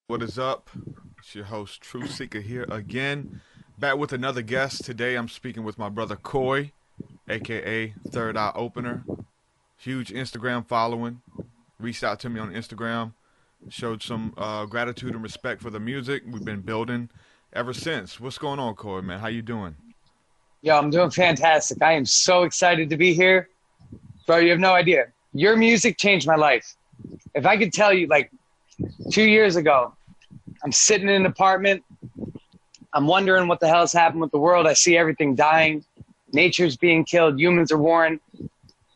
What is up? It's your host, TruthSeekah, here again. Back with another guest. Today I'm speaking with my brother Quayle, aka 3rd EyeOpener. Huge Instagram following. Reached out to me on Instagram. Showed some gratitude and respect for the music. We've been building ever since. What's going on, Quayle, man? How you doing? Yo, I'm doing fantastic. I am so excited to be here. Bro, you have no idea. Your music changed my life. If I could tell you, like 2 years ago, I'm sitting in an apartment. I'm wondering what the hell's happened with the world. I see everything dying. Nature's being killed. Humans are warring.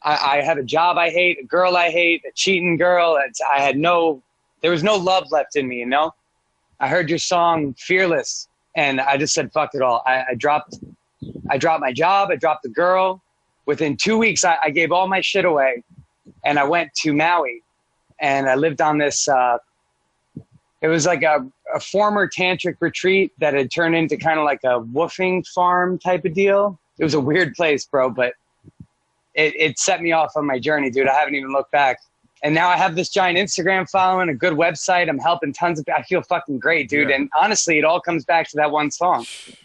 I had a job I hate, a girl I hate, a cheating girl. There was no love left in me, you know? I heard your song, Fearless, and I just said, fuck it all. I dropped my job. I dropped the girl. Within 2 weeks, I gave all my shit away, and I went to Maui, and I lived on this, it was like a former tantric retreat that had turned into kind of like a woofing farm type of deal. It was a weird place, bro, but it set me off on my journey, dude. I haven't even looked back. And now I have this giant Instagram following, a good website. I'm helping tons of people. I feel fucking great, dude. Yeah. And honestly, it all comes back to that one song. It's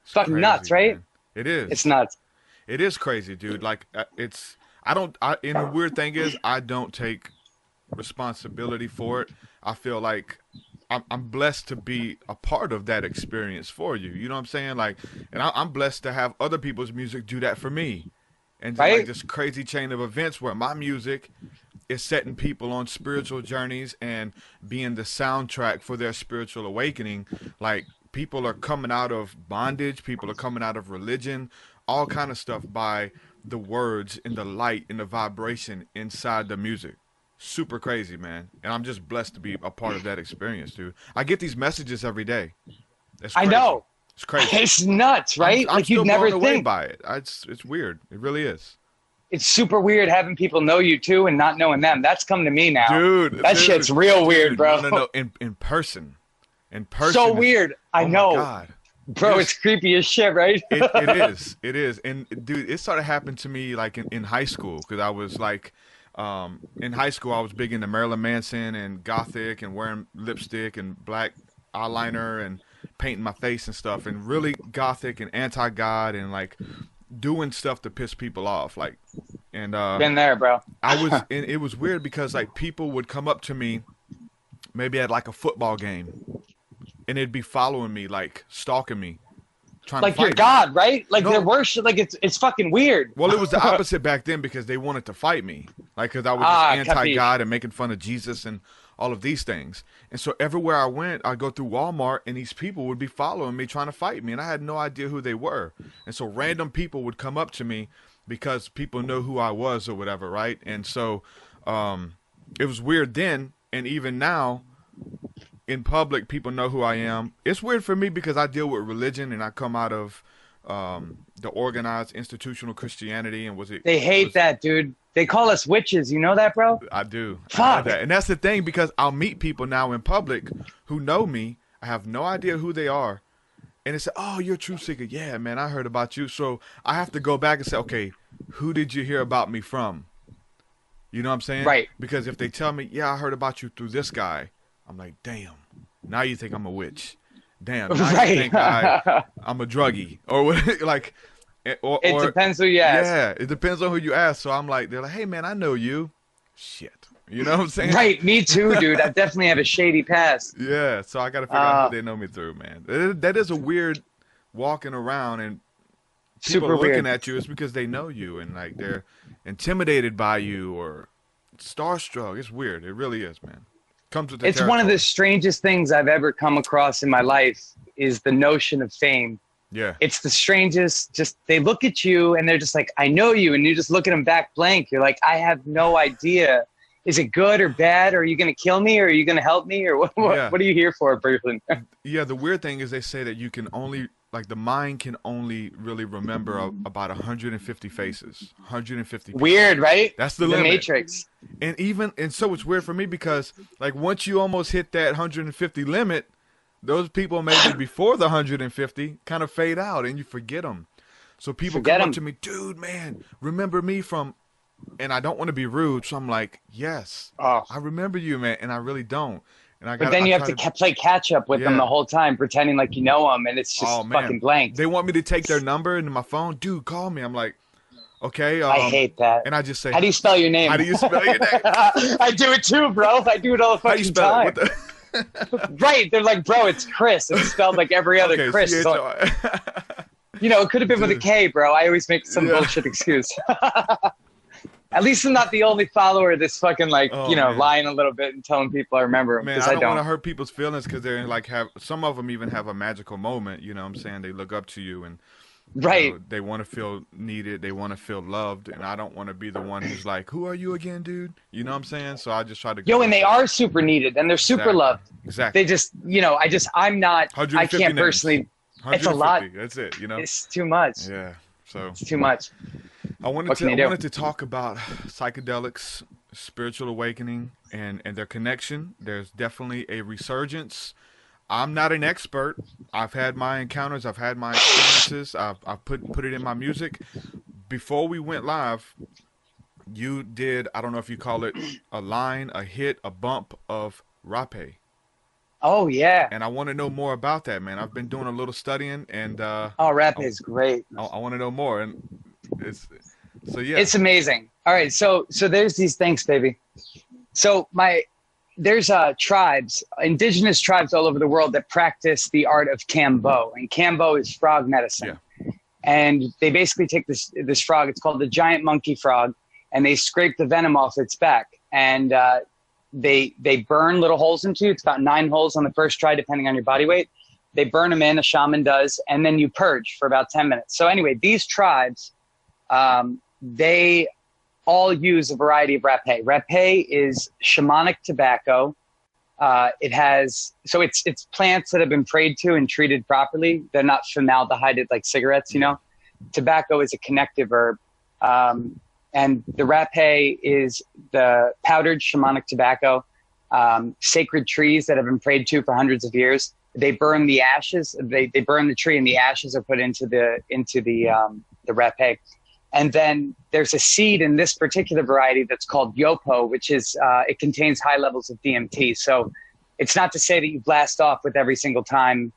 fucking crazy, nuts, right? Man. It is. It's nuts. It is crazy, dude. Like, and the weird thing is, I don't take responsibility for it. I feel like I'm blessed to be a part of that experience for you. You know what I'm saying? Like, and I'm blessed to have other people's music do that for me. And right? Like this crazy chain of events where my music is setting people on spiritual journeys and being the soundtrack for their spiritual awakening. Like, people are coming out of bondage, people are coming out of religion, all kind of stuff by the words and the light and the vibration inside the music. Super crazy, man. And I'm just blessed to be a part of that experience, dude. I get these messages every day. I know. It's crazy. It's nuts, right? I'm like still you'd never blown away think. by it. It's weird. It really is. It's super weird having people know you too and not knowing them. That's come to me now. Dude. Shit's real weird, bro. No. In person. In person. So weird. I know. My God. Bro, it's creepy as shit, right? It is. And dude, it started happening to me like in high school, because I was like, in high school I was big into Marilyn Manson and gothic and wearing lipstick and black eyeliner and painting my face and stuff, and really gothic and anti-God and like doing stuff to piss people off, like, and been there, bro. and it was weird because like people would come up to me maybe at like a football game, and they'd be following me, like stalking me, trying like to fight your God, right? Like their worship, like it's fucking weird. Well, it was the opposite back then, because they wanted to fight me, like, because I was just anti-God and making fun of Jesus and all of these things. And so everywhere I went, I'd go through Walmart, and these people would be following me, trying to fight me, and I had no idea who they were. And so random people would come up to me because people know who I was or whatever, right? And so it was weird then, and even now in public, people know who I am. It's weird for me because I deal with religion, and I come out of the organized institutional Christianity, and they hate that, dude. They call us witches. You know that, bro? I do. Fuck. I know that. And that's the thing, because I'll meet people now in public who know me. I have no idea who they are. And they say, oh, you're a TruthSeekah. Yeah, man, I heard about you. So I have to go back and say, okay, who did you hear about me from? You know what I'm saying? Right. Because if they tell me, yeah, I heard about you through this guy, I'm like, damn, now you think I'm a witch. Damn, now right. you think I'm a druggie. Or what, like... It depends who you ask. Yeah, it depends on who you ask. So I'm like, they're like, hey, man, I know you. Shit. You know what I'm saying? Right, me too, dude. I definitely have a shady past. Yeah, so I got to figure out who they know me through, man. That is a weird walking around and people super looking weird. at you. It's because they know you, and like they're intimidated by you or starstruck. It's weird. It really is, man. Comes with the It's one of the strangest things I've ever come across in my life is the notion of fame. Yeah. It's the strangest. Just they look at you and they're just like, I know you, and you just look at them back blank. You're like, I have no idea. Is it good or bad? Or are you going to kill me, or are you going to help me, or what are you here for, person? Yeah, the weird thing is they say that you can only, like, the mind can only really remember about 150 faces, 150 people. Weird, right? That's the limit. Matrix. And so it's weird for me because like once you almost hit that 150 limit, those people maybe before the 150 kind of fade out and you forget them. So people come up to me, dude, man, remember me from, and I don't want to be rude, so I'm like, yes, I remember you, man, and I really don't. And but then you have to play catch up with them the whole time, pretending like you know them, and it's just fucking blank. They want me to take their number into my phone. Dude, call me. I'm like, okay. I hate that. And I just say, how do you spell your name? How do you spell your name? I do it too, bro. I do it all the fucking time. Right. They're like, bro, it's Chris. It's spelled like every other Chris. Like, you know, it could have been with a K, bro. I always make some bullshit excuse. At least I'm not the only follower that's fucking like, lying a little bit and telling people I remember them. Man, I don't want to hurt people's feelings because they're like some of them even have a magical moment. You know what I'm saying? They look up to you and they want to feel needed. They want to feel loved. And I don't want to be the one who's like, who are you again, dude? You know what I'm saying? So I just try to. And they are super needed and they're super loved. Exactly. They just, I'm not, I can't personally. It's a lot. That's it. It's too much. Yeah. So it's too much. I wanted to talk about psychedelics, spiritual awakening, and their connection. There's definitely a resurgence. I'm not an expert. I've had my encounters. I've had my experiences. I've put it in my music. Before we went live, you did, I don't know if you call it a line, a hit, a bump of rape. Oh, yeah. And I want to know more about that, man. I've been doing a little studying, and rape is great. I want to know more, and it's it's amazing. All right, so there's these things, baby. So there's tribes, indigenous tribes all over the world that practice the art of Kambo, and Kambo is frog medicine. Yeah. And they basically take this frog. It's called the giant monkey frog, and they scrape the venom off its back, and they burn little holes into you. It's about 9 holes on the first try, depending on your body weight. They burn them in, a shaman does, and then you purge for about 10 minutes. So anyway, these tribes, they all use a variety of rapé. Rapé is shamanic tobacco. It's plants that have been prayed to and treated properly. They're not formaldehyded like cigarettes, Tobacco is a connective herb. And the rapé is the powdered shamanic tobacco, sacred trees that have been prayed to for hundreds of years. They burn the ashes. They burn the tree, and the ashes are put into the rapé. And then there's a seed in this particular variety that's called yopo, which is it contains high levels of DMT. So it's not to say that you blast off with every single time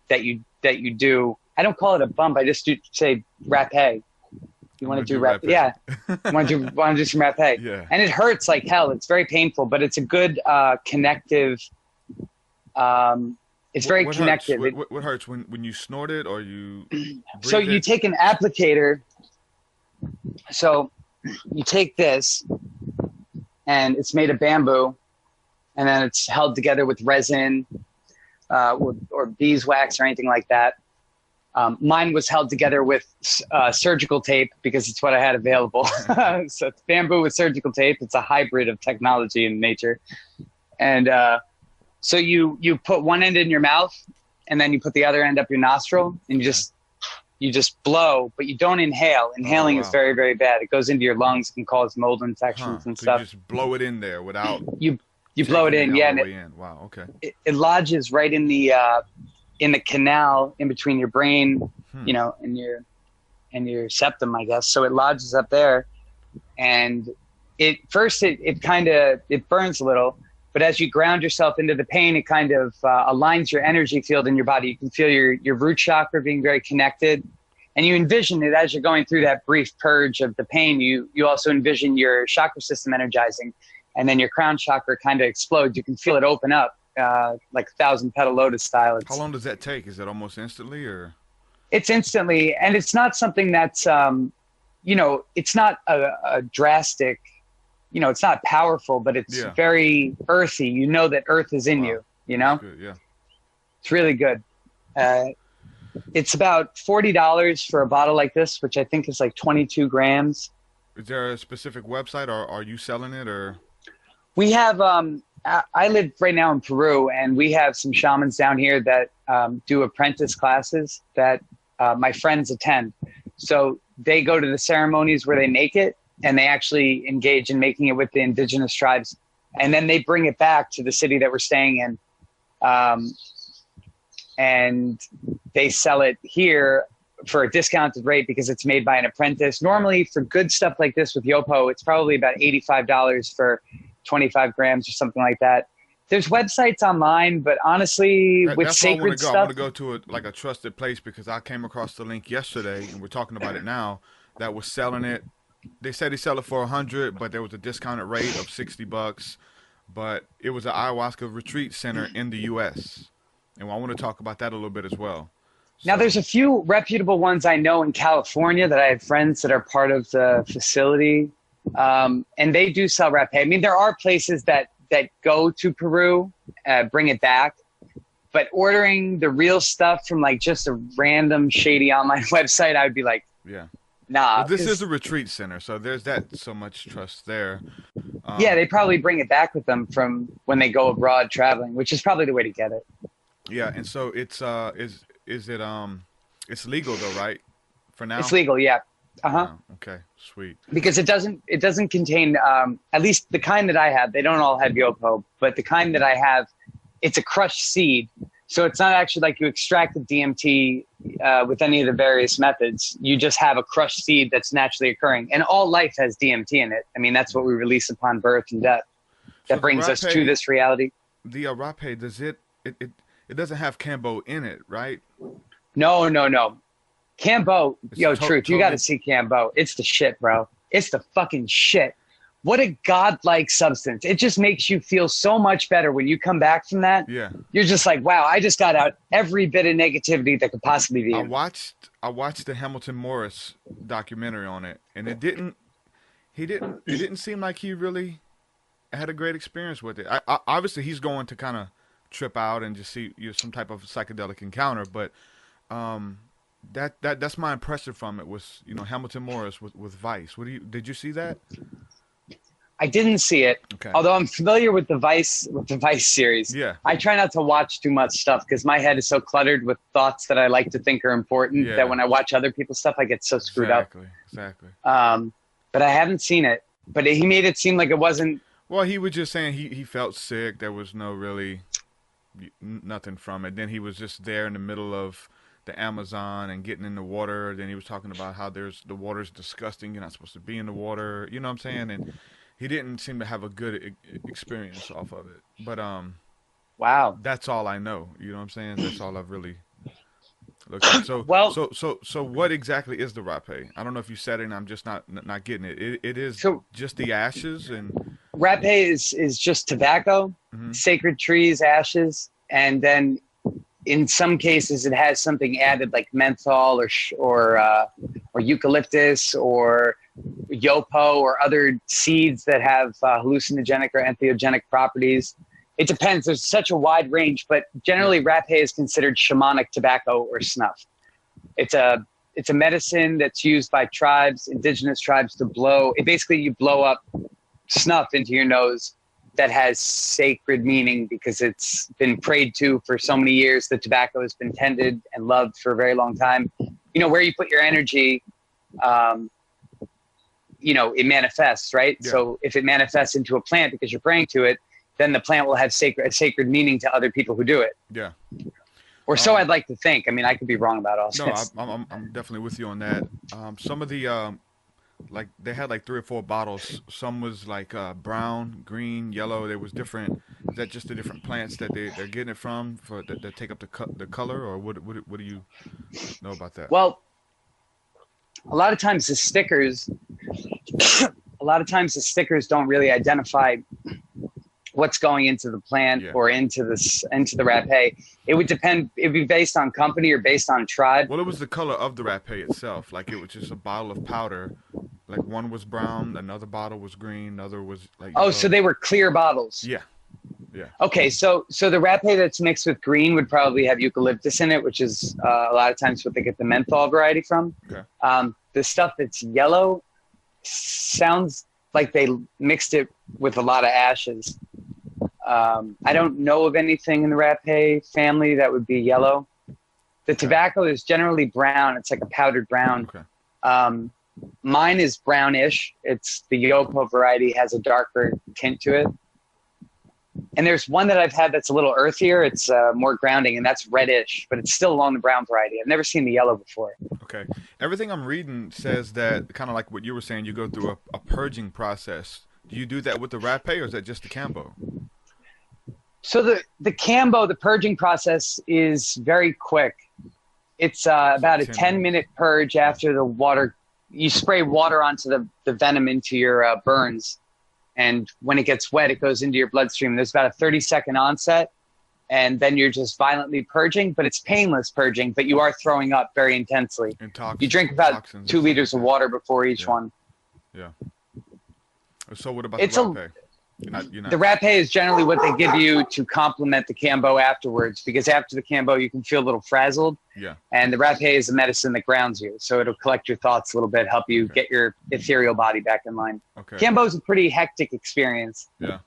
that you do. I don't call it a bump. I just say rapé. You want to do rapé? Yeah. want to do some rapé? Yeah. And it hurts like hell. It's very painful, but it's a good connective. It's very connective. What hurts when you snort it or you? So you take an applicator. So you take this, and it's made of bamboo, and then it's held together with resin or beeswax or anything like that. Mine was held together with surgical tape because it's what I had available. So it's bamboo with surgical tape. It's a hybrid of technology and nature. And so you put one end in your mouth, and then you put the other end up your nostril, and you just blow, but you don't inhale. Inhaling is very, very bad. It goes into your lungs, can cause mold infections and stuff. You just blow it in there without. You blow it in, yeah. Wow, okay. It lodges right in the canal in between your brain, and your septum, I guess. So it lodges up there, and it burns a little, but as you ground yourself into the pain, it kind of aligns your energy field in your body. You can feel your root chakra being very connected, and you envision it as you're going through that brief purge of the pain. You also envision your chakra system energizing, and then your crown chakra kind of explodes. You can feel it open up. Like 1,000-petal lotus style. How long does that take? Is that almost instantly, or? It's instantly, and it's not something that's, it's not a drastic, it's not powerful, but it's very earthy. You know that earth is in you. Good, yeah. It's really good. It's about $40 for a bottle like this, which I think is like 22 grams. Is there a specific website, or are you selling it, or? We have. I live right now in Peru, and we have some shamans down here that do apprentice classes that my friends attend. So they go to the ceremonies where they make it, and they actually engage in making it with the indigenous tribes. And then they bring it back to the city that we're staying in. And they sell it here for a discounted rate because it's made by an apprentice. Normally for good stuff like this with Yopo, it's probably about $85 for 25 grams or something like that. There's websites online, but honestly, with that's sacred where I want to go. stuff, I want to go to like a trusted place because I came across the link yesterday, and we're talking about it now. That was selling it. They said they sell it for 100, but there was a discounted rate of $60. But it was an ayahuasca retreat center in the U.S., and I want to talk about that a little bit as well. now there's a few reputable ones I know in California that I have friends that are part of the facility, and they do sell rapé. I mean, there are places that go to Peru, bring it back. But ordering the real stuff from like just a random shady online website, I would be like, yeah, nah. well, this is a retreat center, so there's that so much trust there. Yeah, they probably bring it back with them from when they go abroad traveling, which is probably the way to get it. Yeah, and so it's it's legal though, right? For now, It's legal, yeah. Oh, okay, sweet. Because it doesn't contain at least the kind that I have. They don't all have yopo, but the kind that I have, it's a crushed seed. So it's not actually like you extract the DMT with any of the various methods. You just have a crushed seed that's naturally occurring. And all life has DMT in it. I mean, that's what we release upon birth and death. That brings us to this reality. The rapé, does it doesn't have Cambo in it, right? No. Cambo, yo, Truth, totally. you got to see Cambo. It's the shit, bro. It's the fucking shit. What a godlike substance. It just makes you feel so much better when you come back from that. Yeah. You're just like, wow, I just got out every bit of negativity that could possibly be. I watched the Hamilton Morris documentary on it, and it didn't seem like he really had a great experience with it. I obviously he's going to kind of trip out and just see some type of psychedelic encounter, but that's my impression from it was Hamilton Morris with Vice. Did you see that? I didn't see it, okay. Although I'm familiar with the Vice series. Yeah. I try not to watch too much stuff because my head is so cluttered with thoughts that I like to think are important that when I watch other people's stuff, I get so screwed up. Exactly. But I haven't seen it. But he made it seem like it wasn't. Well, he was just saying he felt sick. There was no really nothing from it. Then he was just there in the middle of the Amazon and getting in the water. Then he was talking about how the water's disgusting. You're not supposed to be in the water. You know what I'm saying? And he didn't seem to have a good experience off of it. But wow, that's all I know. You know what I'm saying? That's all I've really looked at. So so what exactly is the rapé? I don't know if you said it, and I'm just not getting it. It is just the ashes and rapé is just tobacco, sacred trees, ashes, and then in some cases it has something added like menthol or eucalyptus or yopo or other seeds that have hallucinogenic or entheogenic properties. It depends. There's such a wide range, but generally rapé is considered shamanic tobacco or snuff. It's a medicine that's used by tribes, indigenous tribes, to blow. Basically, you blow up snuff into your nose that has sacred meaning because it's been prayed to for so many years. The tobacco has been tended and loved for a very long time. Where you put your energy, it manifests, right? Yeah. So if it manifests into a plant because you're praying to it, then the plant will have a sacred meaning to other people who do it. Yeah. Or so I'd like to think. I mean, I could be wrong about all this. No, I'm definitely with you on that. Some of the, like they had like 3 or 4 bottles. Some was like brown, green, yellow. There was different. Is that just the different plants that they're getting it from that take up the color, or what do you know about that? Well, a lot of times the stickers don't really identify what's going into the plant or into the rapé. It would depend. It would be based on company or based on tribe. Well, it was the color of the rapé itself. Like it was just a bottle of powder. Like one was brown, another bottle was green, another was like. Oh, so they were clear bottles. Yeah. Okay, so the rapé that's mixed with green would probably have eucalyptus in it, which is a lot of times what they get the menthol variety from. Okay. The stuff that's yellow sounds like they mixed it with a lot of ashes. I don't know of anything in the rapé family that would be yellow. The tobacco is generally brown. It's like a powdered brown. Okay. Mine is brownish. It's the yopo variety, has a darker tint to it. And there's one that I've had that's a little earthier. It's more grounding, and that's reddish, but it's still along the brown variety. I've never seen the yellow before. Okay. Everything I'm reading says that, kind of like what you were saying, you go through a purging process. Do you do that with the rapé, or is that just the cambo? So the Cambo, the purging process is very quick. It's about a 10-minute purge after the water. You spray water onto the venom into your burns. And when it gets wet, it goes into your bloodstream. There's about a 30-second onset. And then you're just violently purging, but it's painless purging, but you are throwing up very intensely. You drink about 2 liters of water before each one. Yeah. So what about the rapé? The rapé is generally what they give you to complement the Cambo afterwards, because after the Cambo, you can feel a little frazzled. Yeah. And the rapé is a medicine that grounds you. So it'll collect your thoughts a little bit, help you get your ethereal body back in line. Okay. Cambo is a pretty hectic experience. Yeah.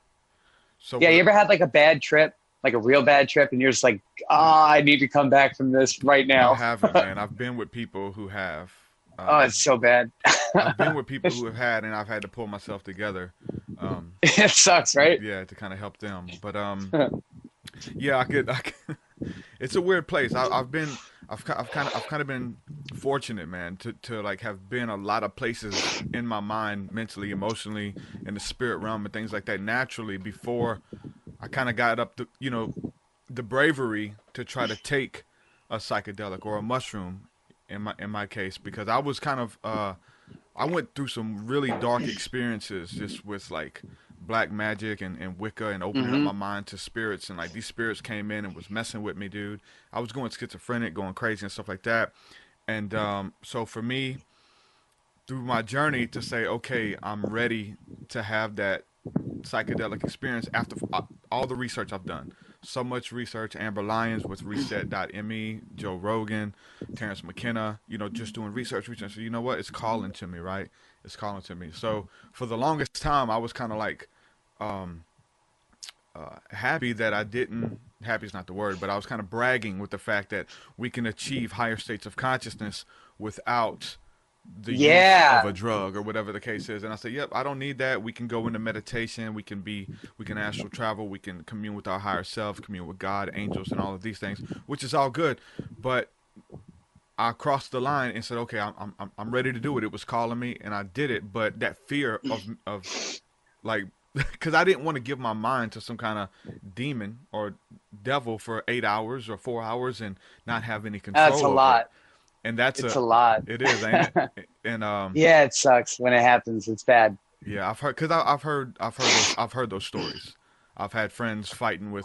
So yeah, you ever had like a bad trip? Like a real bad trip, and you're just like, I need to come back from this right now. I haven't, man. I've been with people who have. Oh, it's so bad. I've been with people who have had, and I've had to pull myself together. It sucks, right? Yeah, to kind of help them. But yeah, I could. It's a weird place. I've kind of been fortunate, man, to like have been a lot of places in my mind, mentally, emotionally, in the spirit realm and things like that naturally before I kind of got up the bravery to try to take a psychedelic or a mushroom in my case, because I was kind of I went through some really dark experiences just with like black magic and Wicca and opening up my mind to spirits, and like these spirits came in and was messing with me, dude. I was going schizophrenic, going crazy and stuff like that. And so for me, through my journey to say, okay, I'm ready to have that psychedelic experience after all the research I've done. So much research, Amber Lyons with Reset.me, Joe Rogan, Terrence McKenna, just doing research. So you know what? It's calling to me, right? It's calling to me. So for the longest time, I was kind of like happy that I didn't, happy is not the word, but I was kind of bragging with the fact that we can achieve higher states of consciousness without the use of a drug or whatever the case is. And I said, yep, I don't need that. We can go into meditation. We can astral travel. We can commune with our higher self, commune with God, angels, and all of these things, which is all good. But I crossed the line and said, okay, I'm ready to do it. It was calling me and I did it. But that fear of like, because I didn't want to give my mind to some kind of demon or devil for 8 hours or 4 hours and not have any control. That's a lot. And it's a lot. It is, ain't it? And yeah, it sucks when it happens. It's bad. Yeah, I've heard, because I've heard those stories. I've had friends fighting with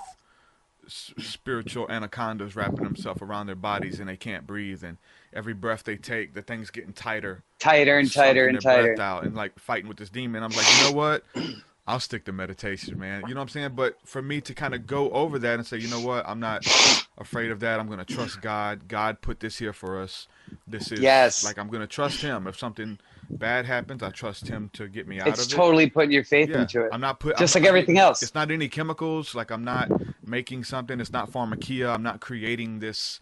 spiritual anacondas wrapping themselves around their bodies and they can't breathe, and every breath they take, the thing's getting tighter and tighter breath out, and like fighting with this demon. I'm like, you know what? I'll stick to meditation, man. You know what I'm saying? But for me to kind of go over that and say, you know what? I'm not afraid of that. I'm going to trust God. God put this here for us. This is like, I'm going to trust him. If something bad happens, I trust him to get me out of it. It's totally putting your faith into it. I'm not everything else. It's not any chemicals. Like, I'm not making something. It's not pharmakia. I'm not creating this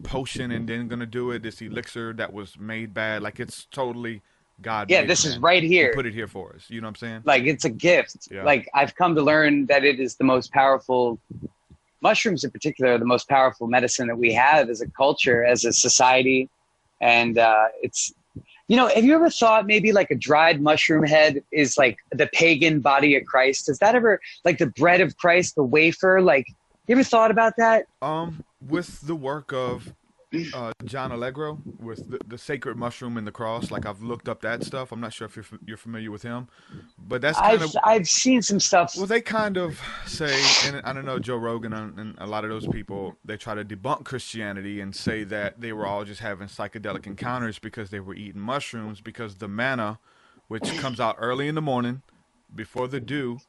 potion and then going to do it. This elixir that was made bad. Like, it's totally God. Yeah, this is right here. He put it here for us. You know what I'm saying? Like, it's a gift. Yeah. Like, I've come to learn that it is the most powerful, mushrooms in particular, are the most powerful medicine that we have as a culture, as a society. And it's, have you ever thought maybe like a dried mushroom head is like the pagan body of Christ? Does that ever, like the bread of Christ, the wafer, like, you ever thought about that? With the work of John Allegro, with the sacred mushroom and the cross, like, I've looked up that stuff. I'm not sure if you're familiar with him, but that's I've seen some stuff. Well, they kind of say, and I don't know, Joe Rogan and a lot of those people, they try to debunk Christianity and say that they were all just having psychedelic encounters because they were eating mushrooms, because the manna, which comes out early in the morning before the dew,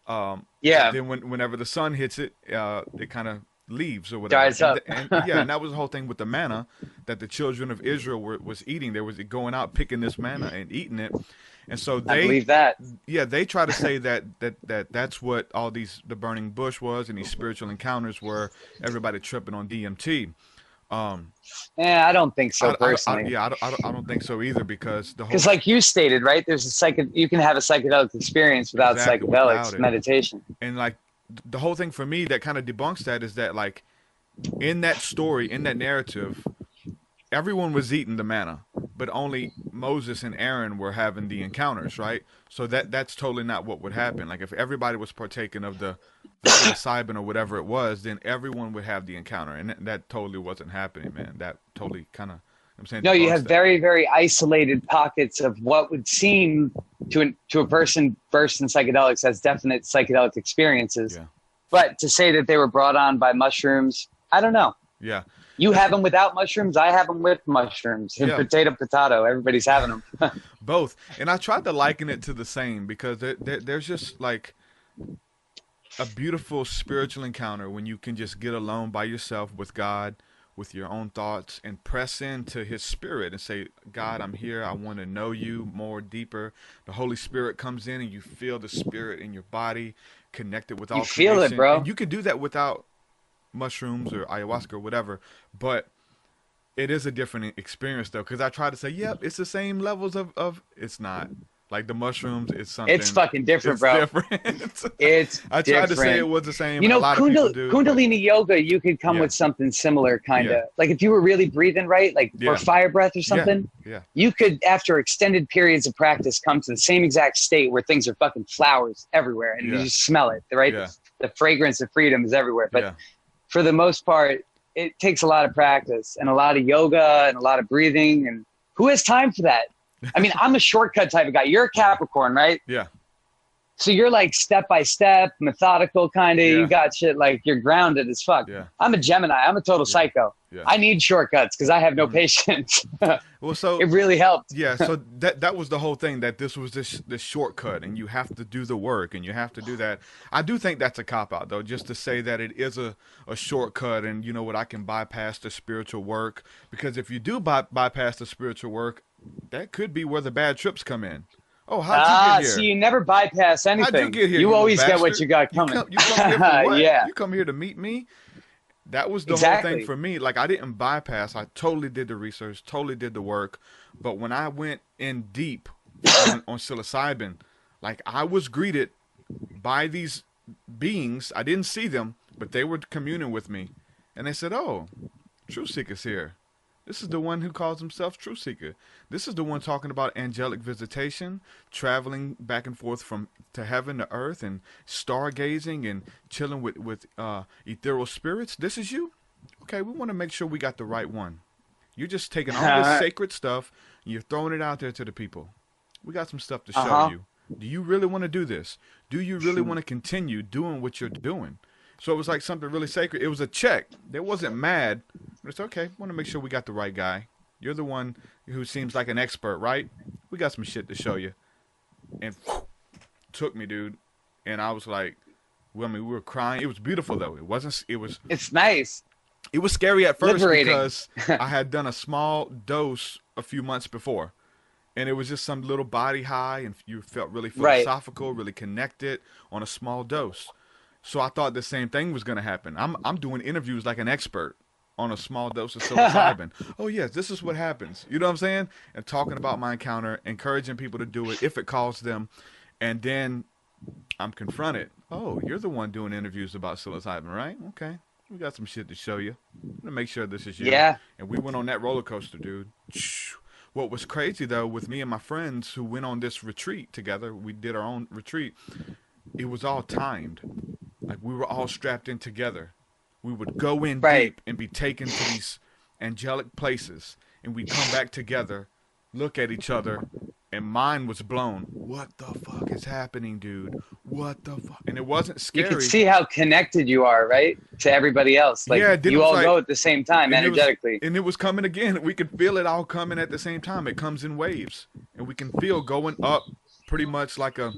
then whenever the sun hits it, it kind of leaves or whatever. Dries up. And that was the whole thing with the manna that the children of Israel was eating. They was going out picking this manna and eating it. And so I believe that. Yeah, they try to say that's what all the burning bush was, and these spiritual encounters were everybody tripping on DMT. I don't think so personally. I don't think so either, because like you stated, right? There's you can have a psychedelic experience without psychedelics, meditation. And like, the whole thing for me that kind of debunks that is that, like, in that story, in that narrative, everyone was eating the manna, but only Moses and Aaron were having the encounters, right? So that's totally not what would happen. Like, if everybody was partaking of the psilocybin or whatever it was, then everyone would have the encounter, and that totally wasn't happening, man. That totally kind of, I'm saying, no, you have very, very isolated pockets of what would seem to a person versed in psychedelics as definite psychedelic experiences. Yeah. But to say that they were brought on by mushrooms, I don't know. Yeah. You have them without mushrooms. I have them with mushrooms. Yeah. Potato. Everybody's having them. Both. And I tried to liken it to the same, because there's just like a beautiful spiritual encounter when you can just get alone by yourself with God, with your own thoughts, and press into his spirit and say, God, I'm here. I want to know you more deeper. The Holy Spirit comes in and you feel the spirit in your body connected with all creation. You feel it, bro. And you can do that without mushrooms or ayahuasca or whatever, but it is a different experience though, because I try to say, yep, it's the same levels of it's not. Like the mushrooms, it's something. It's fucking different, it's bro. Different. It's I tried to say it was the same. You know, a lot of people do, Kundalini yoga, you could come with something similar, kind of. Like if you were really breathing right, like for fire breath or something, you could, after extended periods of practice, come to the same exact state where things are fucking flowers everywhere, and you just smell it, right? The fragrance of freedom is everywhere. But for the most part, it takes a lot of practice and a lot of yoga and a lot of breathing. And who has time for that? I mean, I'm a shortcut type of guy. You're a Capricorn, right? Yeah. So you're like step by step, methodical kind of. You got shit like you're grounded as fuck. Yeah. I'm a Gemini. I'm a total psycho. Yeah. I need shortcuts because I have no patience. Well, so it really helped. Yeah. So that was the whole thing, that this was this shortcut, and you have to do the work, and you have to do that. I do think that's a cop out though, just to say that it is a shortcut, and you know what, I can bypass the spiritual work, because if you do bypass the spiritual work, that could be where the bad trips come in. Oh, how'd you get here? See, you never bypass anything. How'd you get here? You always get what you got coming. You come here for what? Yeah. You come here to meet me? That was the whole thing for me. Like, I didn't bypass. I totally did the research, totally did the work. But when I went in deep on psilocybin, like, I was greeted by these beings. I didn't see them, but they were communing with me. And they said, oh, TruthSeekah's here. This is the one who calls himself TruthSeekah. This is the one talking about angelic visitation, traveling back and forth to heaven to earth, and stargazing and chilling with ethereal spirits. This is you? Okay, we want to make sure we got the right one. You're just taking all this sacred stuff and you're throwing it out there to the people. We got some stuff to show you. Do you really want to do this? Do you really want to continue doing what you're doing? So it was like something really sacred. It was a check. They wasn't mad. But it's okay. Want to make sure we got the right guy. You're the one who seems like an expert, right? We got some shit to show you. And took me, dude. And I was like, well, I mean, we were crying. It was beautiful, though. It's nice. It was scary at first liberating. Because I had done a small dose a few months before. And it was just some little body high, and you felt really philosophical, really connected on a small dose. So I thought the same thing was going to happen. I'm doing interviews like an expert on a small dose of psilocybin. Oh, yes, this is what happens. You know what I'm saying? And talking about my encounter, encouraging people to do it if it calls them. And then I'm confronted. Oh, you're the one doing interviews about psilocybin, right? Okay. We got some shit to show you. I'm going to make sure this is you. Yeah. And we went on that roller coaster, dude. What was crazy, though, with me and my friends who went on this retreat together, we did our own retreat, it was all timed. Like, we were all strapped in together. We would go in deep and be taken to these angelic places, and we'd come back together, look at each other, and mine was blown. What the fuck is happening, dude? What the fuck? And it wasn't scary. You can see how connected you are, right, to everybody else. Like, you all go at the same time, energetically. And it was coming again. We could feel it all coming at the same time. It comes in waves, and we can feel going up pretty much like a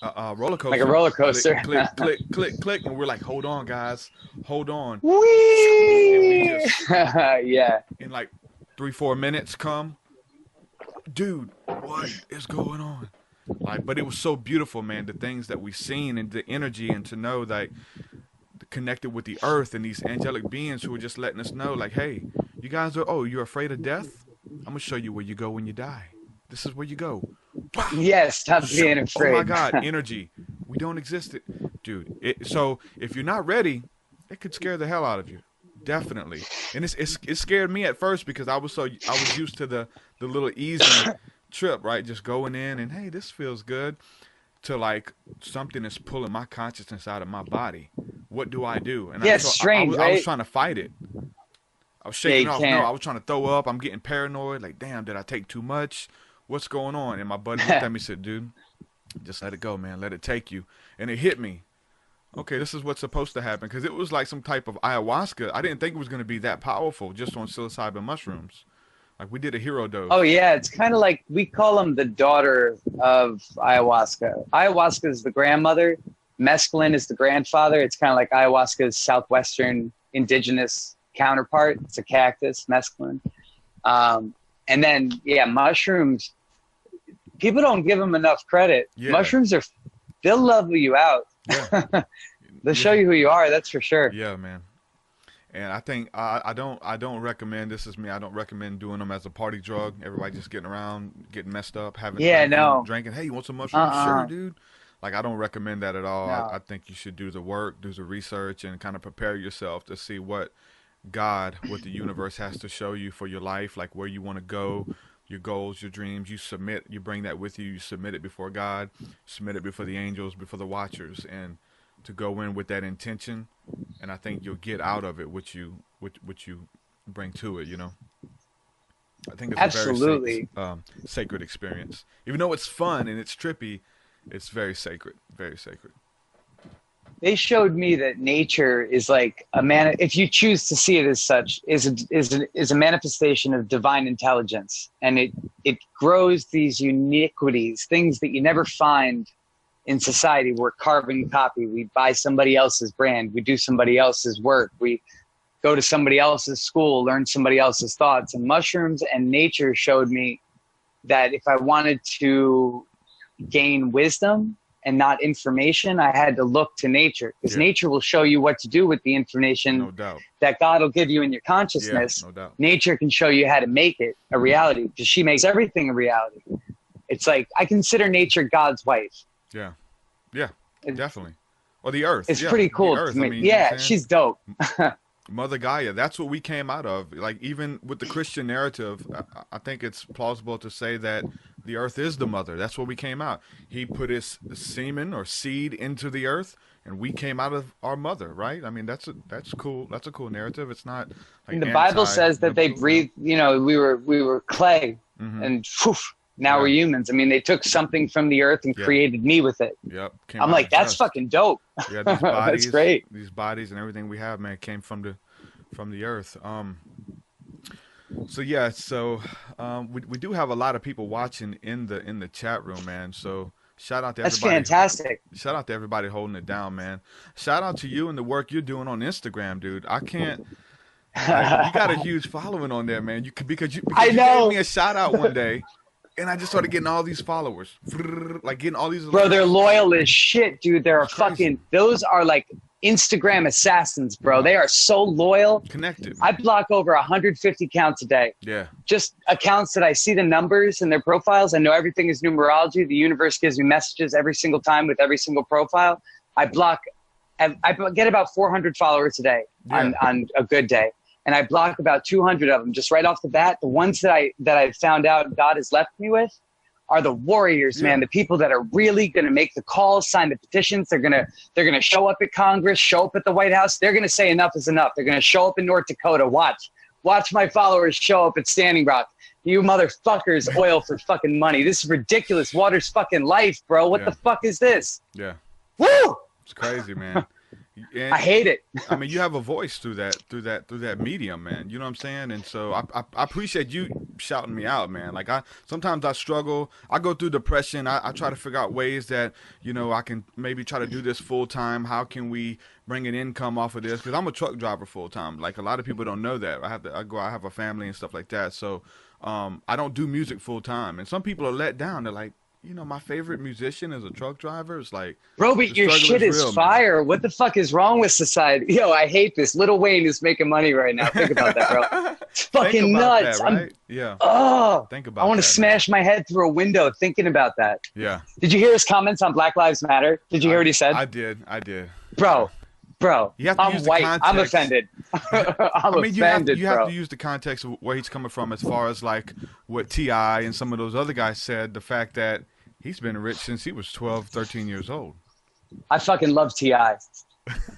roller coaster. Like a roller coaster. Click, click, click, click. And we're like, hold on, guys. Hold on. Whee! Yeah. In like 3-4 minutes come. Dude, what is going on? Like, but it was so beautiful, man. The things that we seen and the energy, and to know that connected with the earth and these angelic beings who were just letting us know, like, hey, you guys you're afraid of death? I'm going to show you where you go when you die. This is where you go. Yes, stop being afraid. Oh my God, energy. We don't exist. Dude, so if you're not ready, it could scare the hell out of you. Definitely. And it scared me at first because I was used to the little easy trip, right? Just going in and, hey, this feels good. to like something is pulling my consciousness out of my body. What do I do? And yeah, it's strange, right? I was trying to fight it. I was shaking off. Can't. No, I was trying to throw up. I'm getting paranoid. Like, damn, did I take too much? What's going on? And my buddy looked at me and said, dude, just let it go, man. Let it take you. And it hit me. Okay, this is what's supposed to happen. Because it was like some type of ayahuasca. I didn't think it was going to be that powerful just on psilocybin mushrooms. Like, we did a hero dose. Oh, yeah. It's kind of like, we call them the daughter of ayahuasca. Ayahuasca is the grandmother. Mescaline is the grandfather. It's kind of like ayahuasca's southwestern indigenous counterpart. It's a cactus, mescaline. And then, yeah, mushrooms, people don't give them enough credit. Yeah. Mushrooms they'll level you out. Yeah. They'll show you who you are, that's for sure. Yeah, man. And I think I don't recommend, this is me, I don't recommend doing them as a party drug. Everybody just getting around, getting messed up, having drinking. Hey, you want some mushrooms? Sure, dude. Like, I don't recommend that at all. No. I think you should do the work, do the research, and kind of prepare yourself to see what God, what the universe has to show you for your life, like where you want to go, your goals, your dreams. You bring that with you, you submit it before God, submit it before the angels, before the watchers, and to go in with that intention. And I think you'll get out of it what you bring to it, you know. I think it's absolutely a very sacred experience. Even though it's fun and it's trippy, it's very sacred, very sacred. They showed me that nature is like if you choose to see it as such, is a manifestation of divine intelligence, and it grows these uniquities, things that you never find in society. We're carbon copy. We buy somebody else's brand. We do somebody else's work. We go to somebody else's school, learn somebody else's thoughts. And mushrooms and nature showed me that if I wanted to gain wisdom and not information, I had to look to nature, because nature will show you what to do with the information that God will give you in your consciousness. No doubt. Nature can show you how to make it a reality, because she makes everything a reality. It's like, I consider nature God's wife. Yeah, definitely. Or the earth. It's pretty cool to me. I mean, yeah, she's dope. Mother Gaia, that's what we came out of. Like, even with the Christian narrative, I think it's plausible to say that the earth is the mother. That's what we came out. He put his semen or seed into the earth, and we came out of our mother, right? I mean, that's cool. That's a cool narrative. It's not like the Bible says that they breathed, you know, we were clay, and poof, now we're humans. I mean, they took something from the earth and created me with it. Yep. I'm like, that's fucking dope. Yeah, these bodies, that's great. These bodies and everything we have, man, came from the earth. So yeah, we do have a lot of people watching in the chat room, man. So shout out to everybody. That's fantastic. Shout out to everybody holding it down, man. Shout out to you and the work you're doing on Instagram, dude. I can't. Like, you got a huge following on there, man. Because you gave me a shout out one day. And I just started getting all these followers, like getting all these. Bro, they're loyal as shit, dude. They're those are like Instagram assassins, bro. They are so loyal. Connected. I block over 150 accounts a day. Yeah. Just accounts that I see the numbers in their profiles. I know everything is numerology. The universe gives me messages every single time with every single profile. I get about 400 followers a day on a good day. And I block about 200 of them just right off the bat. The ones that I found out God has left me with are the warriors, man. The people that are really going to make the calls, sign the petitions. They're gonna show up at Congress, show up at the White House. They're gonna say enough is enough. They're gonna show up in North Dakota. Watch my followers show up at Standing Rock. You motherfuckers oil for fucking money. This is ridiculous. Water's fucking life, bro. What the fuck is this? Yeah. Woo! It's crazy, man. And, I hate it. I mean, you have a voice through that medium, man. You know what I'm saying? And so I appreciate you shouting me out, man. Like sometimes I struggle. I go through depression. I try to figure out ways that, you know, I can maybe try to do this full time. How can we bring an income off of this? Because I'm a truck driver full time. Like a lot of people don't know that. I have a family and stuff like that. So I don't do music full time. And some people are let down. They're like, you know, my favorite musician is a truck driver. It's like, bro, but your shit is real, fire. Man. What the fuck is wrong with society? Yo, I hate this. Lil Wayne is making money right now. Think about that, bro. It's fucking nuts. That, right? Yeah. Oh, think about. I want to smash my head through a window thinking about that. Yeah. Did you hear his comments on Black Lives Matter? Did you hear what he said? I did. Bro, I'm white. I'm offended. I'm offended, you have to use the context of where he's coming from as far as like what T.I. and some of those other guys said. The fact that He's been rich since he was 12, 13 years old. I fucking love T.I.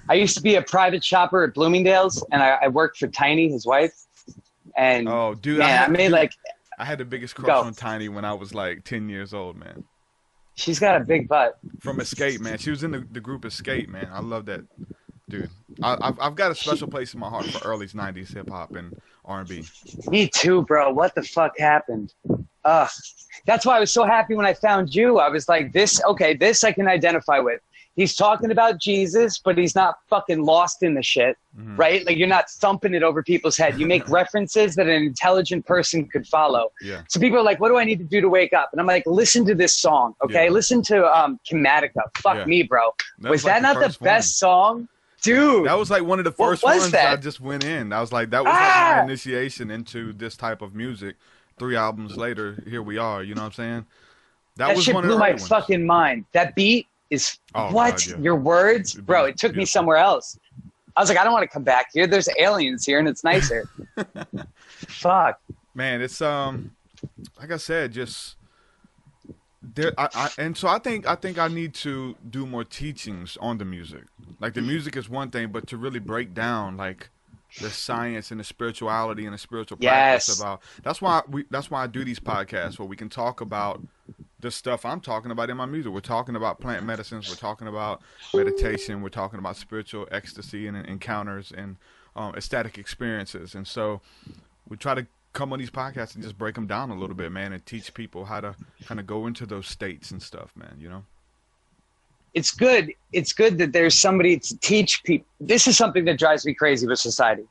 I used to be a private shopper at Bloomingdale's, and I worked for Tiny, his wife. And oh, dude, man, I had the biggest crush on Tiny when I was like 10 years old, man. She's got a big butt. From Escape, man. She was in the group Escape, man. I love that, dude. I've got a special place in my heart for early 90s hip hop and R&B. Me too, bro. What the fuck happened? That's why I was so happy when I found you. I was like, this I can identify with. He's talking about Jesus, but he's not fucking lost in the shit, right? Like, you're not thumping it over people's head. You make references that an intelligent person could follow. Yeah. So people are like, what do I need to do to wake up? And I'm like, listen to this song, okay? Yeah. Listen to Chematica. Fuck me, bro. Was that not the best song? Dude. That was like one of the first ones that I just went in. I was like, that was like my initiation into this type of music. 3 albums later, here we are. You know what I'm saying? That was shit one of blew the my ones. fucking mind. That beat is God, yeah. Your words, bro. It took me somewhere else. I was like, I don't want to come back here. There's aliens here, and it's nicer. Fuck, man. It's like I said, just there. And so I think I need to do more teachings on the music. Like, the music is one thing, but to really break down like the science and the spirituality and the spiritual practice about. That's why I do these podcasts, where we can talk about the stuff I'm talking about in my music. We're talking about plant medicines. We're talking about meditation. We're talking about spiritual ecstasy and encounters and ecstatic experiences. And so we try to come on these podcasts and just break them down a little bit, man, and teach people how to kind of go into those states and stuff, man, you know? It's good. It's good that there's somebody to teach people. This is something that drives me crazy with society.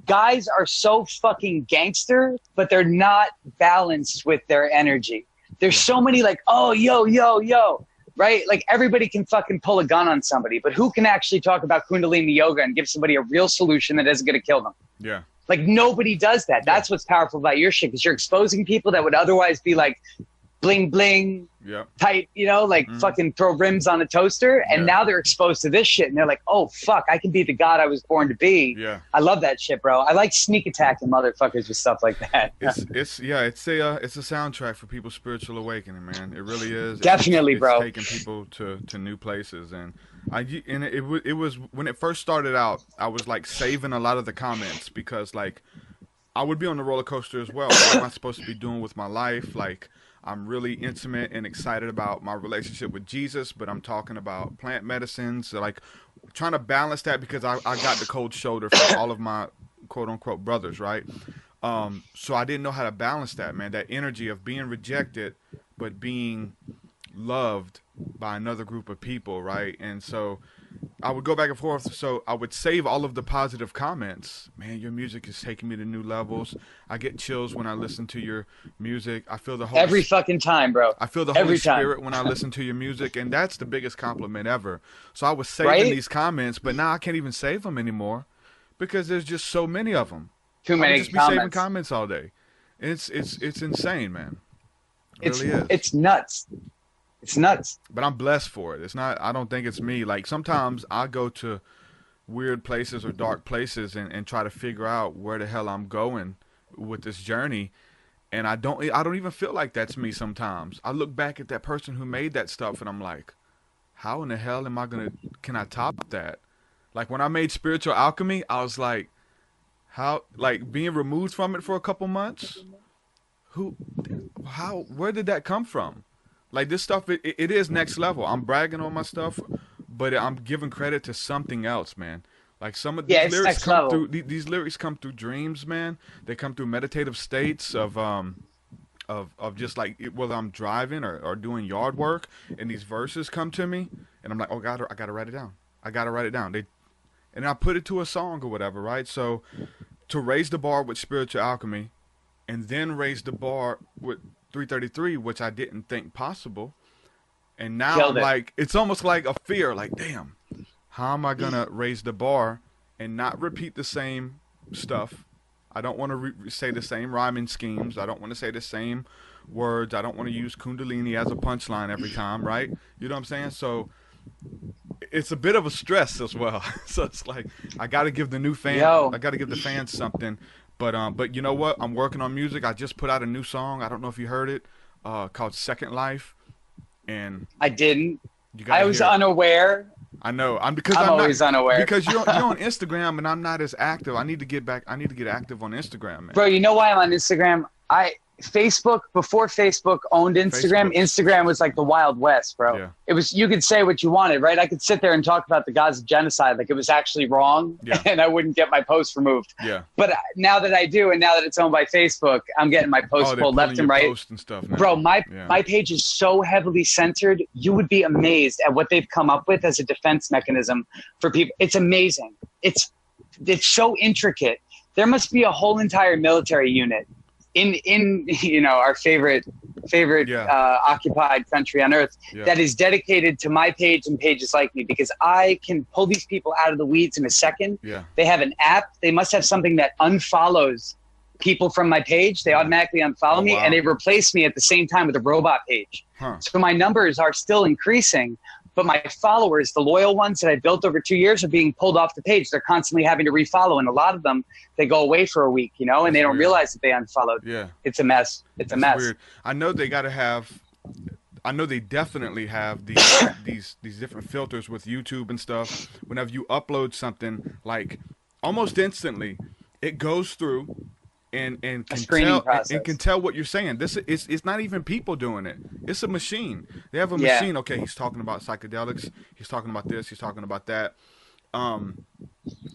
Guys are so fucking gangster, but they're not balanced with their energy. There's so many like, oh, yo, right? Like, everybody can fucking pull a gun on somebody, but who can actually talk about Kundalini yoga and give somebody a real solution that isn't going to kill them? Yeah. Like, nobody does that. That's what's powerful about your shit, because you're exposing people that would otherwise be like bling, bling, tight, you know, like fucking throw rims on a toaster. And now they're exposed to this shit. And they're like, oh, fuck, I can be the god I was born to be. Yeah. I love that shit, bro. I like sneak attacking motherfuckers with stuff like that. It's a soundtrack for people's spiritual awakening, man. It really is. Definitely, it's bro. Taking people to new places. And it was when it first started out, I was like saving a lot of the comments, because like I would be on the roller coaster as well. What am I supposed to be doing with my life? Like, I'm really intimate and excited about my relationship with Jesus, but I'm talking about plant medicines. So like, trying to balance that, because I got the cold shoulder from all of my quote unquote brothers, right? So I didn't know how to balance that, man. That energy of being rejected, but being loved by another group of people, right? And so I would go back and forth. So I would save all of the positive comments. Man, your music is taking me to new levels. I get chills when I listen to your music. I feel the Holy every fucking time, bro. I feel the Holy Spirit when I listen to your music, and that's the biggest compliment ever. So I was saving these comments, but now I can't even save them anymore, because there's just so many of them. Too many just comments. Be saving comments all day. It's insane, man. It really is. It's nuts. It's nuts. But I'm blessed for it. It's not, I don't think it's me. Like, sometimes I go to weird places or dark places and try to figure out where the hell I'm going with this journey. And I don't even feel like that's me sometimes. I look back at that person who made that stuff, and I'm like, how in the hell can I top that? Like, when I made Spiritual Alchemy, I was like, how, like, being removed from it for a couple months? Where did that come from? Like, this stuff, it is next level. I'm bragging on my stuff, but I'm giving credit to something else, man. Like, some of these lyrics come through. These lyrics come through dreams, man. They come through meditative states of just like, whether I'm driving or doing yard work, and these verses come to me, and I'm like, oh God, I gotta write it down. I gotta write it down. And I put it to a song or whatever, right? So to raise the bar with Spiritual Alchemy, and then raise the bar with 333, which I didn't think possible. And now I'm like, it's almost like a fear, like, damn, how am I going to raise the bar and not repeat the same stuff? I don't want to say the same rhyming schemes. I don't want to say the same words. I don't want to use Kundalini as a punchline every time, right? You know what I'm saying? So it's a bit of a stress as well. So it's like, I got to give the new fans, I got to give the fans something. But you know what? I'm working on music. I just put out a new song. I don't know if you heard it, called Second Life. and I didn't. I was unaware. I know. I'm always unaware. Because you're on Instagram and I'm not as active. I need to get active on Instagram, man. Bro, you know why I'm on Instagram? Facebook, before Facebook owned Instagram, Instagram was like the Wild West, bro. Yeah. It was, you could say what you wanted, right? I could sit there and talk about the Gaza genocide like it was actually wrong, and I wouldn't get my post removed. Yeah. But now that I do, and now that it's owned by Facebook, I'm getting my posts pulled left and right. Posts and stuff now. Bro, my page is so heavily censored. You would be amazed at what they've come up with as a defense mechanism for people. It's amazing. It's so intricate. There must be a whole entire military unit in our favorite occupied country on earth that is dedicated to my page and pages like me, because I can pull these people out of the weeds in a second. They have an app. They must have something that unfollows people from my page. They automatically unfollow me, and they replace me at the same time with a robot page. So my numbers are still increasing, but my followers, the loyal ones that I built over 2 years, are being pulled off the page. They're constantly having to refollow, and a lot of them, they go away for a week, and they don't realize that they unfollowed. It's a mess. It's a mess. Weird. I know they definitely have these different filters with YouTube and stuff. Whenever you upload something, like almost instantly, it goes through and can tell what you're saying. It's not even people doing it. It's a machine. They have a machine. Okay, he's talking about psychedelics. He's talking about this. He's talking about that. And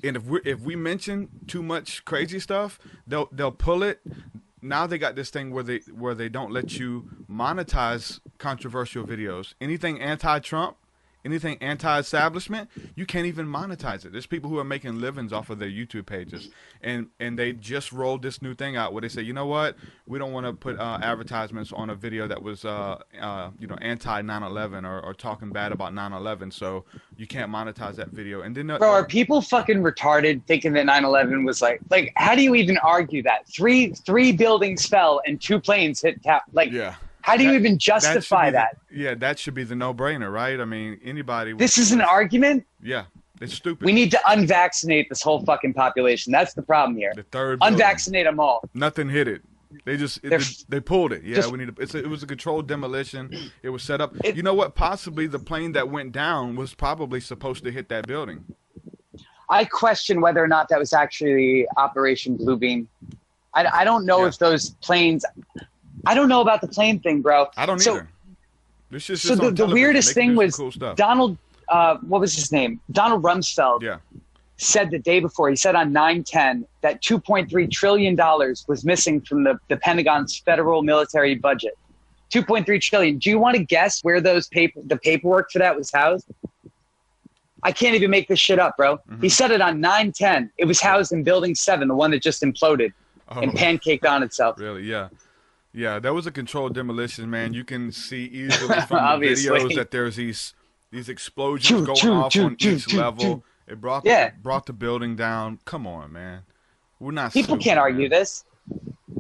if we mention too much crazy stuff, they'll pull it. Now they got this thing where they don't let you monetize controversial videos. Anything anti-Trump, anything anti-establishment, you can't even monetize it. There's people who are making livings off of their YouTube pages, and they just rolled this new thing out where they say, you know what, we don't want to put advertisements on a video that was anti 9/11 or talking bad about 9/11, so you can't monetize that video. And then bro, are people fucking retarded thinking that 9/11 was like how do you even argue that three buildings fell and 2 planes hit how do you even justify that? That should be the no-brainer, right? I mean, anybody... This is an argument? Yeah, it's stupid. We need to unvaccinate this whole fucking population. That's the problem here. The third unvaccinate them all. Nothing hit it. They pulled it. Yeah, it was a controlled demolition. It was set up. You know what? Possibly the plane that went down was probably supposed to hit that building. I question whether or not that was actually Operation Bluebeam. I don't know if those planes... I don't know about the plane thing, bro. I don't either. The weirdest thing was cool Donald, what was his name? Donald Rumsfeld said the day before, he said on 9/10 that $2.3 trillion was missing from the Pentagon's federal military budget. $2.3 trillion. Do you want to guess where the paperwork for that was housed? I can't even make this shit up, bro. He said it on 9/10. It was housed in Building 7, the one that just imploded and pancaked on itself. Really? Yeah. Yeah, that was a controlled demolition, man. You can see easily from the videos that there's these explosions going off on each level. It brought the building down. Come on, man. We're not. People can't argue this.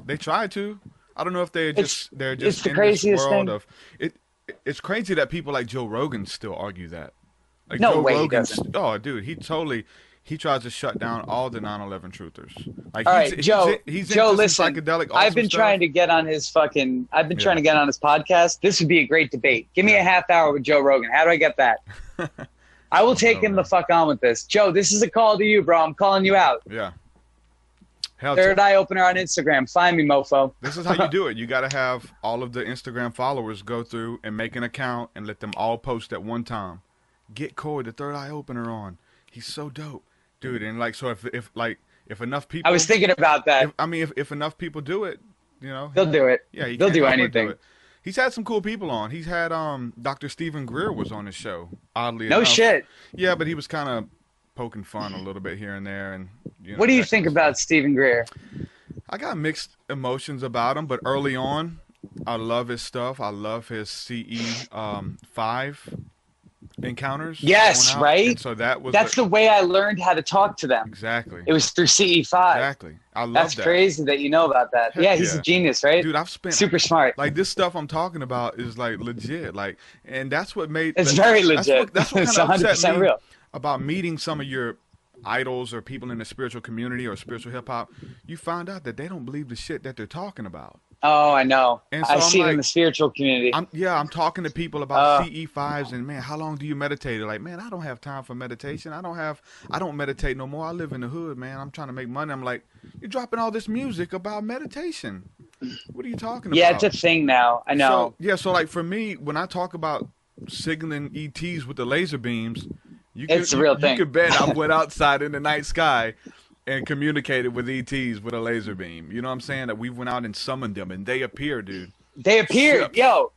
They try to. I don't know if they're just the in this world of it. It's crazy that people like Joe Rogan still argue that. Like no Joe way Rogan's, he doesn't. Oh, dude, he tries to shut down all the 9/11 truthers. Like, all right, Joe, listen, psychedelic I've been trying to get on his podcast. This would be a great debate. Give me a half hour with Joe Rogan. How do I get that? I will take him the fuck on with this. Joe, this is a call to you, bro. I'm calling you out. Yeah. Third Eye Opener on Instagram. Find me, mofo. This is how you do it. You got to have all of the Instagram followers go through and make an account and let them all post at one time. Get Corey, the Third Eye Opener, on. He's so dope. Dude, and if enough people, I was thinking about that. If enough people do it, they'll do it. Yeah, they'll do anything. He's had some cool people on. He's had Dr.Steven Greer was on his show. Oddly enough. No shit. Yeah, but he was kind of poking fun a little bit here and there. And what do you think about Steven Greer? I got mixed emotions about him, but early on, I love his stuff. I love his CE5 encounters. Yes, right. And so that's the way I learned how to talk to them. Exactly. It was through CE5. Exactly. I love That's crazy that you know about that. Heck he's a genius, right? Dude, I've spent super smart. Like this stuff I'm talking about is like legit. Like, and that's what made it's very legit. That's what it's kind of 100% real. About meeting some of your idols or people in the spiritual community or spiritual hip hop. You find out that they don't believe the shit that they're talking about. Oh, I know. And so I see it in the spiritual community. I'm talking to people about CE5s and, man, how long do you meditate? They're like, man, I don't have time for meditation. I don't meditate no more. I live in the hood, man. I'm trying to make money. I'm like, you're dropping all this music about meditation. What are you talking about? Yeah, it's a thing now. I know. So like for me, when I talk about signaling ETs with the laser beams, It's a real thing. You could bet I went outside in the night sky and communicated with ETs with a laser beam. You know what I'm saying? That we went out and summoned them, and they appeared, dude. They appeared, Ships. Yo,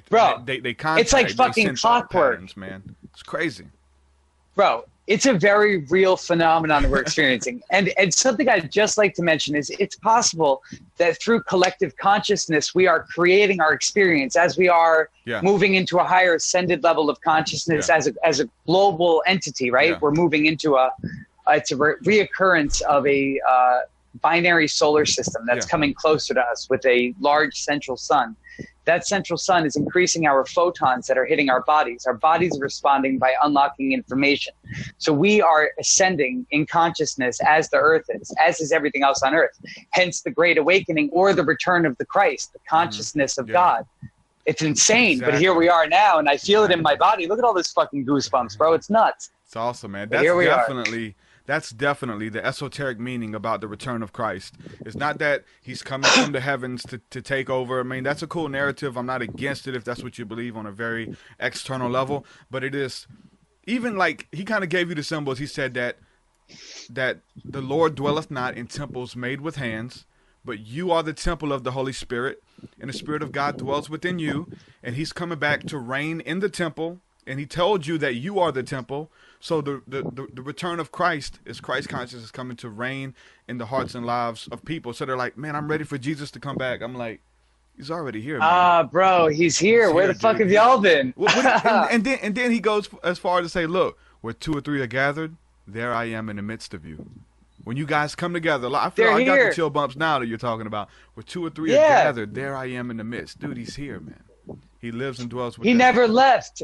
bro. They contact. It's like fucking clockwork, patterns, man. It's crazy, bro. It's a very real phenomenon that we're experiencing. And something I'd just like to mention is it's possible that through collective consciousness, we are creating our experience as we are moving into a higher ascended level of consciousness as a global entity, right? Yeah. We're moving into it's a reoccurrence of a binary solar system that's coming closer to us with a large central sun. That central sun is increasing our photons that are hitting our bodies. Our bodies are responding by unlocking information. So we are ascending in consciousness as the earth is, as is everything else on earth. Hence the Great Awakening or the return of the Christ, the consciousness of God. It's insane, but here we are now, and I feel it in my body. Look at all this fucking goosebumps, bro. It's nuts. It's awesome, man. That's definitely the esoteric meaning about the return of Christ. It's not that he's coming from the heavens to take over. I mean, that's a cool narrative. I'm not against it if that's what you believe on a very external level. But it is, even like, he kind of gave you the symbols. He said that the Lord dwelleth not in temples made with hands, but you are the temple of the Holy Spirit, and the Spirit of God dwells within you, and he's coming back to reign in the temple, and he told you that you are the temple. So the return of Christ is Christ consciousness is coming to reign in the hearts and lives of people. So they're like, man, I'm ready for Jesus to come back. I'm like, he's already here, man. Bro, he's here. Where the fuck have y'all been? and then he goes as far as to say, look, where 2 or 3 are gathered, there I am in the midst of you. When you guys come together, I feel I got the chill bumps now that you're talking about. Where 2 or 3 are gathered, there I am in the midst. Dude, he's here, man. He lives and dwells with us. He never left.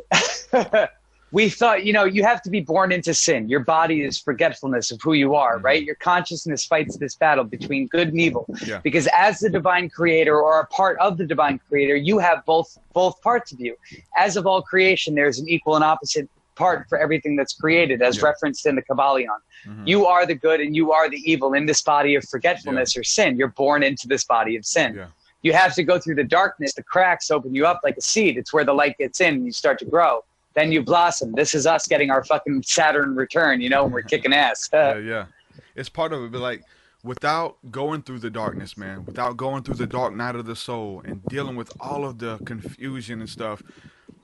We thought, you have to be born into sin. Your body is forgetfulness of who you are, right? Your consciousness fights this battle between good and evil. Yeah. Because as the divine creator or a part of the divine creator, you have both parts of you. As of all creation, there's an equal and opposite part for everything that's created, as referenced in the Kabbalion. You are the good and you are the evil in this body of forgetfulness or sin. You're born into this body of sin. Yeah. You have to go through the darkness. The cracks open you up like a seed. It's where the light gets in and you start to grow. Then you blossom. This is us getting our fucking Saturn return, when we're kicking ass. Yeah. It's part of it. But like, without going through the darkness, man, without going through the dark night of the soul and dealing with all of the confusion and stuff,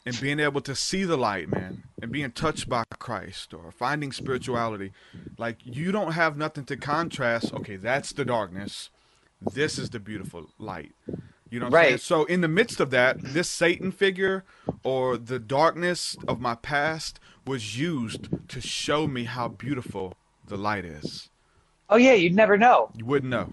and being able to see the light, man, and being touched by Christ or finding spirituality, like, you don't have nothing to contrast. Okay, that's the darkness. This is the beautiful light. You know what I'm saying? So in the midst of that, this Satan figure or the darkness of my past was used to show me how beautiful the light is. Oh yeah, you'd never know. You wouldn't know.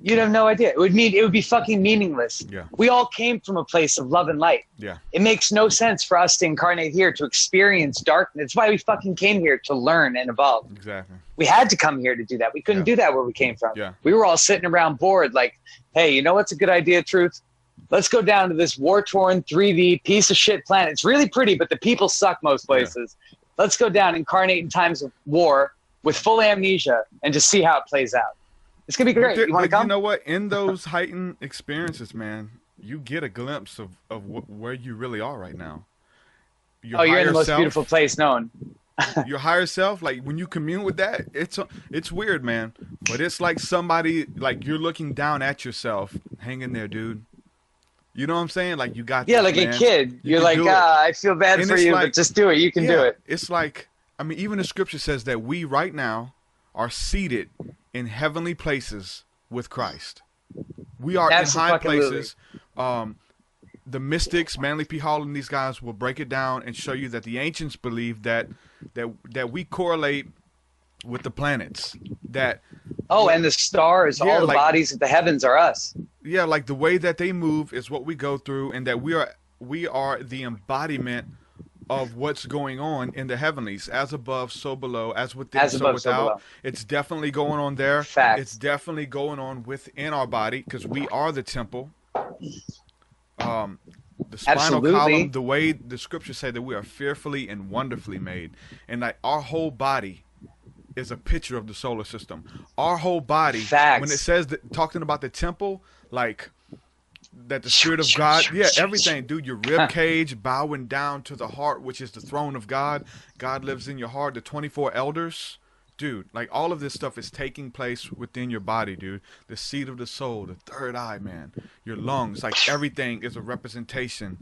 You'd have no idea. It would be fucking meaningless. Yeah. We all came from a place of love and light. Yeah. It makes no sense for us to incarnate here to experience darkness. That's why we fucking came here, to learn and evolve. Exactly. We had to come here to do that. We couldn't do that where we came from. Yeah. We were all sitting around bored like, hey, you know what's a good idea, Truth? Let's go down to this war-torn 3D piece of shit planet. It's really pretty, but the people suck most places. Yeah. Let's go down, incarnate in times of war with full amnesia, and just see how it plays out. It's going to be great. You want to come? You know what? In those heightened experiences, man, you get a glimpse of where you really are right now. You're in the most beautiful place known. Your higher self, like when you commune with that, it's weird, man. But it's like somebody, like you're looking down at yourself. Hang in there, dude. You know what I'm saying? Like you got like man. A kid. You're like, I feel bad for you, but just do it. You can do it. It's like, I mean, even the scripture says that we right now are seated in heavenly places with Christ. We are in high places. The mystics, Manly P. Hall and these guys will break it down and show you that the ancients believed that we correlate with the planets. And the stars, all the bodies of the heavens are us. Yeah, like the way that they move is what we go through, and that we are the embodiment of what's going on in the heavenlies, as above, so below, as within, so without. It's definitely going on there. Facts. It's definitely going on within our body, because we are the temple. The spinal column, the way the scriptures say that we are fearfully and wonderfully made, and like our whole body is a picture of the solar system. Our whole body, when it says that, talking about the temple, like that the Spirit of God, everything, dude, your rib cage bowing down to the heart, which is the throne of God. God lives in your heart. The 24 elders, dude, like all of this stuff is taking place within your body, dude. The seat of the soul, the third eye, man, your lungs, like everything is a representation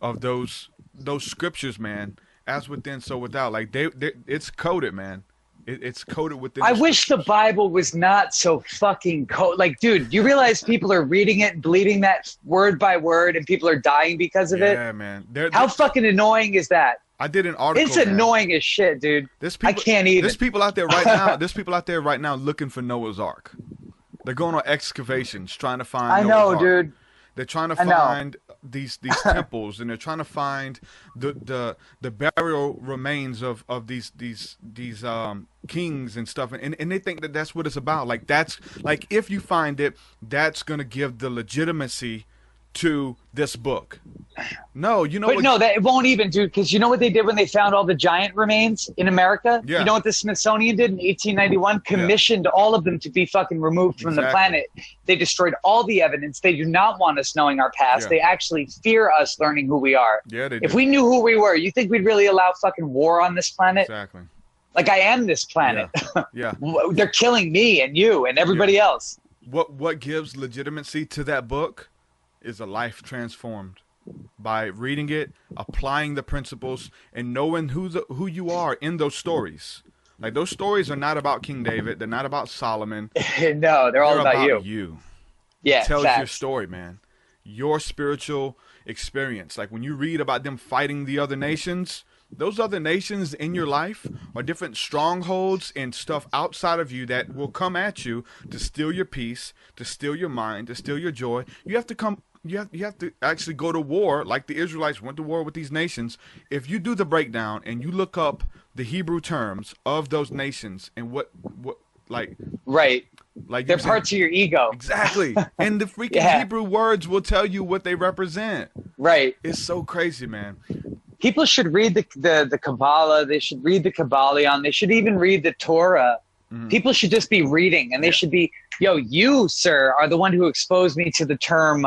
of those scriptures, man. As within, so without. Like it's coded, man. It's coded within. I wish the Bible was not so fucking like, dude, you realize people are reading it and believing that word by word, and people are dying because of it? Yeah, man. How fucking annoying is that? I did an article. It's annoying as shit, dude. I can't even. There's people out there right now. There's people out there right now looking for Noah's Ark. They're going on excavations trying to find. Noah's Ark. Dude. They're trying to find these temples, and they're trying to find the burial remains of these kings and stuff, and they think that that's what it's about. Like that's like, if you find it, that's gonna give the legitimacy to this book. No, you know. But no, that it won't even, dude, because you know what they did when they found all the giant remains in America? Yeah. You know what the Smithsonian did in 1891? Commissioned all of them to be fucking removed from the planet. They destroyed all the evidence. They do not want us knowing our past. They actually fear us learning who we are. Yeah, they do. If we knew who we were, you think we'd really allow fucking war on this planet? Exactly. Like, I am this planet. Yeah. They're killing me and you and everybody else. What gives legitimacy to that book is a life transformed by reading it, applying the principles, and knowing who you are in those stories. Like, those stories are not about King David. They're not about Solomon. No, they're all about you. Yeah, it tells your story, man. Your spiritual experience. Like, when you read about them fighting the other nations, those other nations in your life are different strongholds and stuff outside of you that will come at you to steal your peace, to steal your mind, to steal your joy. You have to actually go to war, like the Israelites went to war with these nations. If you do the breakdown and you look up the Hebrew terms of those nations and what like they're parts of your ego. Exactly. And the freaking Hebrew words will tell you what they represent. Right. It's so crazy, man. People should read the Kabbalah. They should read the Kabbalion. They should even read the Torah. Mm-hmm. People should just be reading, and they should be, you, sir, are the one who exposed me to the term,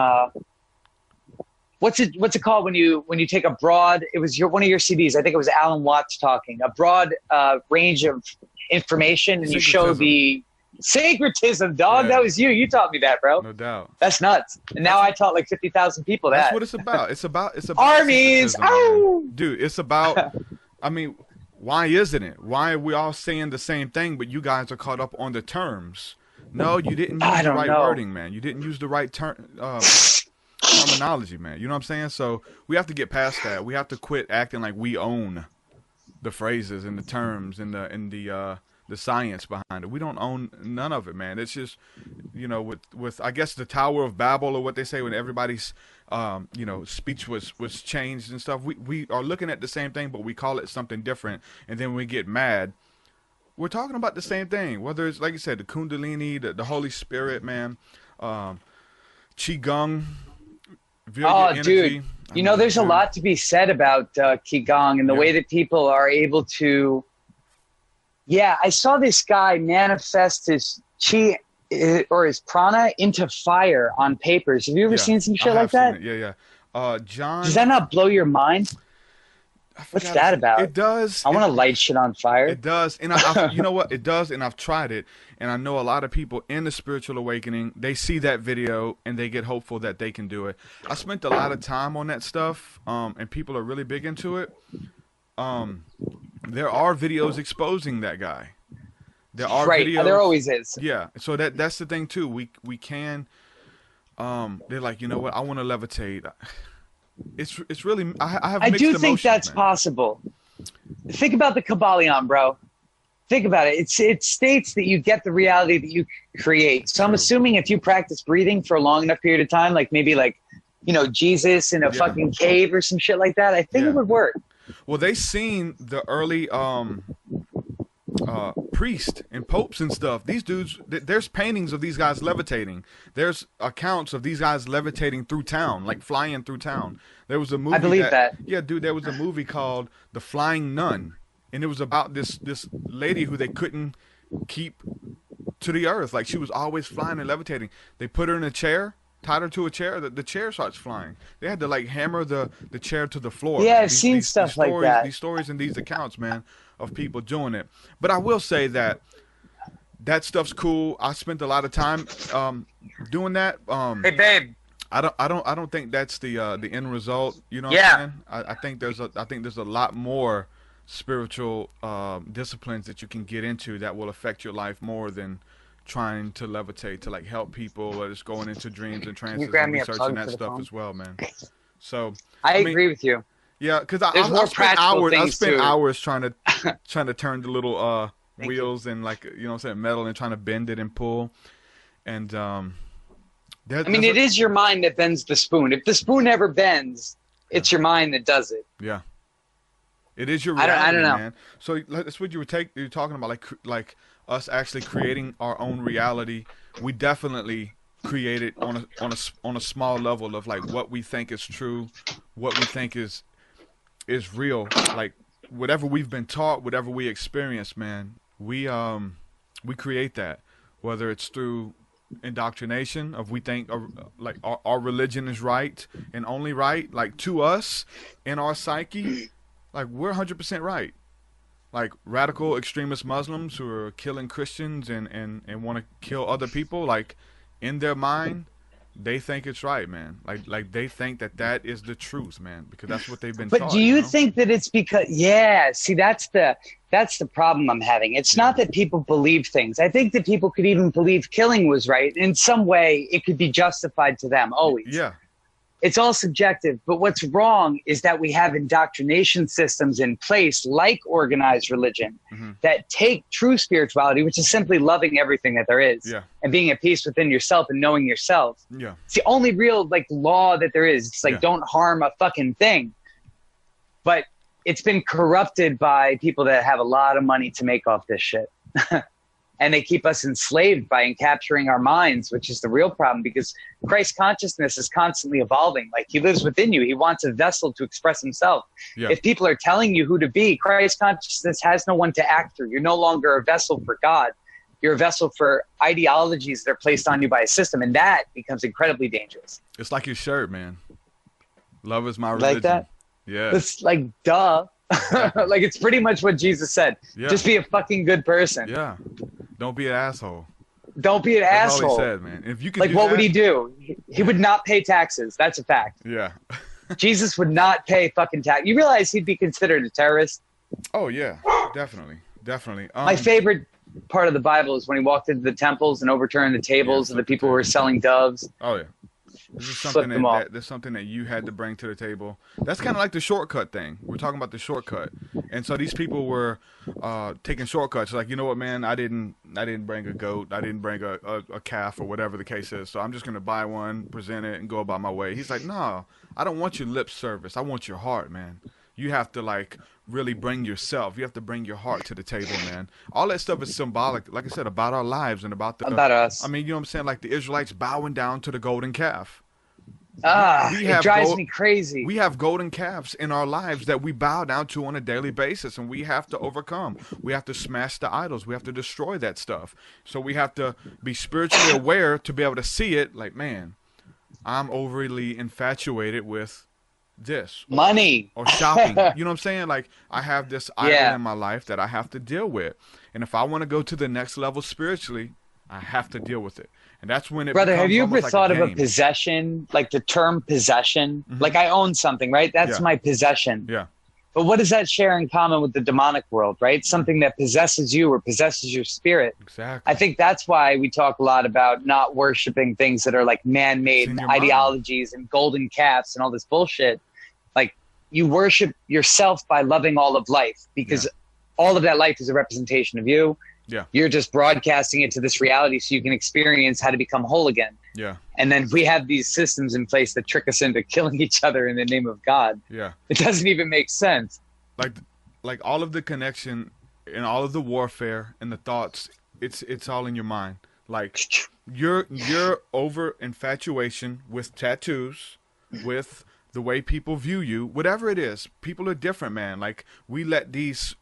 what's it called when you take a broad, it was one of your CDs, I think it was Alan Watts talking, a broad range of information, and you show the syncretism, dog. That was you. You taught me that, bro. No doubt. That's nuts. And now I taught like 50,000 people that. That's what it's about. It's about armies. Oh, dude, it's about. I mean, why isn't it? Why are we all saying the same thing, but you guys are caught up on the terms? No, you didn't use the right wording, man. You didn't use the right terminology, man. You know what I'm saying? So we have to get past that. We have to quit acting like we own the phrases and the terms and the science behind it. We don't own none of it, man. It's just, with I guess the Tower of Babel, or what they say, when everybody's speech was changed and stuff. We are looking at the same thing, but we call it something different, and then we get mad. We're talking about the same thing, whether it's, like you said, the Kundalini, the Holy Spirit, man, Qigong, energy. Dude, there's a lot to be said about Qigong and the way that people are able to. Yeah, I saw this guy manifest his chi or his prana into fire on papers. Have you ever seen some shit like that? Yeah. John. Does that not blow your mind? What's that about? It does. I want to light shit on fire. It does. And you know what? It does. And I've tried it. And I know a lot of people in the spiritual awakening, they see that video and they get hopeful that they can do it. I spent a lot of time on that stuff, and people are really big into it. There are videos exposing that guy. There are videos. There always is. Yeah. So that's the thing too. We can. They're like, you know what? I want to levitate. It's really. I have. I do think emotions, that's man. Possible. Think about the Kabbalion, bro. Think about it. It states that you get the reality that you create. So I'm assuming if you practice breathing for a long enough period of time, like maybe Jesus in a fucking cave or some shit like that, I think it would work. Well, they seen the early priests and popes and stuff. These dudes, there's paintings of these guys levitating. There's accounts of these guys levitating through town, like flying through town. There was a movie. I believe that. Yeah, dude, there was a movie called The Flying Nun, and it was about this lady who they couldn't keep to the earth. Like, she was always flying and levitating. They put her in a chair, tied her to a chair. The chair starts flying. They had to like hammer the chair to the floor. Yeah, I've seen stuff like that. These stories and these accounts, man, of people doing it. But I will say that stuff's cool. I spent a lot of time doing that. Hey, babe. I don't think that's the end result. You know what I'm saying? I think there's a lot more spiritual disciplines that you can get into that will affect your life more than trying to levitate, to like help people, or just going into dreams and trances and researching that stuff as well, man. So I agree with you. Yeah, because I spent hours trying to turn the little wheels and, like, you know what I'm saying, metal, and trying to bend it and pull. And it is your mind that bends the spoon. If the spoon ever bends, it's your mind that does it. Yeah. It is your reality, I don't know, man. So that's what you were talking about, like us actually creating our own reality. We definitely create it on a small level of like what we think is true, what we think is real. Like whatever we've been taught, whatever we experience, man, we create that. Whether it's through indoctrination of we think like our religion is right and only right, like to us in our psyche, like we're 100% right. Like radical extremist Muslims who are killing Christians and want to kill other people, like in their mind, they think it's right, man. Like they think that is the truth, man, because that's what they've been taught. But do you think that it's because, see, that's the problem I'm having. It's not that people believe things. I think that people could even believe killing was right. In some way, it could be justified to them, always. Yeah. It's all subjective, but what's wrong is that we have indoctrination systems in place, like organized religion, that take true spirituality, which is simply loving everything that there is, and being at peace within yourself and knowing yourself. Yeah. It's the only real like law that there is. It's like, don't harm a fucking thing. But it's been corrupted by people that have a lot of money to make off this shit. And they keep us enslaved by encapturing our minds, which is the real problem, because Christ consciousness is constantly evolving. Like, he lives within you. He wants a vessel to express himself. Yeah. If people are telling you who to be, Christ consciousness has no one to act through. You're no longer a vessel for God. You're a vessel for ideologies that are placed on you by a system, and that becomes incredibly dangerous. It's like your shirt, man. Love is my religion. Like that? Yeah. It's like, duh. Like, it's pretty much what Jesus said. Yeah. Just be a fucking good person. Yeah. Don't be an asshole. Don't be an asshole. That's all he said, man. If you could, like, what would he do? He would not pay taxes. That's a fact. Yeah. Jesus would not pay fucking tax. You realize he'd be considered a terrorist? Oh yeah, definitely. My favorite part of the Bible is when he walked into the temples and overturned the tables of the people who were selling doves. Oh yeah. This is something that's something that you had to bring to the table. That's kind of like the shortcut thing. We're talking about the shortcut, and so these people were taking shortcuts. Like, you know what, man? I didn't bring a goat. I didn't bring a calf or whatever the case is. So I'm just gonna buy one, present it, and go about my way. He's like, no, I don't want your lip service. I want your heart, man. You have to like really bring yourself. You have to bring your heart to the table, man. All that stuff is symbolic, like I said, about our lives and about us. I mean, you know what I'm saying? Like the Israelites bowing down to the golden calf. It drives me crazy. We have golden calves in our lives that we bow down to on a daily basis, and we have to overcome. We have to smash the idols. We have to destroy that stuff. So we have to be spiritually aware to be able to see it. Like, man, I'm overly infatuated with this money or shopping. You know what I'm saying? Like, I have this idol in my life that I have to deal with, and if I want to go to the next level spiritually, I have to deal with it. And that's when it Brother, have you ever thought of a possession, like the term possession? Like, I own something, right? That's my possession. Yeah. But what does that share in common with the demonic world, right? Something that possesses you or possesses your spirit. Exactly. I think that's why we talk a lot about not worshiping things that are like man-made and ideologies and golden calves and all this bullshit. Like, you worship yourself by loving all of life, because all of that life is a representation of you. Yeah. You're just broadcasting it to this reality so you can experience how to become whole again. Yeah. And then we have these systems in place that trick us into killing each other in the name of God. Yeah. It doesn't even make sense. Like all of the connection and all of the warfare and the thoughts, it's all in your mind. Like your over infatuation with tattoos, with the way people view you, whatever it is, people are different, man. Like we let these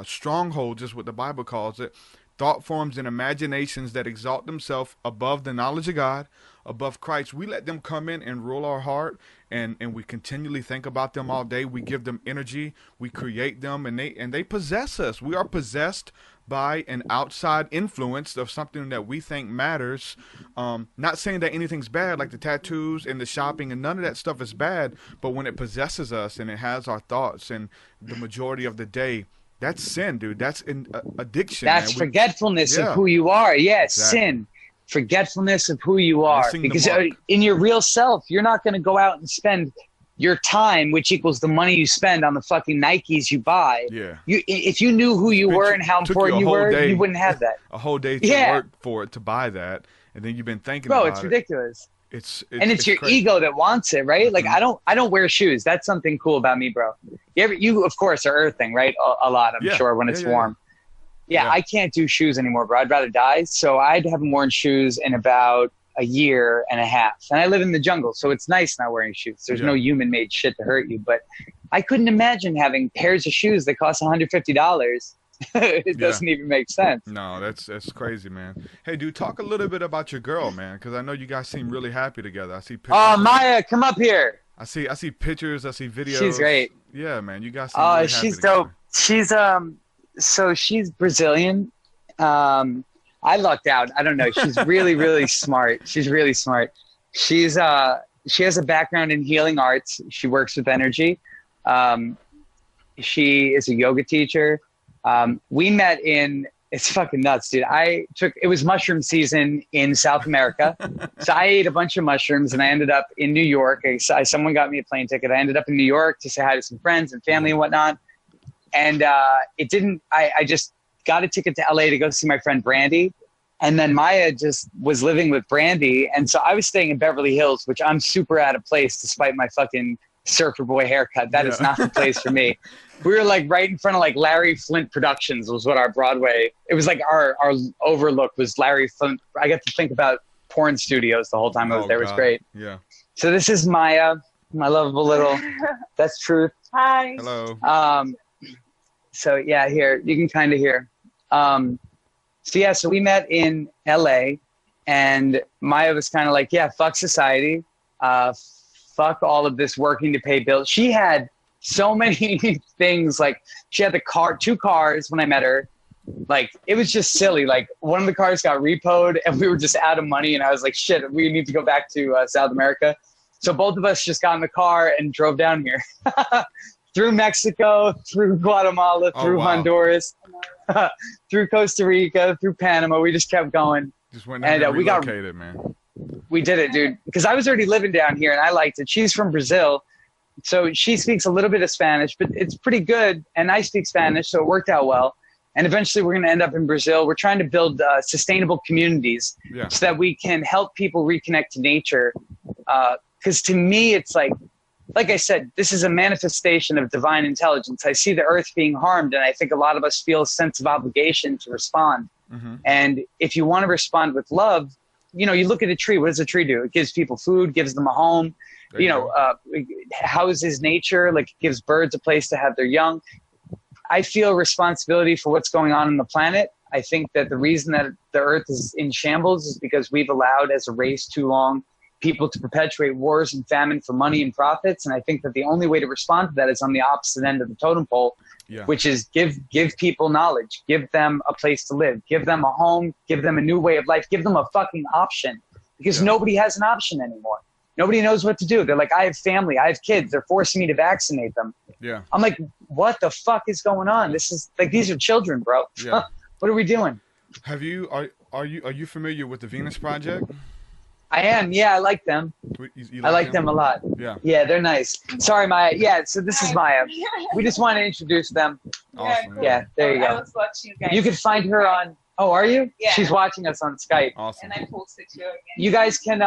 strongholds, is what the Bible calls it, thought forms and imaginations that exalt themselves above the knowledge of God, above Christ. We let them come in and rule our heart, and we continually think about them all day. We give them energy, we create them, and they possess us. We are possessed by an outside influence of something that we think matters. Not saying that anything's bad, like the tattoos and the shopping, and none of that stuff is bad, but when it possesses us and it has our thoughts, and the majority of the day, that's sin, dude. That's an addiction. That's forgetfulness of who you are. Yeah, exactly. Sin. Forgetfulness of who you are. Because in your real self, you're not going to go out and spend your time, which equals the money you spend on the fucking Nikes you buy. Yeah. If you knew who you were and how important you were, you wouldn't have that. A whole day to work for it, to buy that, and then you've been thinking about it. Bro, it's ridiculous. It's your crazy ego that wants it, right? Like I don't wear shoes. That's something cool about me, bro. You of course are earthing, right? A lot, I'm sure, when it's warm. Yeah, I can't do shoes anymore, bro. I'd rather die. So I haven't worn shoes in about a year and a half. And I live in the jungle, so it's nice not wearing shoes. There's no human-made shit to hurt you. But I couldn't imagine having pairs of shoes that cost $150. It doesn't even make sense. No, that's crazy, man. Hey, dude, talk a little bit about your girl, man, because I know you guys seem really happy together. I see pictures. Oh, Maya, come up here. I see pictures. I see videos. She's great. Yeah, man, you guys seem really happy she's together. Dope. So she's Brazilian. I lucked out. I don't know. She's really, really smart. She's really smart. She has a background in healing arts. She works with energy. She is a yoga teacher. We met it's fucking nuts, dude. It was mushroom season in South America. So I ate a bunch of mushrooms and I ended up in New York. Someone got me a plane ticket. I ended up in New York to say hi to some friends and family and whatnot. And I just got a ticket to LA to go see my friend Brandy. And then Maya just was living with Brandy. And so I was staying in Beverly Hills, which I'm super out of place despite my fucking surfer boy haircut. That is not the place for me. We were like right in front of like Larry Flint Productions was what our Broadway, it was like our overlook was Larry Flint. I got to think about porn studios the whole time I was there. It was great. Yeah. So this is Maya, my lovable little, that's Truth. Hi. Hello. So yeah, here, you can kind of hear. So we met in LA and Maya was kind of like, yeah, fuck society. Fuck all of this working to pay bills. She had so many things. Like she had two cars when I met her. Like it was just silly. Like one of the cars got repoed and we were just out of money. And I was like, shit, we need to go back to South America. So both of us just got in the car and drove down here. Through Mexico, through Guatemala, through Honduras, through Costa Rica, through Panama. We just kept going. Just went down and relocated, man. We did it, dude. Because I was already living down here and I liked it. She's from Brazil. So she speaks a little bit of Spanish, but it's pretty good. And I speak Spanish, so it worked out well. And eventually we're going to end up in Brazil. We're trying to build sustainable communities so that we can help people reconnect to nature. Because to me, it's like I said, this is a manifestation of divine intelligence. I see the earth being harmed, and I think a lot of us feel a sense of obligation to respond. Mm-hmm. And if you want to respond with love, you look at a tree. What does a tree do? It gives people food, gives them a home, houses nature, like it gives birds a place to have their young. I feel responsibility for what's going on the planet. I think that the reason that the earth is in shambles is because we've allowed as a race too long people to perpetuate wars and famine for money and profits. And I think that the only way to respond to that is on the opposite end of the totem pole, which is give people knowledge, give them a place to live, give them a home, give them a new way of life, give them a fucking option, because nobody has an option anymore. Nobody knows what to do. They're like, I have family, I have kids. They're forcing me to vaccinate them. Yeah. I'm like, what the fuck is going on? This is like, these are children, bro. Yeah. What are we doing? Are you familiar with the Venus Project? I am. Yeah, I like them. I like them a lot. Yeah. Yeah, they're nice. Sorry, Maya. Yeah, so this is Maya. We just want to introduce them. Awesome. Yeah, there you go. I was watching you guys. You can find her on. Oh, are you? Yeah. She's watching us on Skype. Awesome. And I posted you again. You guys can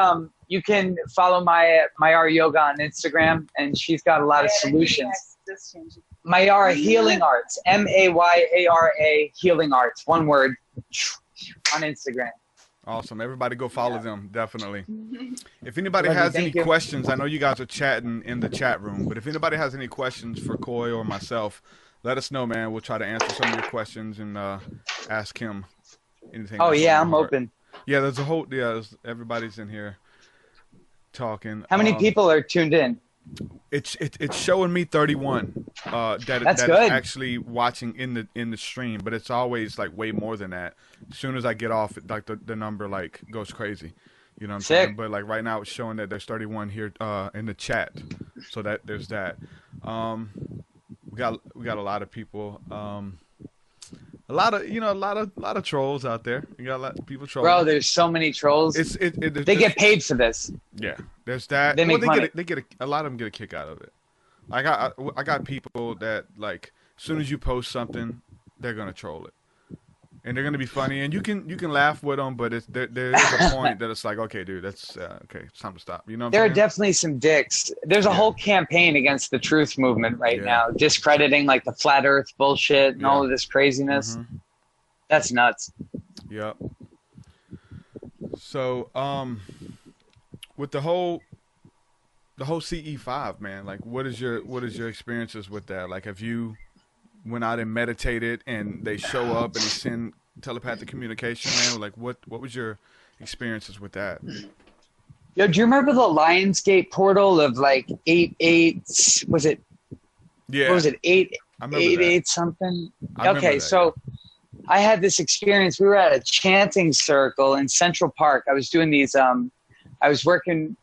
follow Maya Yoga on Instagram, and she's got a lot of solutions. Mayara Healing Arts, Mayara Healing Arts, one word, on Instagram. Awesome. Everybody go follow them, definitely. If anybody has any questions, I know you guys are chatting in the chat room, but if anybody has any questions for Coy or myself, let us know, man. We'll try to answer some of your questions and ask him anything. Oh, yeah, I'm open. Yeah, there's a whole, everybody's in here talking. How many people are tuned in? It's showing me 31 that's good. Actually watching in the stream, but it's always like way more than that. As soon as I get off, like the number like goes crazy. You know what I'm saying? But like right now it's showing that there's 31 here in the chat. So that there's that. We got a lot of people. A lot of trolls out there. You got a lot of people trolling. Bro, there's so many trolls. They get paid for this. Yeah, there's that. They make money. A lot of them get a kick out of it. I got people that like as soon as you post something, they're gonna troll it, and they're gonna be funny, and you can laugh with them, but there's a point that it's like, okay, dude, that's okay, it's time to stop. You know what I'm saying? There are definitely some dicks. There's a whole campaign against the truth movement right now, discrediting like the flat Earth bullshit and all of this craziness. Mm-hmm. That's nuts. Yep. So, with the whole CE5, man, like what is your experiences with that? Like, have you went out and meditated and they show up and they send telepathic communication, man? Like what was your experiences with that? Yo, do you remember the Lionsgate portal of like 88? Was it? Yeah. What was it? 888 something? Okay, so I had this experience. We were at a chanting circle in Central Park. I was doing these. I was working.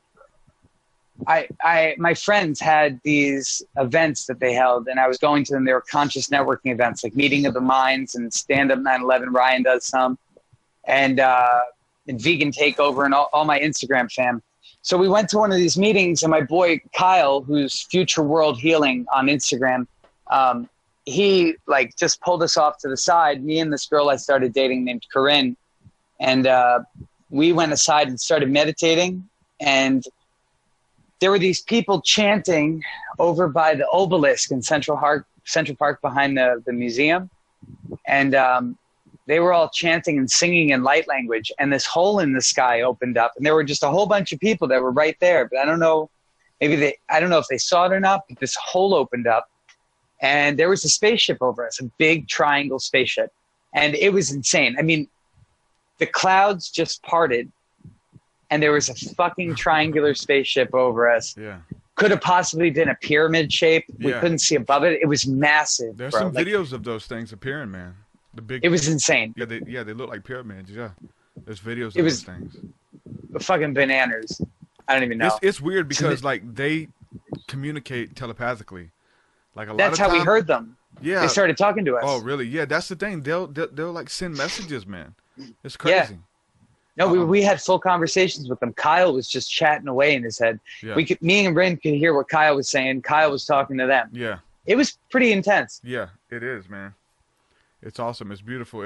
My friends had these events that they held, and I was going to them. They were conscious networking events, like Meeting of the Minds and Stand Up 9/11. Ryan does some, and Vegan Takeover, and all my Instagram fam. So we went to one of these meetings, and my boy Kyle, who's Future World Healing on Instagram, he like just pulled us off to the side. Me and this girl I started dating named Corinne, and we went aside and started meditating, and there were these people chanting over by the obelisk in Central Park behind the museum. And they were all chanting and singing in light language. And this hole in the sky opened up. And there were just a whole bunch of people that were right there. But I don't know, I don't know if they saw it or not, but this hole opened up. And there was a spaceship over us, a big triangle spaceship. And it was insane. I mean, the clouds just parted. And there was a fucking triangular spaceship over us. Yeah. Could have possibly been a pyramid shape. We couldn't see above it. It was massive. There's some videos of those things appearing, man. It was insane. Yeah, they look like pyramids. Yeah. There's videos of those things. Fucking bananas. I don't even know. It's weird because like they communicate telepathically. Like that's how we heard them. Yeah. They started talking to us. Oh, really? Yeah, that's the thing. They'll like send messages, man. It's crazy. Yeah. No, we had full conversations with them. Kyle was just chatting away in his head. Yeah. Me and Rin could hear what Kyle was saying. Kyle was talking to them. Yeah. It was pretty intense. Yeah, it is, man. It's awesome. It's beautiful.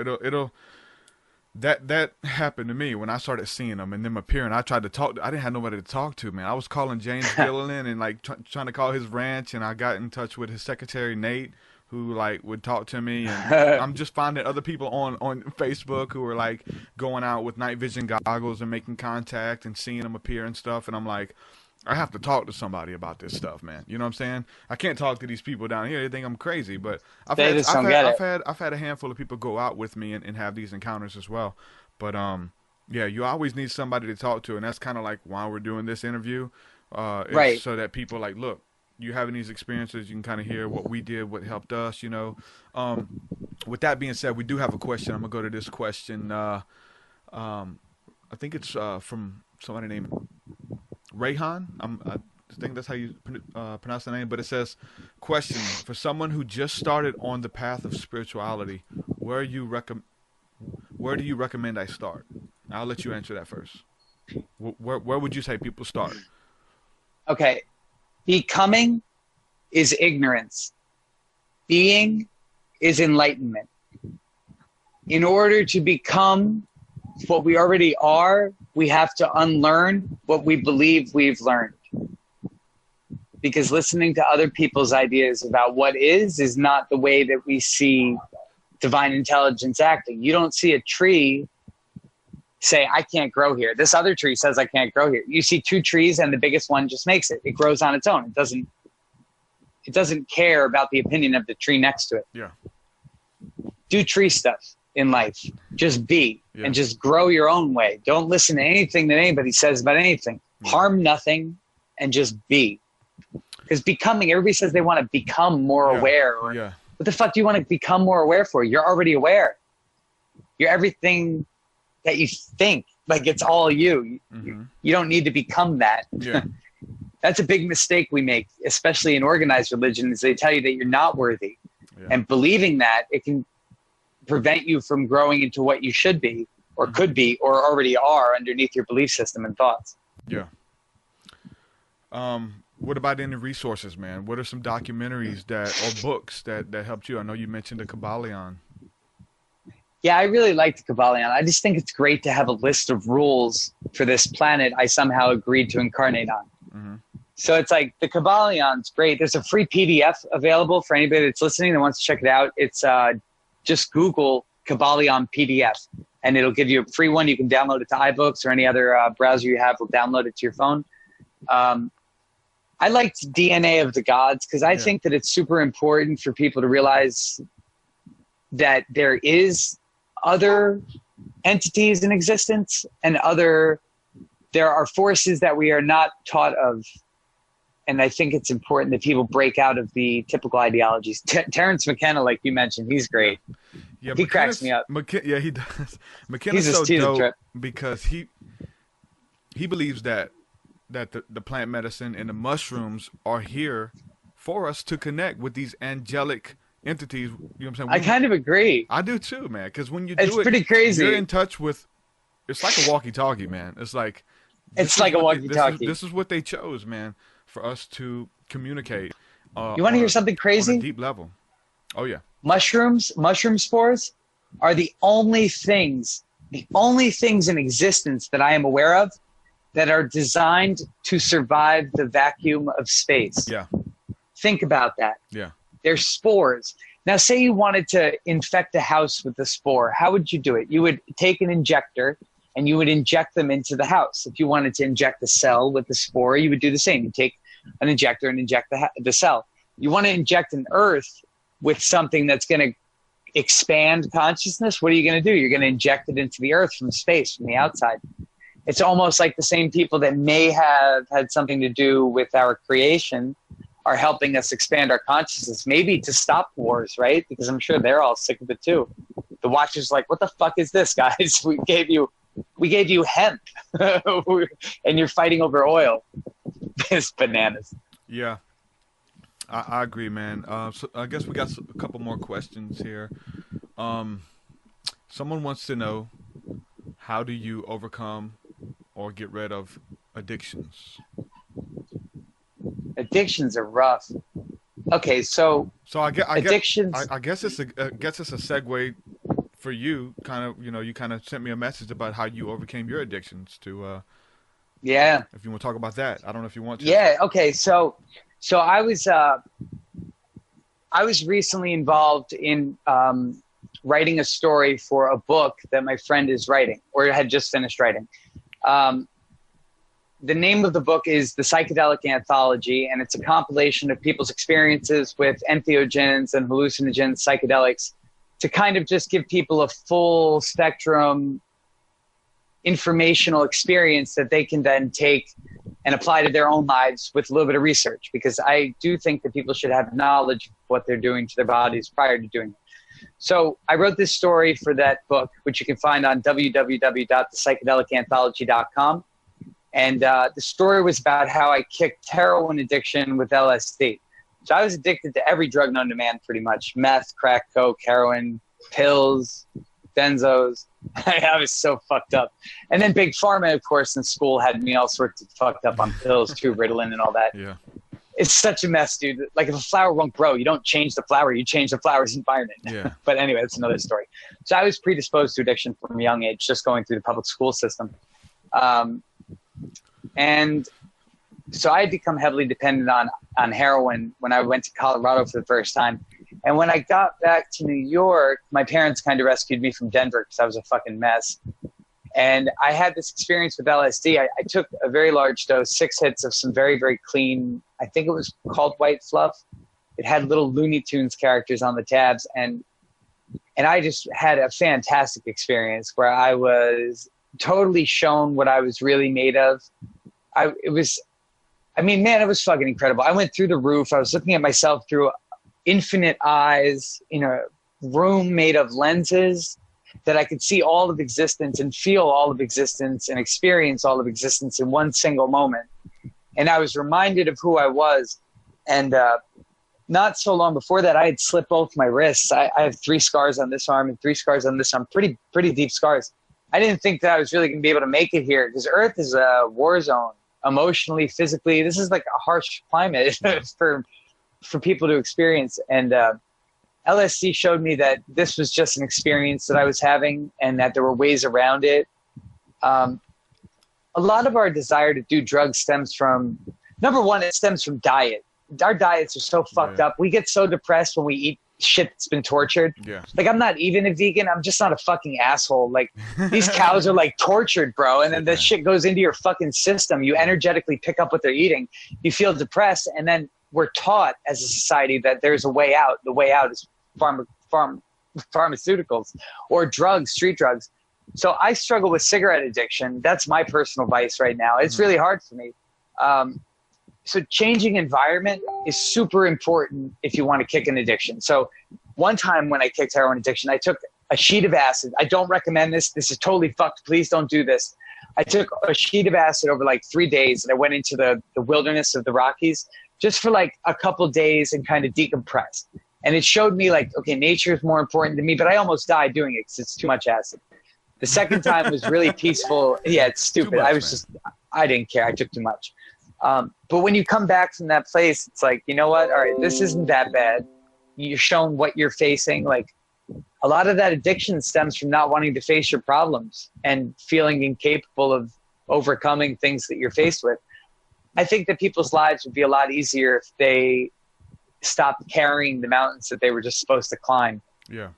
That happened to me when I started seeing them and them appearing. I tried to talk. I didn't have nobody to talk to, man. I was calling James Gilliland and like trying to call his ranch, and I got in touch with his secretary, Nate, who like would talk to me, and I'm just finding other people on Facebook who are like going out with night vision goggles and making contact and seeing them appear and stuff, and I'm like, I have to talk to somebody about this stuff, man. You know what I'm saying? I can't talk to these people down here. They think I'm crazy, but I've had a handful of people go out with me and have these encounters as well. But yeah, you always need somebody to talk to, and that's kind of like why we're doing this interview, right? So that people like, look, you having these experiences, you can kind of hear what we did, what helped us, you know. With that being said, we do have a question. I'm gonna go to this question. I think it's from somebody named Rayhan. I think that's how you pronounce the name. But it says, question for someone who just started on the path of spirituality, where do you recommend I start? I'll let you answer that first. Where would you say people start? Okay. Becoming is ignorance. Being is enlightenment. In order to become what we already are, we have to unlearn what we believe we've learned. because listening to other people's ideas about what is not the way that we see divine intelligence acting. You don't see a tree say, I can't grow here. This other tree says I can't grow here. You see two trees and the biggest one just makes it. It grows on its own. It doesn't care about the opinion of the tree next to it. Yeah. Do tree stuff in life. Just be and just grow your own way. Don't listen to anything that anybody says about anything. Harm nothing and just be. Because becoming, everybody says they want to become more aware. Or, what the fuck do you want to become more aware for? You're already aware. You're everything that you think. Like, it's all you. You don't need to become that. Yeah. That's a big mistake we make, especially in organized religion, is they tell you that you're not worthy. Yeah. And believing that, it can prevent you from growing into what you should be or could be or already are underneath your belief system and thoughts. Yeah. What about any resources, man? What are some documentaries or books that helped you? I know you mentioned the Kybalion. Yeah, I really like the Kybalion. I just think it's great to have a list of rules for this planet I somehow agreed to incarnate on. So it's like the Kybalion's great. There's a free PDF available for anybody that's listening that wants to check it out. It's just Google Kybalion PDF, and it'll give you a free one. You can download it to iBooks or any other browser you have will download it to your phone. I liked DNA of the Gods because I think that it's super important for people to realize that there is other entities in existence and there are forces that we are not taught of. And I think it's important that people break out of the typical ideologies. Terrence McKenna, like you mentioned, he's great. Yeah, he cracks me up. Yeah, he does. McKenna's so dope because he believes that the plant medicine and the mushrooms are here for us to connect with these angelic entities. You know what I'm saying? I kind of agree. I do too, man. Because when you it's pretty crazy. You're in touch with. It's like a walkie-talkie, man. It's like a walkie-talkie. This is what they chose, man, for us to communicate. You want to hear something crazy? On a deep level. Oh yeah. Mushroom spores are the only things in existence that I am aware of that are designed to survive the vacuum of space. Yeah. Think about that. Yeah. They're spores. Now, say you wanted to infect a house with a spore. How would you do it? You would take an injector and you would inject them into the house. If you wanted to inject a cell with the spore, you would do the same. You take an injector and inject the cell. You want to inject an earth with something that's going to expand consciousness. What are you going to do? You're going to inject it into the earth from space, from the outside. It's almost like the same people that may have had something to do with our creation are helping us expand our consciousness, maybe to stop wars, right? Because I'm sure they're all sick of it too. The Watcher's like, what the fuck is this, guys? We gave you hemp and you're fighting over oil. It's bananas. Yeah, I agree, man. So I guess we got a couple more questions here. Someone wants to know, how do you overcome or get rid of addictions? Addictions are rough. Okay, so I guess addictions. I guess it's a segue for you. Kind of, you kind of sent me a message about how you overcame your addictions to. Yeah. If you want to talk about that, I don't know if you want to. Yeah. Okay. So I was recently involved in writing a story for a book that my friend is writing or had just finished writing. The name of the book is The Psychedelic Anthology, and it's a compilation of people's experiences with entheogens and hallucinogens, psychedelics, to kind of just give people a full spectrum informational experience that they can then take and apply to their own lives with a little bit of research, because I do think that people should have knowledge of what they're doing to their bodies prior to doing it. So I wrote this story for that book, which you can find on www.thepsychedelicanthology.com. And the story was about how I kicked heroin addiction with LSD. So I was addicted to every drug known to man, pretty much. Meth, crack, coke, heroin, pills, benzos. I was so fucked up. And then Big Pharma, of course, in school had me all sorts of fucked up on pills too, Ritalin and all that. Yeah. It's such a mess, dude. Like, if a flower won't grow, you don't change the flower, you change the flower's environment. Yeah. But anyway, that's another story. So I was predisposed to addiction from a young age, just going through the public school system. And so I had become heavily dependent on heroin when I went to Colorado for the first time. And when I got back to New York, my parents kind of rescued me from Denver because I was a fucking mess. And I had this experience with LSD. I took a very large dose, 6 hits of some very, very clean, I think it was called White Fluff. It had little Looney Tunes characters on the tabs. And I just had a fantastic experience where I was totally shown what I was really made of. It was fucking incredible. I went through the roof. I was looking at myself through infinite eyes in a room made of lenses that I could see all of existence and feel all of existence and experience all of existence in one single moment. And I was reminded of who I was. And not so long before that, I had slit both my wrists. I have 3 scars on this arm and 3 scars on this arm, pretty deep scars. I didn't think that I was really going to be able to make it here because Earth is a war zone, emotionally, physically. This is like a harsh climate for people to experience. And LSD showed me that this was just an experience that I was having and that there were ways around it. A lot of our desire to do drugs stems from, number one, it stems from diet. Our diets are so fucked up. We get so depressed when we eat shit that's been tortured. Yeah. Like, I'm not even a vegan. I'm just not a fucking asshole. Like, these cows are like tortured, bro. And then that shit goes into your fucking system. You energetically pick up what they're eating. You feel depressed. And then we're taught as a society that there's a way out. The way out is pharmaceuticals or drugs, street drugs. So I struggle with cigarette addiction. That's my personal vice right now. It's really hard for me. So changing environment is super important if you want to kick an addiction. So one time when I kicked heroin addiction, I took a sheet of acid. I don't recommend this. This is totally fucked. Please don't do this. I took a sheet of acid over like 3 days and I went into the wilderness of the Rockies just for like a couple days and kind of decompressed. And it showed me like, okay, nature is more important to me, but I almost died doing it because it's too much acid. The second time was really peaceful. Yeah, it's stupid. I didn't care. I took too much. But when you come back from that place, it's like, you know what? All right, this isn't that bad. You're shown what you're facing. Like, a lot of that addiction stems from not wanting to face your problems and feeling incapable of overcoming things that you're faced with. I think that people's lives would be a lot easier if they stopped carrying the mountains that they were just supposed to climb. Yeah.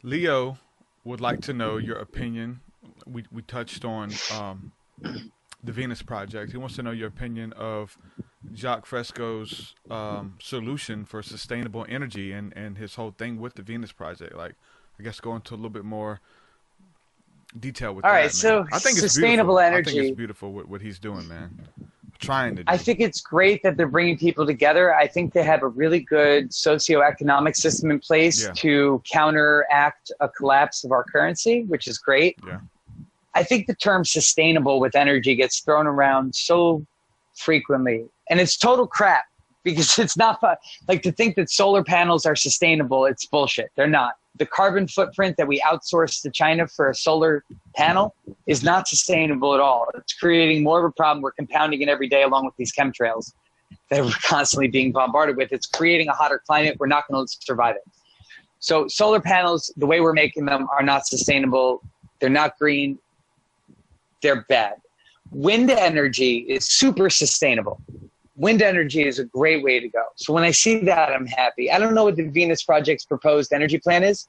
Leo would like to know your opinion. We touched on the Venus Project. He wants to know your opinion of Jacques Fresco's solution for sustainable energy and his whole thing with the Venus Project. Like, I guess go into a little bit more detail with that. All right, so I think sustainable energy. I think it's beautiful what he's doing, man. Trying to do. I think it's great that they're bringing people together. I think they have a really good socioeconomic system in place to counteract a collapse of our currency, which is great. Yeah. I think the term sustainable with energy gets thrown around so frequently, and it's total crap because it's not like to think that solar panels are sustainable. It's bullshit. They're not. The carbon footprint that we outsource to China for a solar panel is not sustainable at all. It's creating more of a problem. We're compounding it every day along with these chemtrails that we're constantly being bombarded with. It's creating a hotter climate. We're not going to survive it. So solar panels, the way we're making them, are not sustainable. They're not green. They're bad. Wind energy is super sustainable. Wind energy is a great way to go. So when I see that, I'm happy. I don't know what the Venus Project's proposed energy plan is,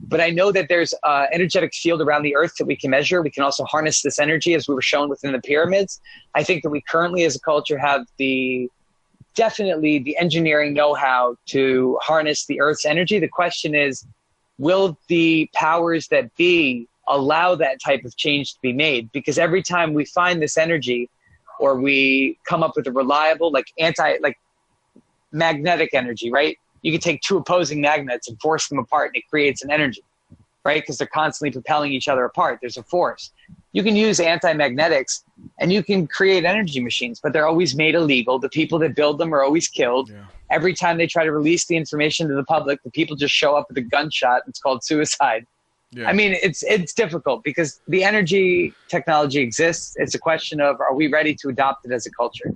but I know that there's an energetic field around the Earth that we can measure. We can also harness this energy as we were shown within the pyramids. I think that we currently as a culture have definitely the engineering know-how to harness the Earth's energy. The question is, will the powers that be allow that type of change to be made? Because every time we find this energy, or we come up with a reliable, like magnetic energy, right? You can take 2 opposing magnets and force them apart and it creates an energy, right? Because they're constantly propelling each other apart. There's a force. You can use anti-magnetics and you can create energy machines, but they're always made illegal. The people that build them are always killed. Yeah. Every time they try to release the information to the public, the people just show up with a gunshot. It's called suicide. Yeah. I mean, it's difficult because the energy technology exists. It's a question of, are we ready to adopt it as a culture?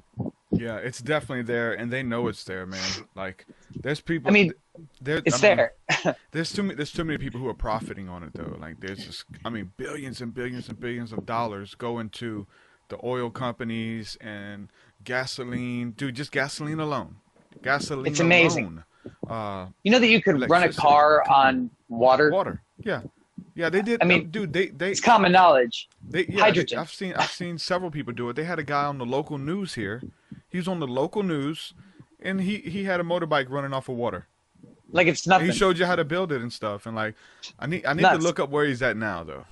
Yeah, it's definitely there, and they know it's there, man. Like, there's people. I mean, it's there. There's too many people who are profiting on it, though. Like, there's just, billions and billions and billions of dollars go into the oil companies and gasoline. Dude, just gasoline alone. Gasoline It's amazing. Alone. You know that you could run a car on water? Water, yeah. Yeah, they did. I mean, dude, it's common knowledge. Hydrogen. I've seen several people do it. They had a guy on the local news here. He was on the local news, and he had a motorbike running off of water. Like it's nothing. And he showed you how to build it and stuff. And like, I need to look up where he's at now though,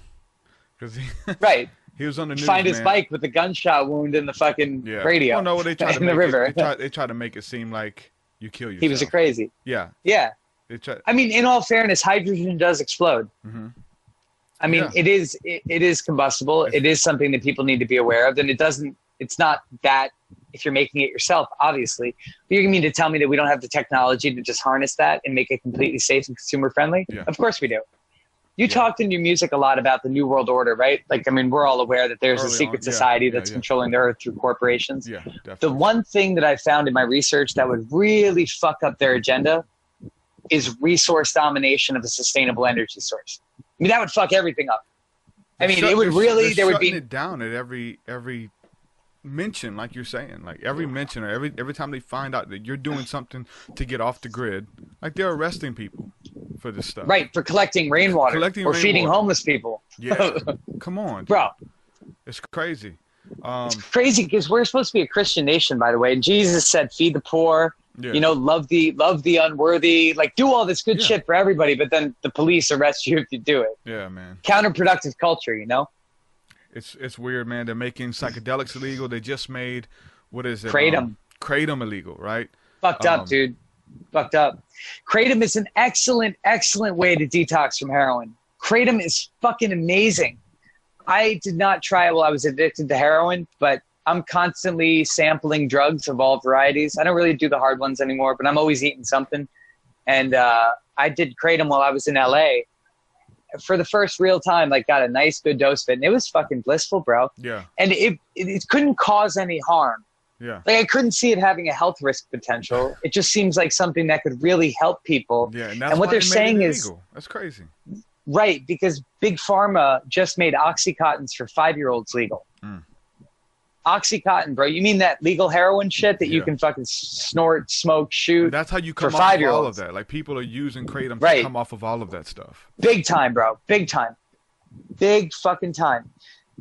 because right. He was on the news. Find his bike with a gunshot wound in the fucking radio. Oh no, they tried to in the river. They tried to make it seem like you kill yourself. He was a crazy. Yeah. Yeah. I mean, in all fairness, hydrogen does explode. Mm-hmm. I mean, it is combustible. It is something that people need to be aware of, and it's not that if you're making it yourself, obviously. But you mean to tell me that we don't have the technology to just harness that and make it completely safe and consumer friendly? Yeah. Of course we do. You talked in your music a lot about the New World Order, right? Like, I mean, we're all aware that there's a secret society that's controlling the earth through corporations. Yeah, definitely. The one thing that I found in my research that would really fuck up their agenda is resource domination of a sustainable energy source. I mean, that would fuck everything up. I mean, it would really, there would be it down at every mention, like you're saying, like every mention or every time they find out that you're doing something to get off the grid, like they're arresting people for this stuff. Right, for collecting rainwater or feeding homeless people. Yeah, come on, bro. It's crazy. It's crazy because we're supposed to be a Christian nation, by the way. And Jesus said, "Feed the poor." Yeah. You know, love the unworthy, like do all this good shit for everybody, but then the police arrest you if you do it. Yeah, man. Counterproductive culture, you know? It's weird, man. They're making psychedelics illegal. They just made, what is it? Kratom. Kratom illegal, right? Fucked up, dude. Fucked up. Kratom is an excellent, excellent way to detox from heroin. Kratom is fucking amazing. I did not try it while I was addicted to heroin, but I'm constantly sampling drugs of all varieties. I don't really do the hard ones anymore, but I'm always eating something. And I did Kratom while I was in LA. For the first real time, like got a nice good dose of it. And it was fucking blissful, bro. Yeah. And it couldn't cause any harm. Yeah. Like I couldn't see it having a health risk potential. It just seems like something that could really help people. Yeah. And what they're saying is, that's crazy. Right. Because Big Pharma just made Oxycontins for 5-year-olds legal. Mm. Oxycontin, bro. You mean that legal heroin shit that you can fucking snort, smoke, shoot? That's how you come off of all of that. Like people are using Kratom to come off of all of that stuff. Big time, bro. Big time. Big fucking time.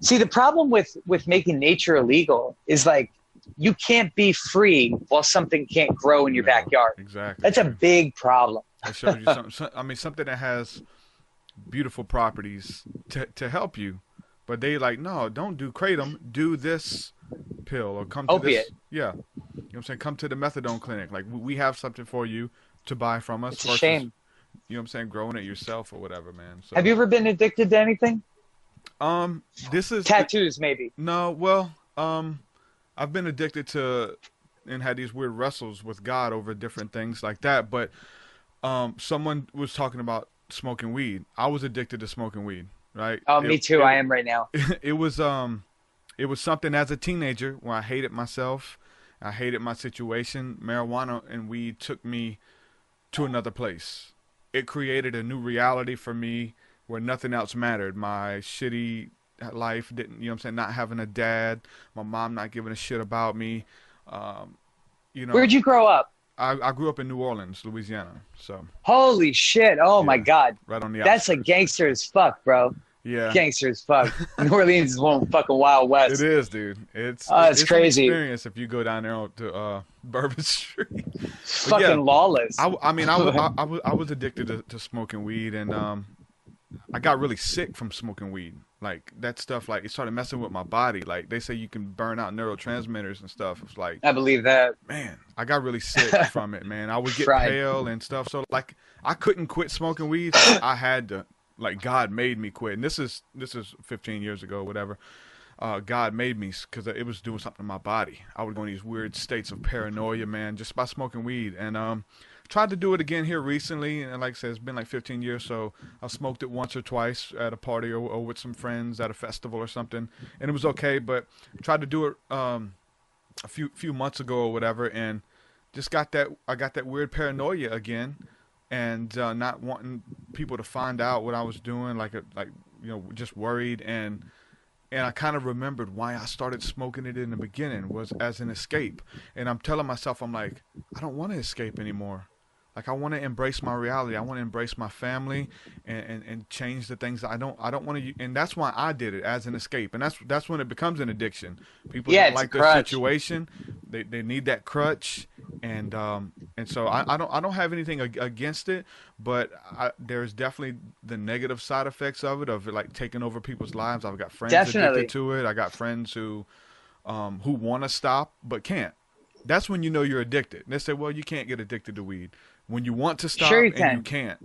See, the problem with making nature illegal is like you can't be free while something can't grow in your backyard. Exactly. That's a big problem. That shows you something. I mean, something that has beautiful properties to help you. But they like, no, don't do Kratom. Do this pill or come to opiate. This. Yeah. You know what I'm saying? Come to the methadone clinic. Like, we have something for you to buy from us. It's a shame. You know what I'm saying? Growing it yourself or whatever, man. So, have you ever been addicted to anything? This is... Tattoos, maybe. No, well, I've been addicted to and had these weird wrestles with God over different things like that. But someone was talking about smoking weed. I was addicted to smoking weed. Right. Oh, me too. I am right now. It was something as a teenager where I hated myself. I hated my situation. Marijuana and weed took me to another place. It created a new reality for me where nothing else mattered. My shitty life didn't, you know what I'm saying, not having a dad, my mom not giving a shit about me. You know. Where'd you grow up? I grew up in New Orleans, Louisiana. So. Holy shit! Oh my God. Right on the. That's like gangster as fuck, bro. Yeah. Gangster as fuck. New Orleans is one fucking Wild West. It is, dude. It's crazy. An experience if you go down there to Bourbon Street. Fucking lawless. I mean, I was addicted to smoking weed, and I got really sick from smoking weed. Like that stuff, like it started messing with my body. Like they say you can burn out neurotransmitters and stuff. It's like I believe that. Man, I got really sick from it, man. I would get pale and stuff. So like I couldn't quit smoking weed. So I had to. Like God made me quit, and this is 15 years ago, whatever. God made me because it was doing something to my body. I would go in these weird states of paranoia, man, just by smoking weed. And tried to do it again here recently, and like I said, it's been like 15 years, so I smoked it once or twice at a party or with some friends at a festival or something, and it was okay. But tried to do it a few months ago or whatever, and just got that weird paranoia again. And not wanting people to find out what I was doing, like you know, just worried, and And I kind of remembered why I started smoking it in the beginning was as an escape. And I'm telling myself, I'm like, I don't want to escape anymore. Like I want to embrace my reality. I want to embrace my family and change the things I don't want to. And that's why I did it as an escape. And that's when it becomes an addiction. People don't like their situation. They need that crutch. And so I don't have anything against it, but there's definitely the negative side effects of it like taking over people's lives. I've got friends addicted to it. I got friends who want to stop but can't. That's when you know you're addicted. And they say, well, you can't get addicted to weed. When you want to stop and you can't,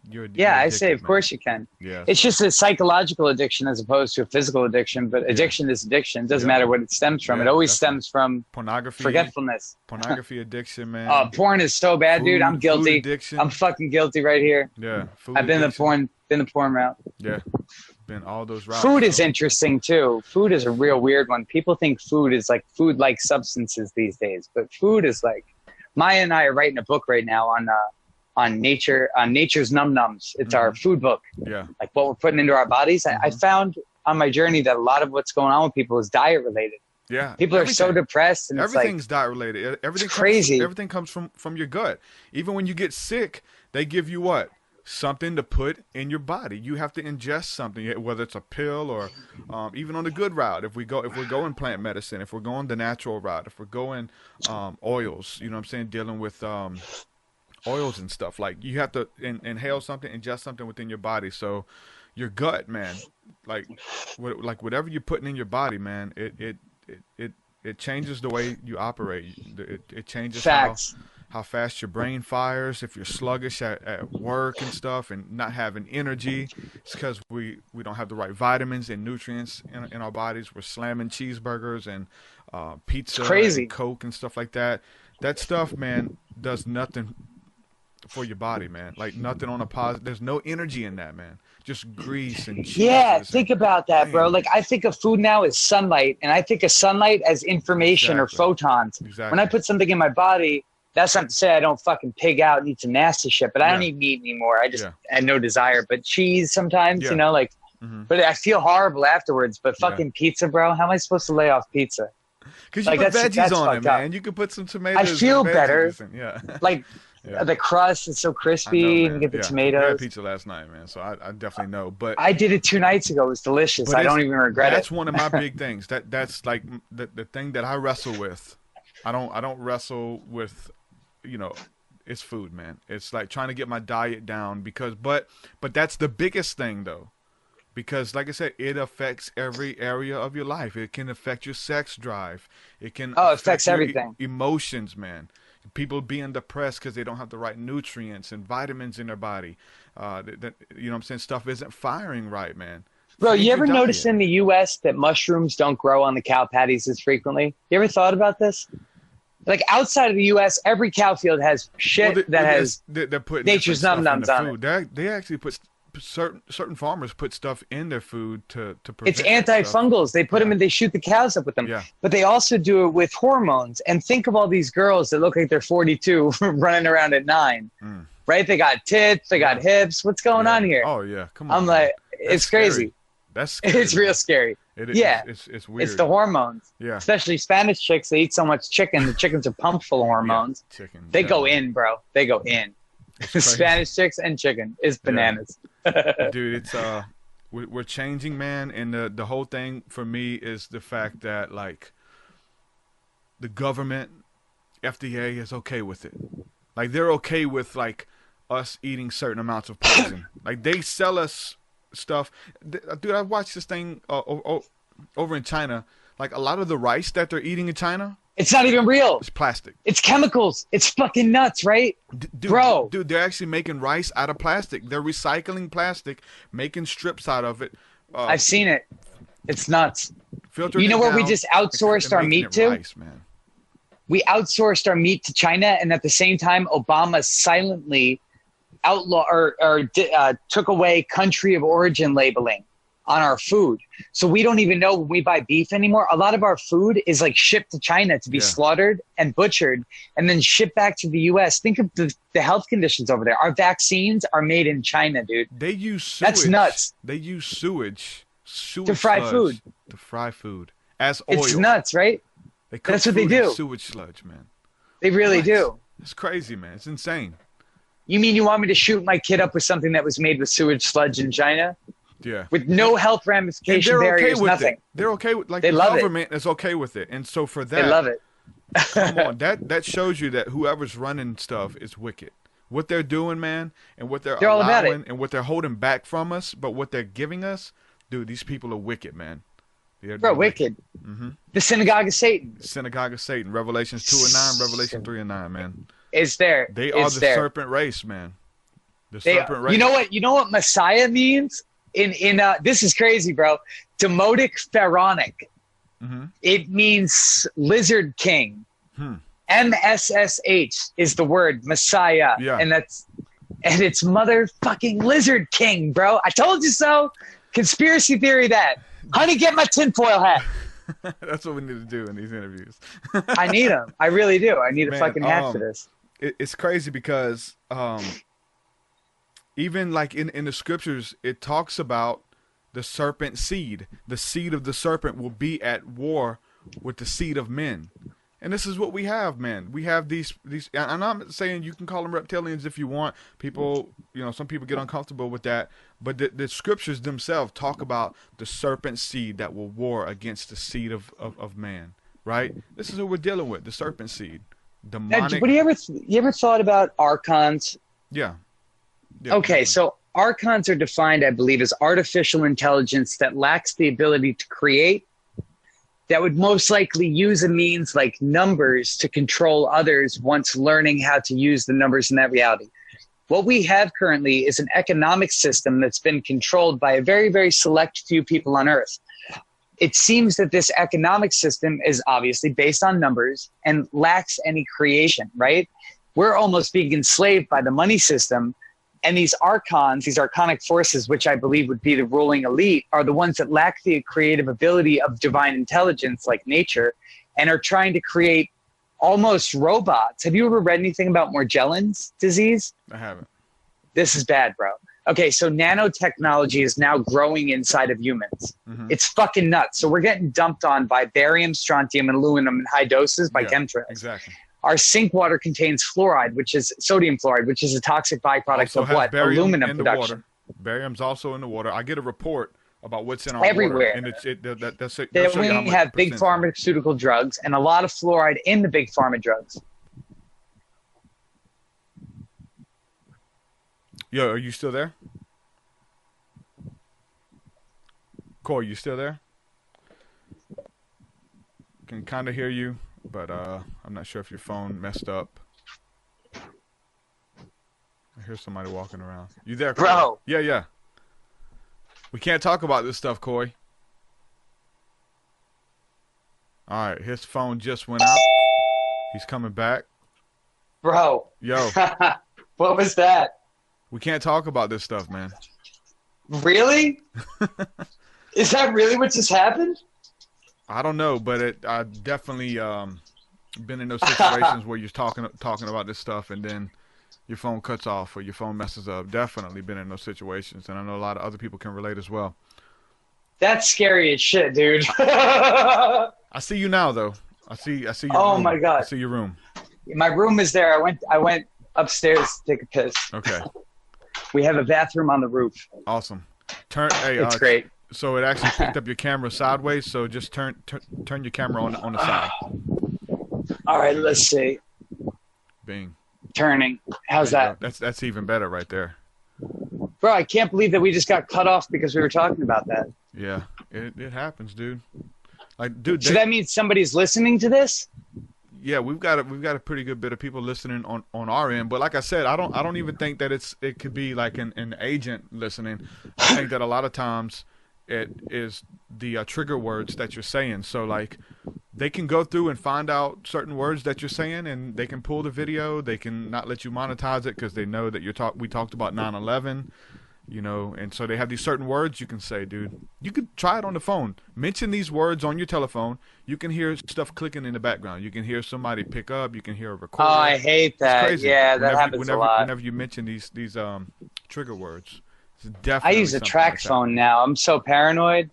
you're addicted, I say, of course you can. Yeah. It's just a psychological addiction as opposed to a physical addiction. But addiction is addiction. It doesn't matter what it stems from. It always stems from pornography, forgetfulness. Pornography addiction, man. Porn is so bad, dude. I'm guilty. Addiction. I'm fucking guilty right here. Yeah. I've been the porn route. Yeah. Been all those routes. Food is interesting too. Food is a real weird one. People think food is like food-like substances these days, but food is like. Maya and I are writing a book right now on nature's num-nums. It's our food book. Yeah. Like what we're putting into our bodies. I found on my journey that a lot of what's going on with people is diet related. Yeah. People are so depressed and everything's diet related. Everything crazy. Everything comes from your gut. Even when you get sick, they give you what? Something to put in your body. You have to ingest something, whether it's a pill or even on the good route. If we're going plant medicine, if we're going the natural route, if we're going oils, you know what I'm saying, dealing with oils and stuff, like you have to inhale something, ingest something within your body. So your gut, man, like whatever you're putting in your body, man, it changes the way you operate. It changes how fast your brain fires. If you're sluggish at work and stuff and not having energy, it's because we don't have the right vitamins and nutrients in our bodies. We're slamming cheeseburgers and pizza and Coke and stuff like that. That stuff, man, does nothing for your body, man. Like nothing on a positive. There's no energy in that, man. Just grease and cheese. Yeah, think about that, bro. Like I think of food now as sunlight, and I think of sunlight as information or photons. Exactly. When I put something in my body, that's not to say I don't fucking pig out and eat some nasty shit, but I don't eat meat anymore. I just had no desire. But cheese sometimes, you know, like, but I feel horrible afterwards. But fucking pizza, bro. How am I supposed to lay off pizza? Because you put veggies on it, man. You could put some tomatoes. I feel better. Yeah. Like the crust is so crispy. And you get the tomatoes. I had pizza last night, man. So I definitely know. But I did it 2 nights ago. It was delicious. I don't even regret it. That's one of my big things. That's like the thing that I wrestle with. I don't wrestle with. You know, it's food, man. It's like trying to get my diet down but that's the biggest thing though, because like I said, it affects every area of your life. It can affect your sex drive. It can it affects everything. Emotions, man. People being depressed because they don't have the right nutrients and vitamins in their body. You know what I'm saying? Stuff isn't firing right, man. Bro, you ever notice in the U.S. that mushrooms don't grow on the cow patties as frequently? You ever thought about this? Like outside of the U.S., every cow field has shit has nature's num-nums on it. They actually put certain farmers put stuff in their food to prevent. It's antifungals. They put them in. They shoot the cows up with them. Yeah. But they also do it with hormones. And think of all these girls that look like they're 42 running around at 9. Right? They got tits. They got hips. What's going on here? Oh yeah, come on. I'm like, it's crazy. That's scary. It's real scary. It's weird. It's the hormones. Yeah. Especially Spanish chicks, they eat so much chicken. The chickens are pumped full of hormones. Yeah, chicken. They go in, bro. They go in. Spanish chicks and chicken is bananas. Yeah. Dude, it's we're changing, man, and the whole thing for me is the fact that like the government, FDA is okay with it. Like they're okay with like us eating certain amounts of poison. Like they sell us stuff. Dude, I watched this thing over in China. Like a lot of the rice that they're eating in China, it's not even real. It's plastic. It's chemicals. It's fucking nuts, right? Dude, they're actually making rice out of plastic. They're recycling plastic, making strips out of it. I've seen it. It's nuts. You know where we just outsourced our meat to? Rice, man. We outsourced our meat to China, and at the same time, Obama silently outlaw or took away country of origin labeling on our food. So we don't even know when we buy beef anymore. A lot of our food is like shipped to China to be slaughtered and butchered and then shipped back to the US. Think of the health conditions over there. Our vaccines are made in China, dude. They use sewage. That's nuts. They use sewage Sewage to fry sludge, food. To fry food as oil. It's nuts, right? That's what they do. Sewage sludge, man. They really do. It's crazy, man. It's insane. You mean you want me to shoot my kid up with something that was made with sewage sludge in China? Yeah. With no health ramification barriers, nothing. They're okay with, like, they the love government is okay with it. And so for that, they love it. come on, that shows you that whoever's running stuff is wicked. What they're doing, man, and what they're all about it. and what they're holding back from us, but what they're giving us, dude, these people are wicked, man. They're wicked. Mm-hmm. The synagogue of Satan. Synagogue of Satan. Revelations 2:9, Revelation 3:9, man. It's there. They are the serpent race, man. The serpent race. You know what Messiah means? In this is crazy, bro. Demotic Pharaonic. Mm-hmm. It means lizard king. MSSH is the word Messiah. Yeah. And it's motherfucking lizard king, bro. I told you so. Conspiracy theory that. Honey, get my tinfoil hat. That's what we need to do in these interviews. I need them. I really do. I need a fucking hat for this. It's crazy because even like in the scriptures, it talks about the serpent seed. The seed of the serpent will be at war with the seed of men. And this is what we have, man. We have these, and I'm saying you can call them reptilians if you want. People, some people get uncomfortable with that. But the scriptures themselves talk about the serpent seed that will war against the seed of man, right? This is what we're dealing with, the serpent seed. Demonic. But you ever thought about archons? Yeah. Okay, so archons are defined, I believe, as artificial intelligence that lacks the ability to create, that would most likely use a means like numbers to control others once learning how to use the numbers in that reality. What we have currently is an economic system that's been controlled by a very, very select few people on Earth. It seems that this economic system is obviously based on numbers and lacks any creation, right? We're almost being enslaved by the money system. And these archons, these archonic forces, which I believe would be the ruling elite, are the ones that lack the creative ability of divine intelligence like nature and are trying to create almost robots. Have you ever read anything about Morgellons disease? I haven't. This is bad, bro. Okay, so nanotechnology is now growing inside of humans. Mm-hmm. It's fucking nuts. So we're getting dumped on by barium, strontium, and aluminum in high doses by chemtrails. Exactly. Our sink water contains fluoride, which is sodium fluoride, which is a toxic byproduct of what? Aluminum production. Barium's also in the water. I get a report about what's in our everywhere. Water. And that's it. Then we have big pharmaceutical drugs and a lot of fluoride in the big pharma drugs. Yo, are you still there? Corey, you still there? Can kind of hear you. But I'm not sure if your phone messed up. I hear somebody walking around. You there, Corey? Bro? Yeah. We can't talk about this stuff, Corey. All right, his phone just went out. He's coming back. Bro. Yo. What was that? We can't talk about this stuff, man. Really? Is that really what just happened? I don't know, but I definitely been in those situations where you're talking about this stuff and then your phone cuts off or your phone messes up. Definitely been in those situations, and I know a lot of other people can relate as well. That's scary as shit, dude. I see you now, though. I see your oh room. My God. I see your room. My room is there. I went upstairs to take a piss. Okay. We have a bathroom on the roof. Awesome. It's great. So it actually picked up your camera sideways. So just turn your camera on the side. All right, let's see. Bing. Turning. How's that? That's even better right there. Bro, I can't believe that we just got cut off because we were talking about that. Yeah, it happens, dude. Like, dude. So that means somebody's listening to this? Yeah, we've got a pretty good bit of people listening on our end. But like I said, I don't even think that it could be like an agent listening. I think that a lot of times it is the trigger words that you're saying. So like they can go through and find out certain words that you're saying, and they can pull the video. They can not let you monetize it because they know that we talked about 9/11, and so they have these certain words you can say, dude. You could try it on the phone. Mention these words on your telephone. You can hear stuff clicking in the background. You can hear somebody pick up. You can hear a recorder. Oh, I hate that. It's crazy. Yeah, that happens a lot. Whenever you mention these trigger words, it's definitely I use a track phone now. I'm so paranoid.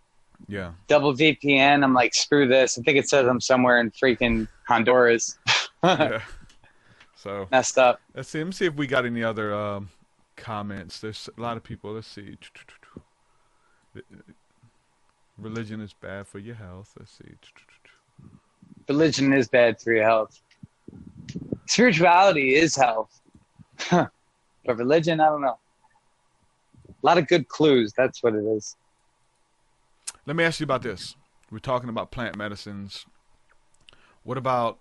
Yeah. Double VPN. I'm like, screw this. I think it says I'm somewhere in freaking Honduras. Yeah. So messed up. Let's see. Let me see if we got any other comments. There's a lot of people. Let's see. Religion is bad for your health. Let's see. Religion is bad for your health. Spirituality is health. But religion, I don't know. A lot of good clues. That's what it is. Let me ask you about this. We're talking about plant medicines. What about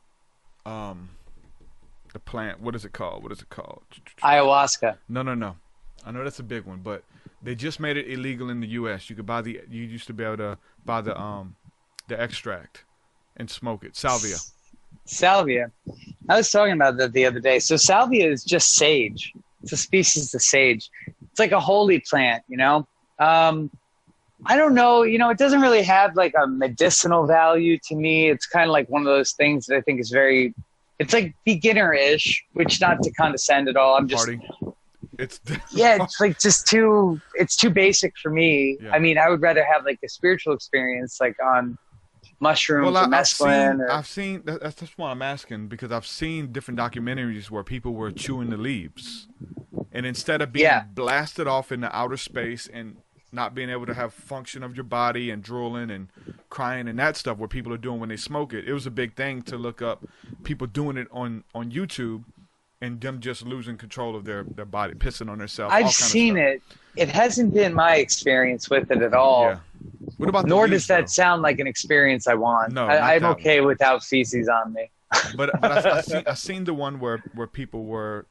the plant? What is it called? Ayahuasca. No. I know that's a big one, but they just made it illegal in the U.S. You used to be able to buy the extract and smoke it. Salvia. Salvia. I was talking about that the other day. So salvia is just sage. It's a species of sage. It's like a holy plant, you know? I don't know, you know, it doesn't really have like a medicinal value to me. It's kind of like one of those things that I think is it's like beginner-ish, which not to condescend at all. I'm just, Party. It's like it's too basic for me. Yeah. I mean, I would rather have like a spiritual experience, like on mushrooms or mescaline. I've seen that's why I'm asking, because I've seen different documentaries where people were chewing the leaves, and instead of being blasted off into outer space and not being able to have function of your body and drooling and crying and that stuff where people are doing when they smoke it. It was a big thing to look up people doing it on YouTube and them just losing control of their body, pissing on themselves. I've seen it. It hasn't been my experience with it at all. Yeah. What about Nor does that sound like an experience I want. No, I'm okay without feces on me. But I've seen the one where people were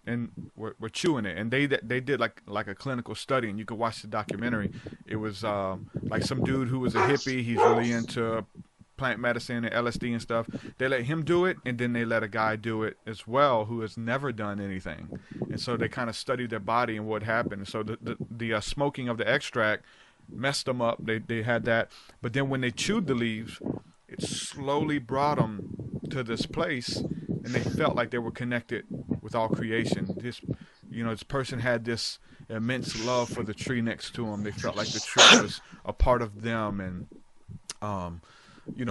chewing it, and they did like a clinical study, and you could watch the documentary. It was like some dude who was a hippie. He's really into plant medicine and LSD and stuff. They let him do it, and then they let a guy do it as well who has never done anything. And so they kind of studied their body and what happened. So the smoking of the extract messed them up. They had that, but then when they chewed the leaves, it slowly brought them to this place, and they felt like they were connected with all creation. This person had this immense love for the tree next to them. They felt like the tree was a part of them, and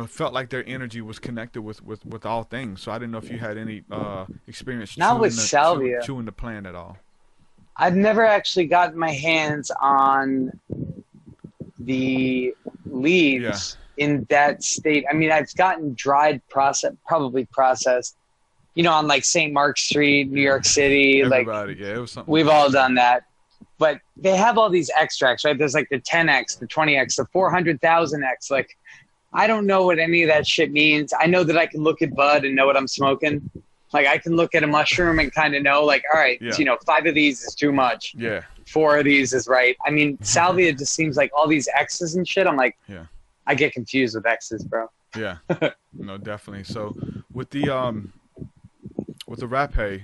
felt like their energy was connected with all things. So I didn't know if you had any experience chewing the plant at all. I've never actually gotten my hands on the leaves in that state. I mean, I've gotten dried, probably processed, on like St. Mark Street, New York City. Everybody, it was something. We've all done that. But they have all these extracts, right? There's like the 10x, the 20x, the 400,000x. Like, I don't know what any of that shit means. I know that I can look at bud and know what I'm smoking. Like, I can look at a mushroom and kind of know, like, all right, 5 of these is too much. Yeah. 4 of these is right. I mean, salvia just seems like all these X's and shit. I'm like, I get confused with X's, bro. Yeah. No, definitely. So with the rapé,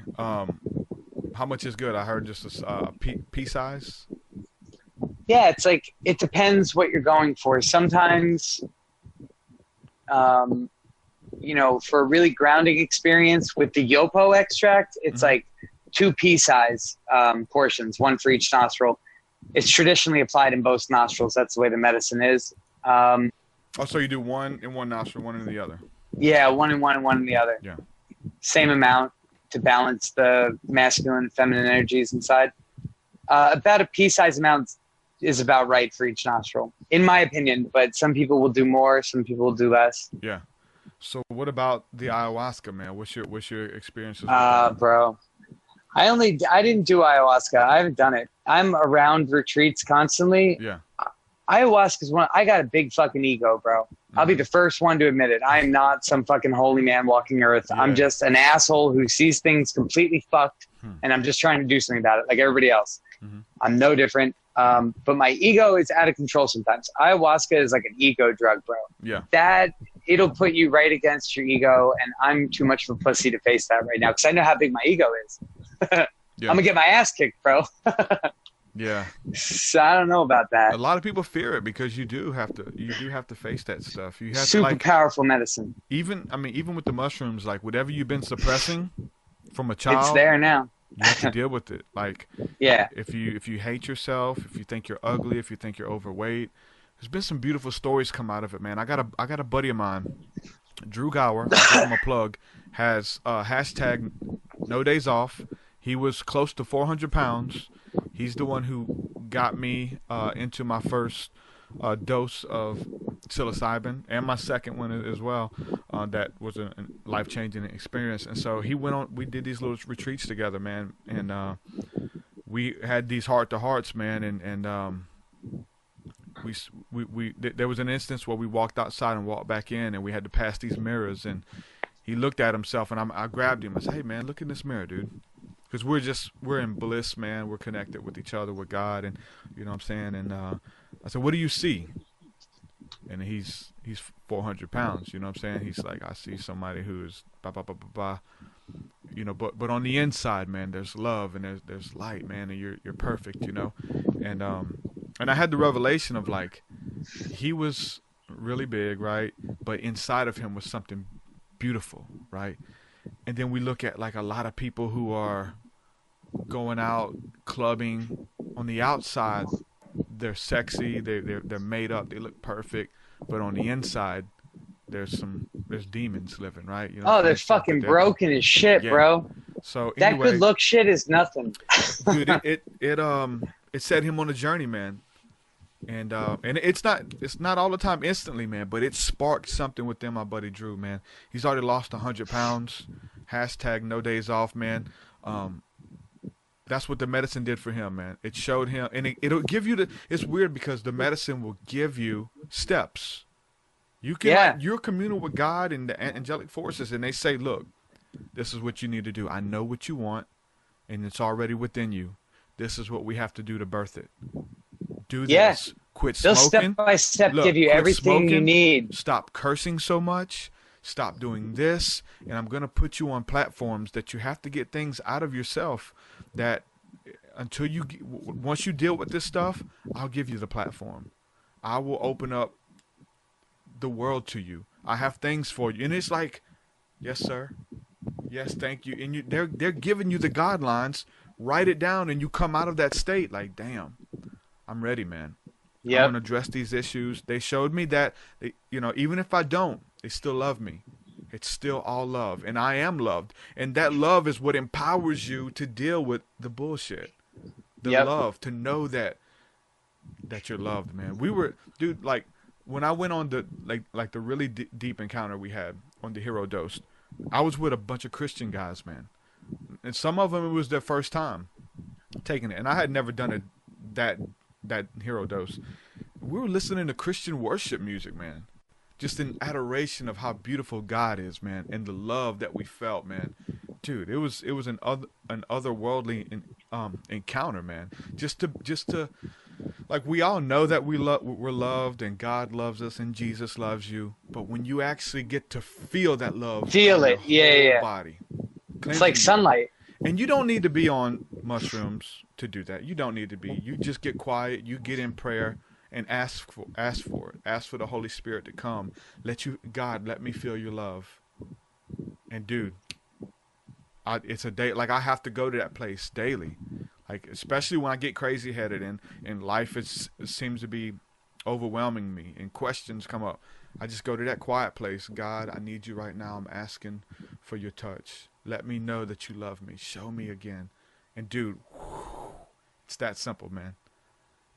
how much is good? I heard just a pea size. Yeah, it's like, it depends what you're going for. Sometimes, for a really grounding experience with the yopo extract, it's like 2 pea size portions, 1 for each nostril. It's traditionally applied in both nostrils. That's the way the medicine is. So you do 1 in one nostril, 1 in the other. Yeah, 1 in one and 1 in the other. Yeah. Same amount to balance the masculine and feminine energies inside. About a pea size amount is about right for each nostril, in my opinion. But some people will do more, some people will do less. Yeah. So what about the ayahuasca, man? What's your experiences? Bro, I didn't do ayahuasca. I haven't done it. I'm around retreats constantly. Yeah. Ayahuasca is I got a big fucking ego, bro. I'll be the first one to admit it. I am not some fucking holy man walking earth. Yeah. I'm just an asshole who sees things completely fucked, and I'm just trying to do something about it like everybody else. I'm no different. But my ego is out of control sometimes. Ayahuasca is like an ego drug, bro. Yeah. That it'll put you right against your ego, and I'm too much of a pussy to face that right now because I know how big my ego is. I'm gonna get my ass kicked, bro. Yeah. So I don't know about that. A lot of people fear it because you do have to face that stuff. You have super powerful medicine. Even with the mushrooms, like whatever you've been suppressing from a child, it's there now. You have to deal with it. Like, yeah. If you hate yourself, if you think you're ugly, if you think you're overweight, there's been some beautiful stories come out of it, man. I got a buddy of mine, Drew Gower, I'll give him a plug, has hashtag no days off. He was close to 400 pounds. He's the one who got me into my first dose of psilocybin and my second one as well. That was a life-changing experience. And so he went on. We did these little retreats together, man, and we had these heart-to-hearts, man. And there was an instance where we walked outside and walked back in, and we had to pass these mirrors. And he looked at himself, and I grabbed him. I said, "Hey, man, look in this mirror, dude." Because we're in bliss, man. We're connected with each other, with God, and you know what I'm saying. And I said, "What do you see?" And he's 400 pounds. You know what I'm saying. He's like, "I see somebody who's blah blah blah blah blah." You know, but on the inside, man, there's love and there's light, man, and you're perfect. You know, and I had the revelation of like, he was really big, right? But inside of him was something beautiful, right? And then we look at like a lot of people who are going out clubbing. On the outside, they're sexy, they're made up, they look perfect, but on the inside, there's demons living, right? You know, they're fucking broken as shit, bro. So anyway, that good look shit is nothing. Dude, it set him on a journey, man. And it's not all the time instantly, man, but it sparked something within my buddy Drew, man. He's already lost 100 pounds. Hashtag no days off, man. That's what the medicine did for him, man. It showed him, and it'll give you it's weird because the medicine will give you steps. You can, you're communing with God and the angelic forces, and they say, look, this is what you need to do. I know what you want, and it's already within you. This is what we have to do to birth it. Do this. Quit smoking. They'll step by step give you everything you need. Stop cursing so much. Stop doing this. And I'm going to put you on platforms that you have to get things out of yourself that until once you deal with this stuff, I'll give you the platform. I will open up the world to you. I have things for you. And it's like, yes, sir. Yes, thank you. And they're giving you the guidelines. Write it down and you come out of that state like, damn. I'm ready, man. I'm going to address these issues. They showed me that, even if I don't, they still love me. It's still all love, and I am loved. And that love is what empowers you to deal with the bullshit. The love, to know that you're loved, man. Dude, like, when I went on the, like the really deep encounter we had on the Hero Dose, I was with a bunch of Christian guys, man. And some of them, it was their first time taking it. And I had never done it that Hero Dose. We were listening to Christian worship music, man. Just in adoration of how beautiful God is, man, and the love that we felt, man. Dude, it was an otherworldly encounter, man. Just to like, we all know that we're loved and God loves us and Jesus loves you, but when you actually get to feel that love, feel it, body, it's like sunlight. And you don't need to be on mushrooms to do that. You don't need to be. You just get quiet. You get in prayer and ask for it. Ask for the Holy Spirit to come. God, let me feel your love. And dude, it's a day. Like, I have to go to that place daily. Like, especially when I get crazy headed and life seems to be overwhelming me and questions come up. I just go to that quiet place. God, I need you right now. I'm asking for your touch. Let me know that you love me. Show me again. And dude, it's that simple, man.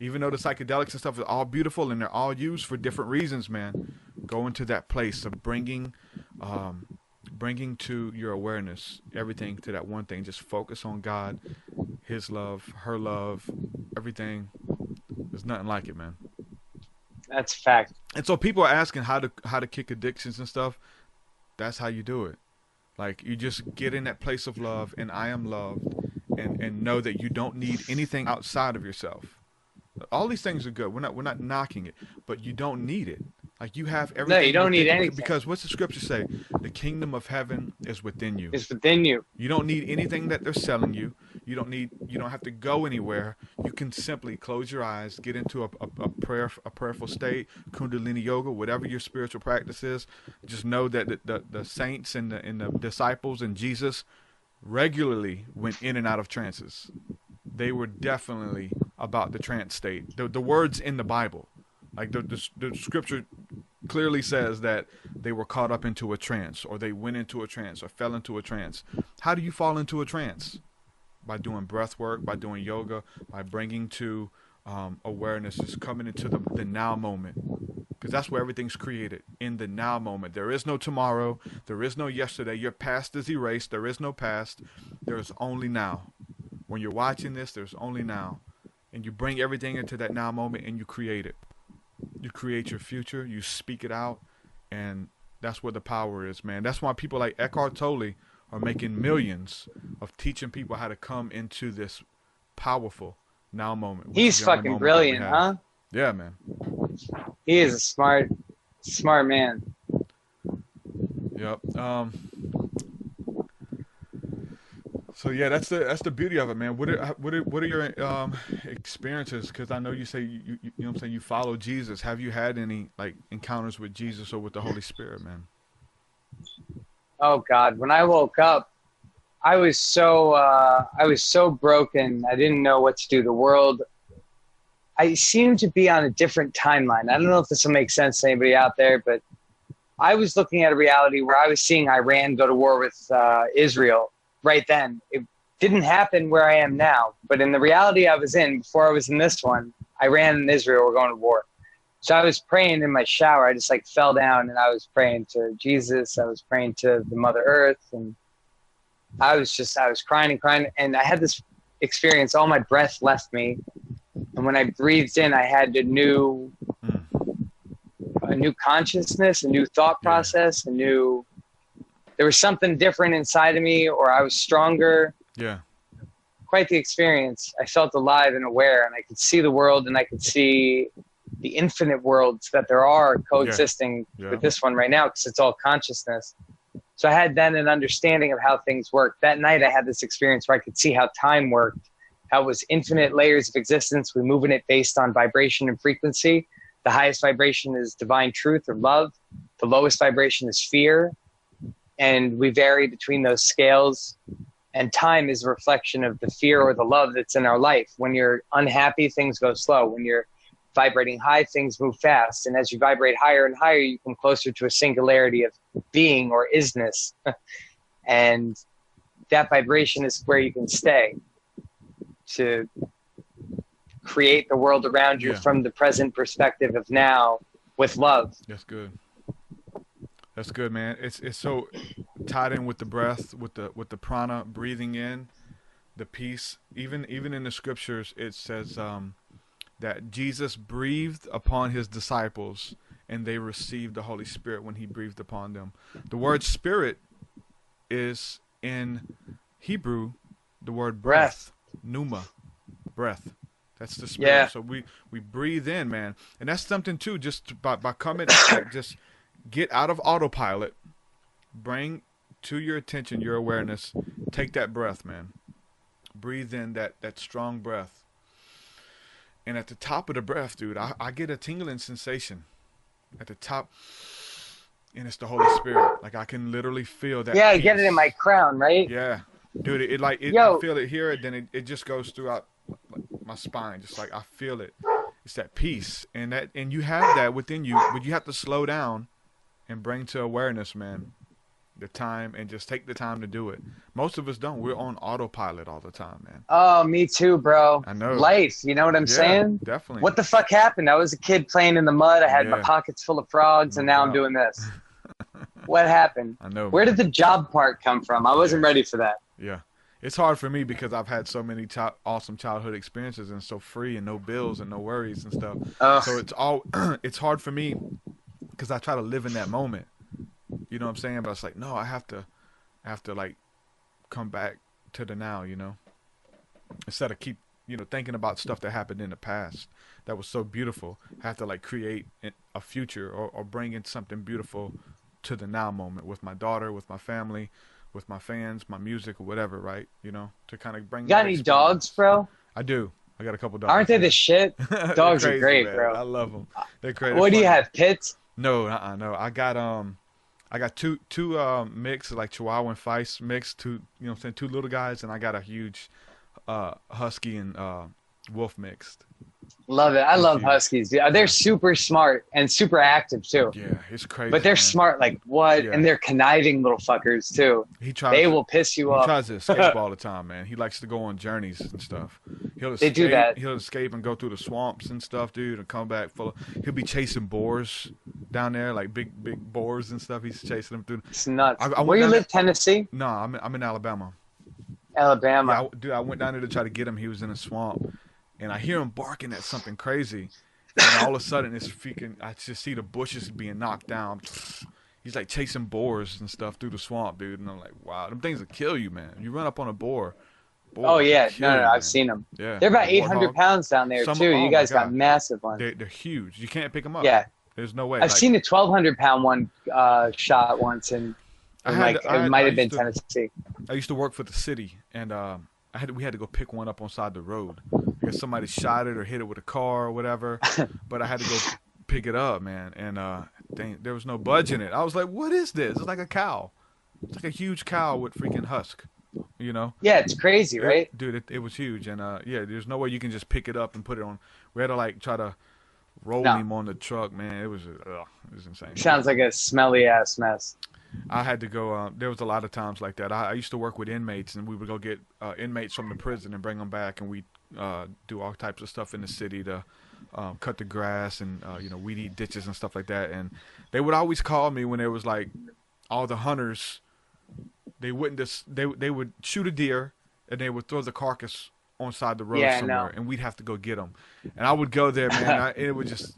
Even though the psychedelics and stuff are all beautiful and they're all used for different reasons, man, go into that place of bringing to your awareness everything to that one thing. Just focus on God, His love, her love, everything. There's nothing like it, man. That's a fact. And so people are asking how to kick addictions and stuff. That's how you do it. Like, you just get in that place of love, and I am loved, and know that you don't need anything outside of yourself. All these things are good. We're not knocking it, but you don't need it. Like, you have everything. No, you don't need anything. Because what's the scripture say? The kingdom of heaven is within you. It's within you. You don't need anything that they're selling you. You don't have to go anywhere. You can simply close your eyes, get into a prayerful state, Kundalini yoga, whatever your spiritual practice is. Just know that the saints and the disciples and Jesus regularly went in and out of trances. They were definitely about the trance state. The words in the Bible. Like the scripture clearly says that they were caught up into a trance, or they went into a trance, or fell into a trance. How do you fall into a trance? By doing breath work, by doing yoga, by bringing to awareness, just coming into the now moment. Because that's where everything's created, in the now moment. There is no tomorrow. There is no yesterday. Your past is erased. There is no past. There's only now. When you're watching this, there's only now. And you bring everything into that now moment and you create it. You create your future. You speak it out. And that's where the power is, man. That's why people like Eckhart Tolle are making millions of teaching people how to come into this powerful now moment. He's fucking brilliant, huh? Yeah, man. He is a smart man. Yep. So yeah, that's the beauty of it, man. What are your experiences? Because I know you say you know what I'm saying, you follow Jesus. Have you had any like encounters with Jesus or with the Holy Spirit, man? Oh God, when I woke up, I was so broken. I didn't know what to do. The world, I seemed to be on a different timeline. I don't know if this will make sense to anybody out there, but I was looking at a reality where I was seeing Iran go to war with Israel right then. It didn't happen where I am now, but in the reality I was in before I was in this one, Iran and Israel were going to war. So I was praying in my shower. I just like fell down and I was praying to Jesus. I was praying to the Mother Earth, and I was crying and crying. And I had this experience. All my breath left me. And when I breathed in, I had a new consciousness, a new thought process, there was something different inside of me, or I was stronger. Yeah. Quite the experience. I felt alive and aware, and I could see the world, and I could see the infinite worlds that there are coexisting with this one right now, because it's all consciousness. So I had then an understanding of how things work. That night I had this experience where I could see how time worked, how it was infinite layers of existence. We move in it based on vibration and frequency. The highest vibration is divine truth or love. The lowest vibration is fear. And we vary between those scales. And time is a reflection of the fear or the love that's in our life. When you're unhappy, things go slow. When you're vibrating high, things move fast. And as you vibrate higher and higher, you come closer to a singularity of being or isness. And that vibration is where you can stay to create the world around you from the present perspective of now with love. That's good. That's good, man. It's so tied in with the breath, with the prana, breathing in, the peace. Even in the scriptures, it says that Jesus breathed upon his disciples, and they received the Holy Spirit when he breathed upon them. The word spirit is in Hebrew the word breath. Pneuma, breath. That's the spirit. Yeah. So we breathe in, man, and that's something too. Just by coming, just get out of autopilot, bring to your attention, your awareness, take that breath, man. Breathe in that strong breath. And at the top of the breath, dude, I get a tingling sensation at the top, and it's the Holy Spirit. Like I can literally feel that. Yeah, peace. I get it in my crown, right? Yeah, dude, I feel it here, then it just goes throughout my spine, just like I feel it. It's that peace, and you have that within you, but you have to slow down and bring to awareness, man, the time, and just take the time to do it. Most of us don't. We're on autopilot all the time, man. Oh, me too, bro. I know. Life, you know what I'm saying? Definitely. What the fuck happened? I was a kid playing in the mud. I had my pockets full of frogs, and now I'm doing this. What happened? I know. Where did the job part come from? I wasn't ready for that. Yeah. It's hard for me because I've had so many awesome childhood experiences, and so free and no bills and no worries and stuff. So it's hard for me because I try to live in that moment. You know what I'm saying? But it's like, no, I have to like come back to the now, you know, instead of keep, thinking about stuff that happened in the past that was so beautiful. I have to like create a future or bring in something beautiful to the now moment with my daughter, with my family, with my fans, my music, or whatever, right? To kind of bring. You got any dogs, bro? I do. I got a couple dogs. Aren't they the shit? Dogs crazy, are great, man. bro. I love them. They're crazy. What do you have? Pits? No, no. I got two mixed, like Chihuahua and Feist mixed, two little guys, and I got a huge husky and wolf mixed. Love it. I He's love huge. Huskies. Yeah, they're super smart and super active too. Yeah, it's crazy. But they're man. smart like what? Yeah. And they're conniving little fuckers too. They will piss you He off. tries to escape all the time, man. He likes to go on journeys and stuff. He'll escape, They do that. He'll escape and go through the swamps and stuff, dude, and come back full of. He'll be chasing boars down there, like big boars and stuff. He's chasing them through. It's nuts. I Where you down live, there- Tennessee? No, I'm in Alabama. Alabama. Yeah, dude, I went down there to try to get him. He was in a swamp, and I hear him barking at something crazy. And all of a sudden, it's freaking. I just see the bushes being knocked down. He's like chasing boars and stuff through the swamp, dude. And I'm like, wow, them things will kill you, man. You run up on a boar. Oh yeah, kill no, you, I've man. seen them. Yeah, They're about a 800 warthog. pounds down there Some- too. oh You guys my got God. massive ones. They're huge. You can't pick them up. Yeah, There's no way. I've seen a 1,200 pound one shot once, and it might have been Tennessee. I used to work for the city, and we had to go pick one up on side the road because somebody shot it or hit it with a car or whatever. But I had to go pick it up, man, and there was no budge in it. I was like, "What is this? It's like a cow. It's like a huge cow with freaking husk, you know?" Yeah, it's crazy, right? Dude, it was huge, and yeah, there's no way you can just pick it up and put it on. We had to like try to roll him on the truck, man. It was insane. Sounds like a smelly ass mess. I had to go. There was a lot of times like that. I used to work with inmates, and we would go get inmates from the prison and bring them back, and we do all types of stuff in the city to cut the grass and weed eat ditches and stuff like that. And they would always call me when there was like all the hunters. They wouldn't just they would shoot a deer and they would throw the carcass on side the road somewhere, and we'd have to go get them. And I would go there, man. It would just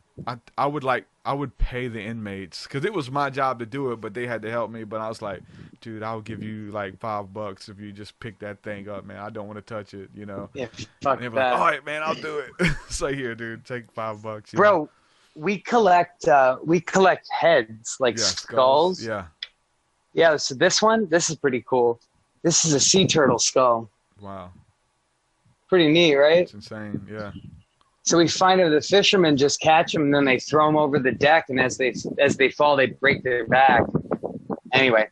I would pay the inmates because it was my job to do it, but they had to help me. But I was like, dude, I'll give you like $5 if you just pick that thing up, man. I don't want to touch it, you know. Yeah, fuck and they were that. like, all right, man, I'll do it. So here, dude, take $5. Bro, we collect heads like skulls. Yeah. Yeah. So this is pretty cool. This is a sea turtle skull. Wow. Pretty neat, right? It's insane. Yeah. So we find that the fishermen just catch them and then they throw them over the deck, and as they fall, they break their back. Anyway,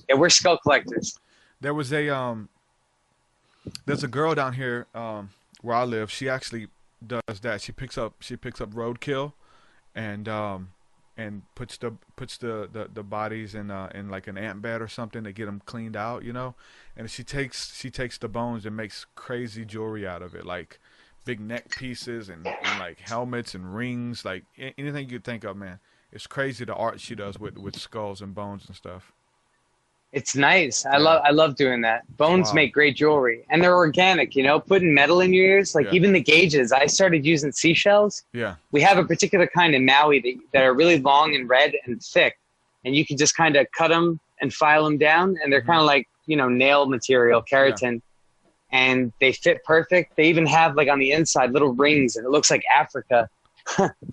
yeah, we're skull collectors. There was there's a girl down here where I live. She actually does that. She picks up roadkill, and puts the bodies in like an ant bed or something to get them cleaned out, you know. And she takes the bones and makes crazy jewelry out of it, like big neck pieces and like helmets and rings, like anything you could think of, man. It's crazy the art she does with skulls and bones and stuff. It's nice. I love doing that. Bones make great jewelry, and they're organic. You know, putting metal in your ears, like even the gauges. I started using seashells. Yeah. We have a particular kind in Maui that are really long and red and thick, and you can just kind of cut them and file them down, and they're kind of like nail material, keratin. Yeah. And they fit perfect. They even have like on the inside little rings, and it looks like Africa.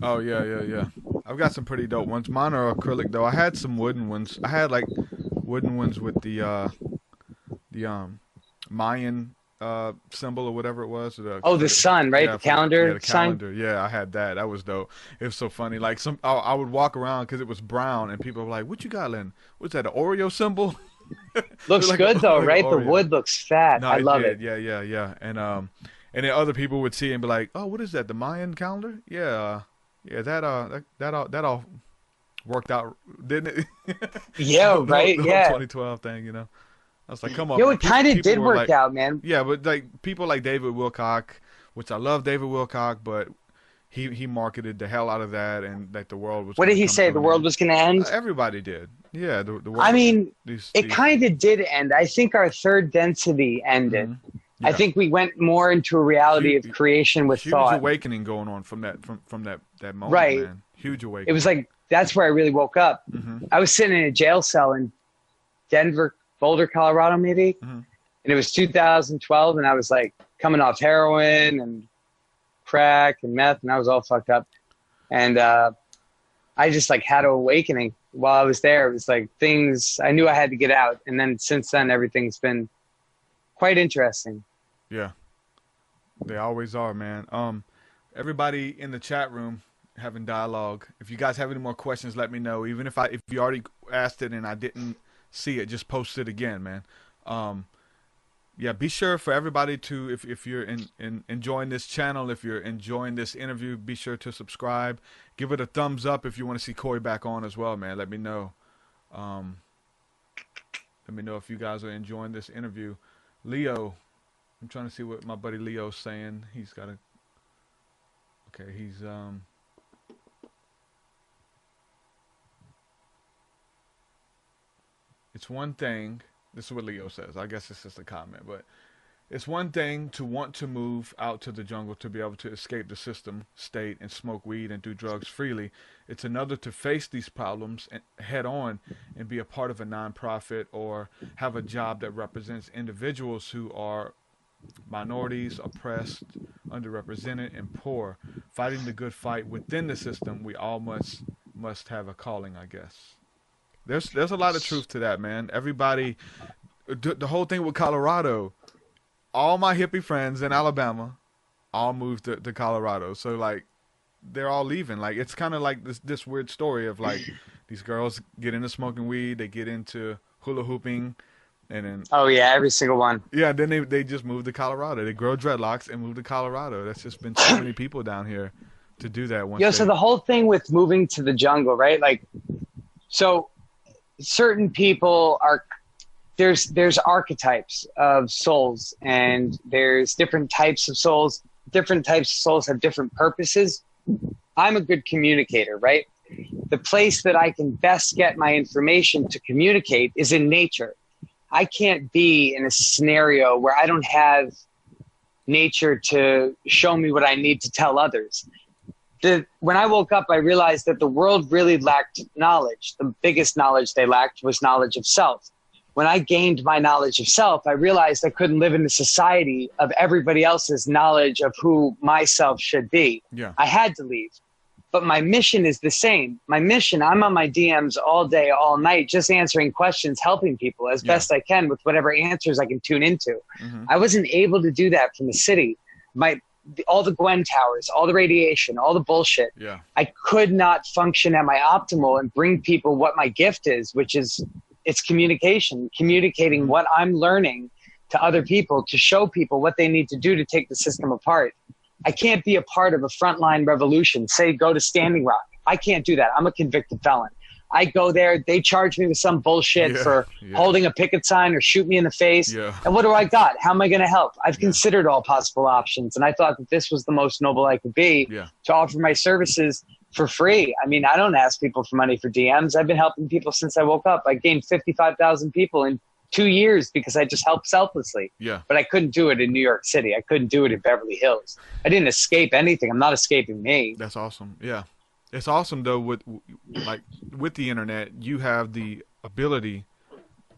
Oh yeah. I've got some pretty dope ones. Mine are acrylic though. I had some wooden ones. I had like wooden ones with the Mayan symbol or whatever it was. The sun, right? The calendar. The calendar. Yeah, I had that. That was dope. It was so funny. Like I would walk around because it was brown, and people were like, "What you got, Lynn? What's that? An Oreo symbol?" Looks like good though, right? The wood looks fat. No, I love it. Yeah. And then other people would see it and be like, "Oh, what is that? The Mayan calendar?" Yeah. That all worked out, didn't it? Yeah, right. The 2012 thing, you know. I was like, come on. Yo, it kind of did work out, man. Yeah, but like people like David Wilcock, which I love David Wilcock, but he marketed the hell out of that, and that the world was. What did he say? The world was going to end? Everybody did. Yeah, the world. I mean, it kind of did end. I think our third density ended. Mm-hmm. Yeah. I think we went more into a reality of creation with thought. Huge awakening going on from that moment, right? Man. Huge awakening. It was like that's where I really woke up. Mm-hmm. I was sitting in a jail cell in Denver, Boulder, Colorado, maybe, and it was 2012, and I was like coming off heroin and crack and meth, and I was all fucked up, and I just like had an awakening while I was there. It was like things I knew I had to get out, and then since then everything's been quite interesting. Yeah, they always are, man. Everybody in the chat room having dialogue. If you guys have any more questions, let me know. Even if you already asked it and I didn't see it, just post it again, man. Yeah, be sure for everybody to, if you're enjoying this channel, if you're enjoying this interview, be sure to subscribe. Give it a thumbs up if you want to see Corey back on as well, man. Let me know. Let me know if you guys are enjoying this interview. Leo, I'm trying to see what my buddy Leo's saying. He's got a, okay, he's, it's one thing, this is what Leo says. I guess it's just a comment, but it's one thing to want to move out to the jungle to be able to escape the system, state, and smoke weed and do drugs freely. It's another to face these problems head on and be a part of a nonprofit or have a job that represents individuals who are minorities, oppressed, underrepresented, and poor. Fighting the good fight within the system, we all must have a calling, I guess. There's a lot of truth to that, man. Everybody, the whole thing with Colorado, all my hippie friends in Alabama all moved to Colorado. So, like, they're all leaving. Like, it's kind of like this weird story of, like, these girls get into smoking weed, they get into hula hooping, and then... Oh, yeah, every single one. Yeah, then they just move to Colorado. They grow dreadlocks and move to Colorado. That's just been so many people down here to do that. So the whole thing with moving to the jungle, right? Like, so certain people are... There's archetypes of souls, and there's different types of souls. Different types of souls have different purposes. I'm a good communicator, right? The place that I can best get my information to communicate is in nature. I can't be in a scenario where I don't have nature to show me what I need to tell others. When I woke up, I realized that the world really lacked knowledge. The biggest knowledge they lacked was knowledge of self. When I gained my knowledge of self, I realized I couldn't live in a society of everybody else's knowledge of who myself should be. Yeah. I had to leave. But my mission is the same. My mission, I'm on my DMs all day, all night, just answering questions, helping people as best I can with whatever answers I can tune into. Mm-hmm. I wasn't able to do that from the city. All the Gwen towers, all the radiation, all the bullshit. Yeah. I could not function at my optimal and bring people what my gift is, which is... it's communicating what I'm learning to other people, to show people what they need to do to take the system apart. I can't be a part of a frontline revolution. Say, go to Standing Rock. I can't do that. I'm a convicted felon. I go there, they charge me with some bullshit for holding a picket sign or shoot me in the face. Yeah. And what do I got? How am I going to help? I've considered all possible options, and I thought that this was the most noble I could be to offer my services for free. I mean, I don't ask people for money for DMs. I've been helping people since I woke up. I gained 55,000 people in 2 years because I just helped selflessly. Yeah. But I couldn't do it in New York City. I couldn't do it in Beverly Hills. I didn't escape anything. I'm not escaping me. That's awesome. Yeah. It's awesome though with the internet, you have the ability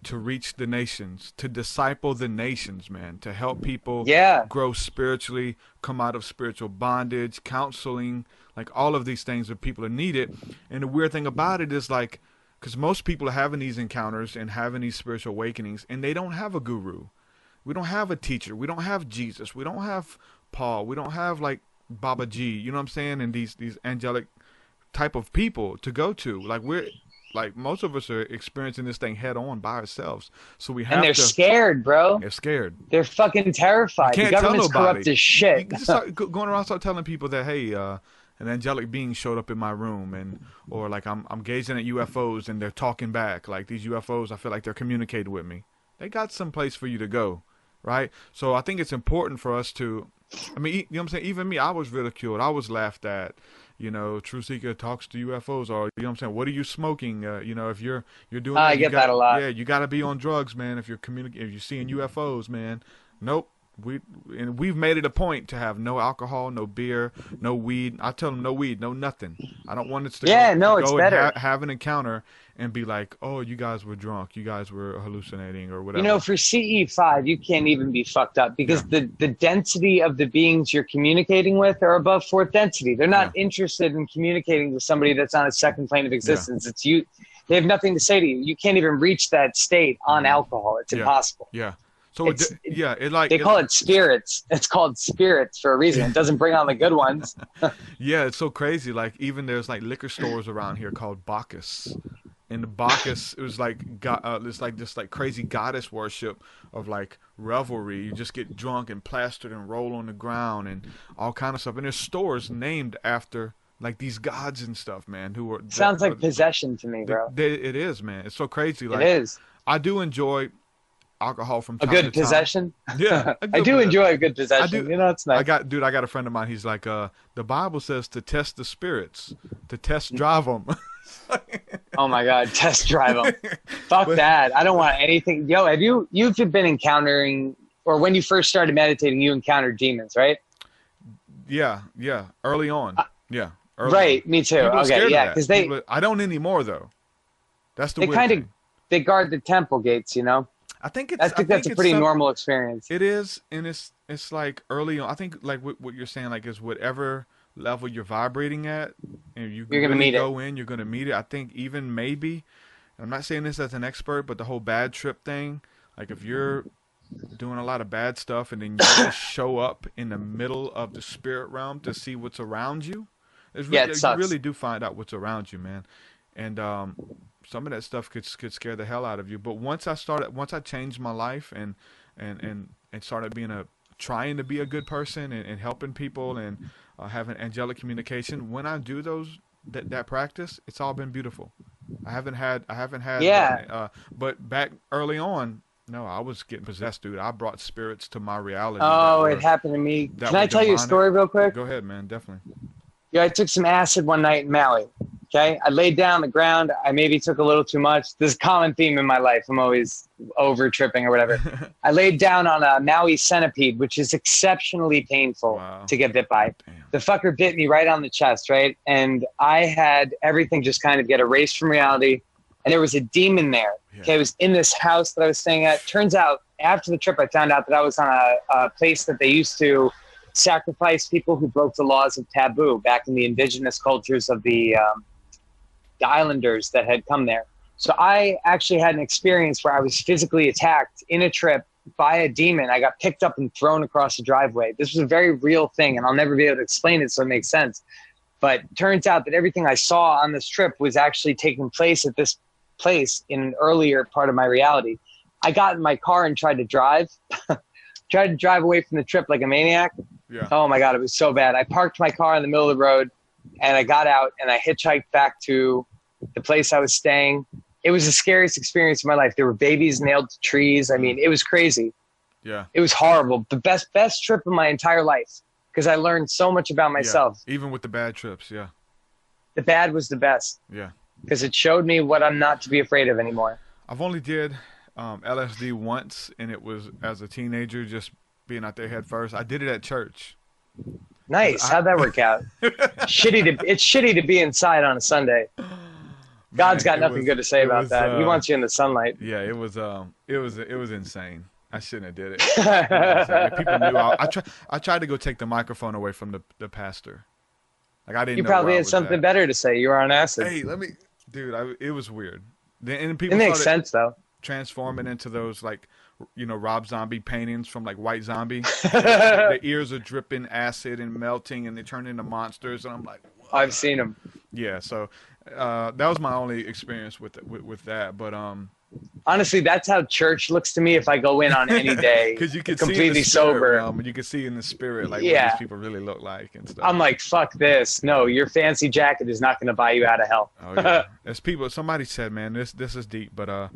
to reach the nations, to disciple the nations, man, to help people grow spiritually, come out of spiritual bondage, counseling, like all of these things that people are needed. And the weird thing about it is, like, because most people are having these encounters and having these spiritual awakenings, and they don't have a guru. We don't have a teacher. We don't have Jesus. We don't have Paul. We don't have, like, Baba G, you know what I'm saying? And these angelic type of people to go to. Like, most of us are experiencing this thing head on by ourselves. So we have and they're scared, bro. They're scared. They're fucking terrified. You can't the government's tell nobody. Corrupt as shit. You just start going around, start telling people that, hey, an angelic being showed up in my room, or like I'm gazing at UFOs and they're talking back. Like, these UFOs, I feel like they're communicating with me. They got some place for you to go, right? So I think it's important for us to, I mean, you know what I'm saying? Even me, I was ridiculed. I was laughed at. You know, TruthSeekah talks to UFOs, or, you know what I'm saying, what are you smoking? You know, if you're doing that, I get that a lot. Yeah, you got to be on drugs, man. If you're seeing UFOs, man. Nope. We've made it a point to have no alcohol, no beer, no weed. I tell them no weed, no nothing. I don't want it to it's better. And have an encounter and be like, oh, you guys were drunk, you guys were hallucinating or whatever. You know, for CE5, you can't even be fucked up because the density of the beings you're communicating with are above fourth density. They're not interested in communicating with somebody that's on a second plane of existence. It's you. They have nothing to say to you. You can't even reach that state on alcohol. It's impossible. Yeah. So they call it spirits. It's called spirits for a reason. It doesn't bring on the good ones. Yeah, it's so crazy. Like, even there's like liquor stores around here called Bacchus. in the Bacchus, it was like it's like this like crazy goddess worship of like revelry. You just get drunk and plastered and roll on the ground and all kind of stuff. And there's stores named after like these gods and stuff, man. Who are sounds like possession to me, bro. It is, man. It's so crazy. Like, it is. I do enjoy alcohol from time a good to time. Possession. Yeah, I do enjoy a good possession. I do. You know, it's nice. I got a friend of mine. He's like, the Bible says to test the spirits, to test drive them. Oh my God, test drive them. Fuck that. I don't want anything. Yo, you've been encountering, or when you first started meditating, you encountered demons, right? Yeah. Early on. Yeah. Right. On. Me too. Okay. Yeah. Because I don't anymore though. That's the. They guard the temple gates, you know. I think that's a pretty normal experience. It is, and it's like early on. I think like what you're saying, like is whatever level you're vibrating at, and you're gonna meet it. You're gonna meet it. I think even maybe, and I'm not saying this as an expert, but the whole bad trip thing, like if you're doing a lot of bad stuff and then you just show up in the middle of the spirit realm to see what's around you, it sucks. You really do find out what's around you, man, and some of that stuff could scare the hell out of you. But once I changed my life and started trying to be a good person and helping people and having angelic communication, when I do that practice, it's all been beautiful. I haven't had but back early on, no, I was getting possessed, dude. I brought spirits to my reality. Oh, it happened to me. Can I tell you a story real quick? Go ahead, man. Definitely. Yeah, I took some acid one night in Maui. Okay, I laid down on the ground. I maybe took a little too much. This is a common theme in my life. I'm always over tripping or whatever. I laid down on a Maui centipede, which is exceptionally painful to get bit by. Damn. The fucker bit me right on the chest, right? And I had everything just kind of get erased from reality. And there was a demon there. Yeah. Okay, it was in this house that I was staying at. Turns out, after the trip, I found out that I was on a place that they used to sacrifice people who broke the laws of taboo back in the indigenous cultures of the islanders that had come there. So I actually had an experience where I was physically attacked in a trip by a demon. I got picked up and thrown across the driveway. This was a very real thing, and I'll never be able to explain it so it makes sense. But it turns out that everything I saw on this trip was actually taking place at this place in an earlier part of my reality. I got in my car and tried to drive. Tried to drive away from the trip like a maniac. Yeah. Oh my God, it was so bad. I parked my car in the middle of the road and I got out and I hitchhiked back to the place I was staying. It was the scariest experience of my life. There were babies nailed to trees. I mean, it was crazy. Yeah. It was horrible. The best trip of my entire life because I learned so much about myself. Yeah. Even with the bad trips, yeah. The bad was the best. Yeah. Because it showed me what I'm not to be afraid of anymore. I've only did LSD once, and it was as a teenager, just being out there head first. I did it at church. Nice. How'd that work out? It's shitty to be inside on a Sunday. God's got nothing good to say about that. He wants you in the sunlight. Yeah, it was insane. I shouldn't have did it. You know what I'm saying? People knew I tried to go take the microphone away from the pastor. Like I didn't. You know probably where had something better to say. You were on acid. Hey, it was weird. And people it makes sense though. Transforming into those like, Rob Zombie paintings from like White Zombie. The ears are dripping acid and melting, and they turn into monsters. And I'm like, whoa. I've seen them. Yeah, so that was my only experience with that. But honestly, that's how church looks to me if I go in on any day. Because you can completely see in the sober. and you can see in the spirit like what these people really look like and stuff. I'm like, fuck this. No, your fancy jacket is not going to buy you out of hell. Oh yeah. As people, somebody said, man, this is deep, but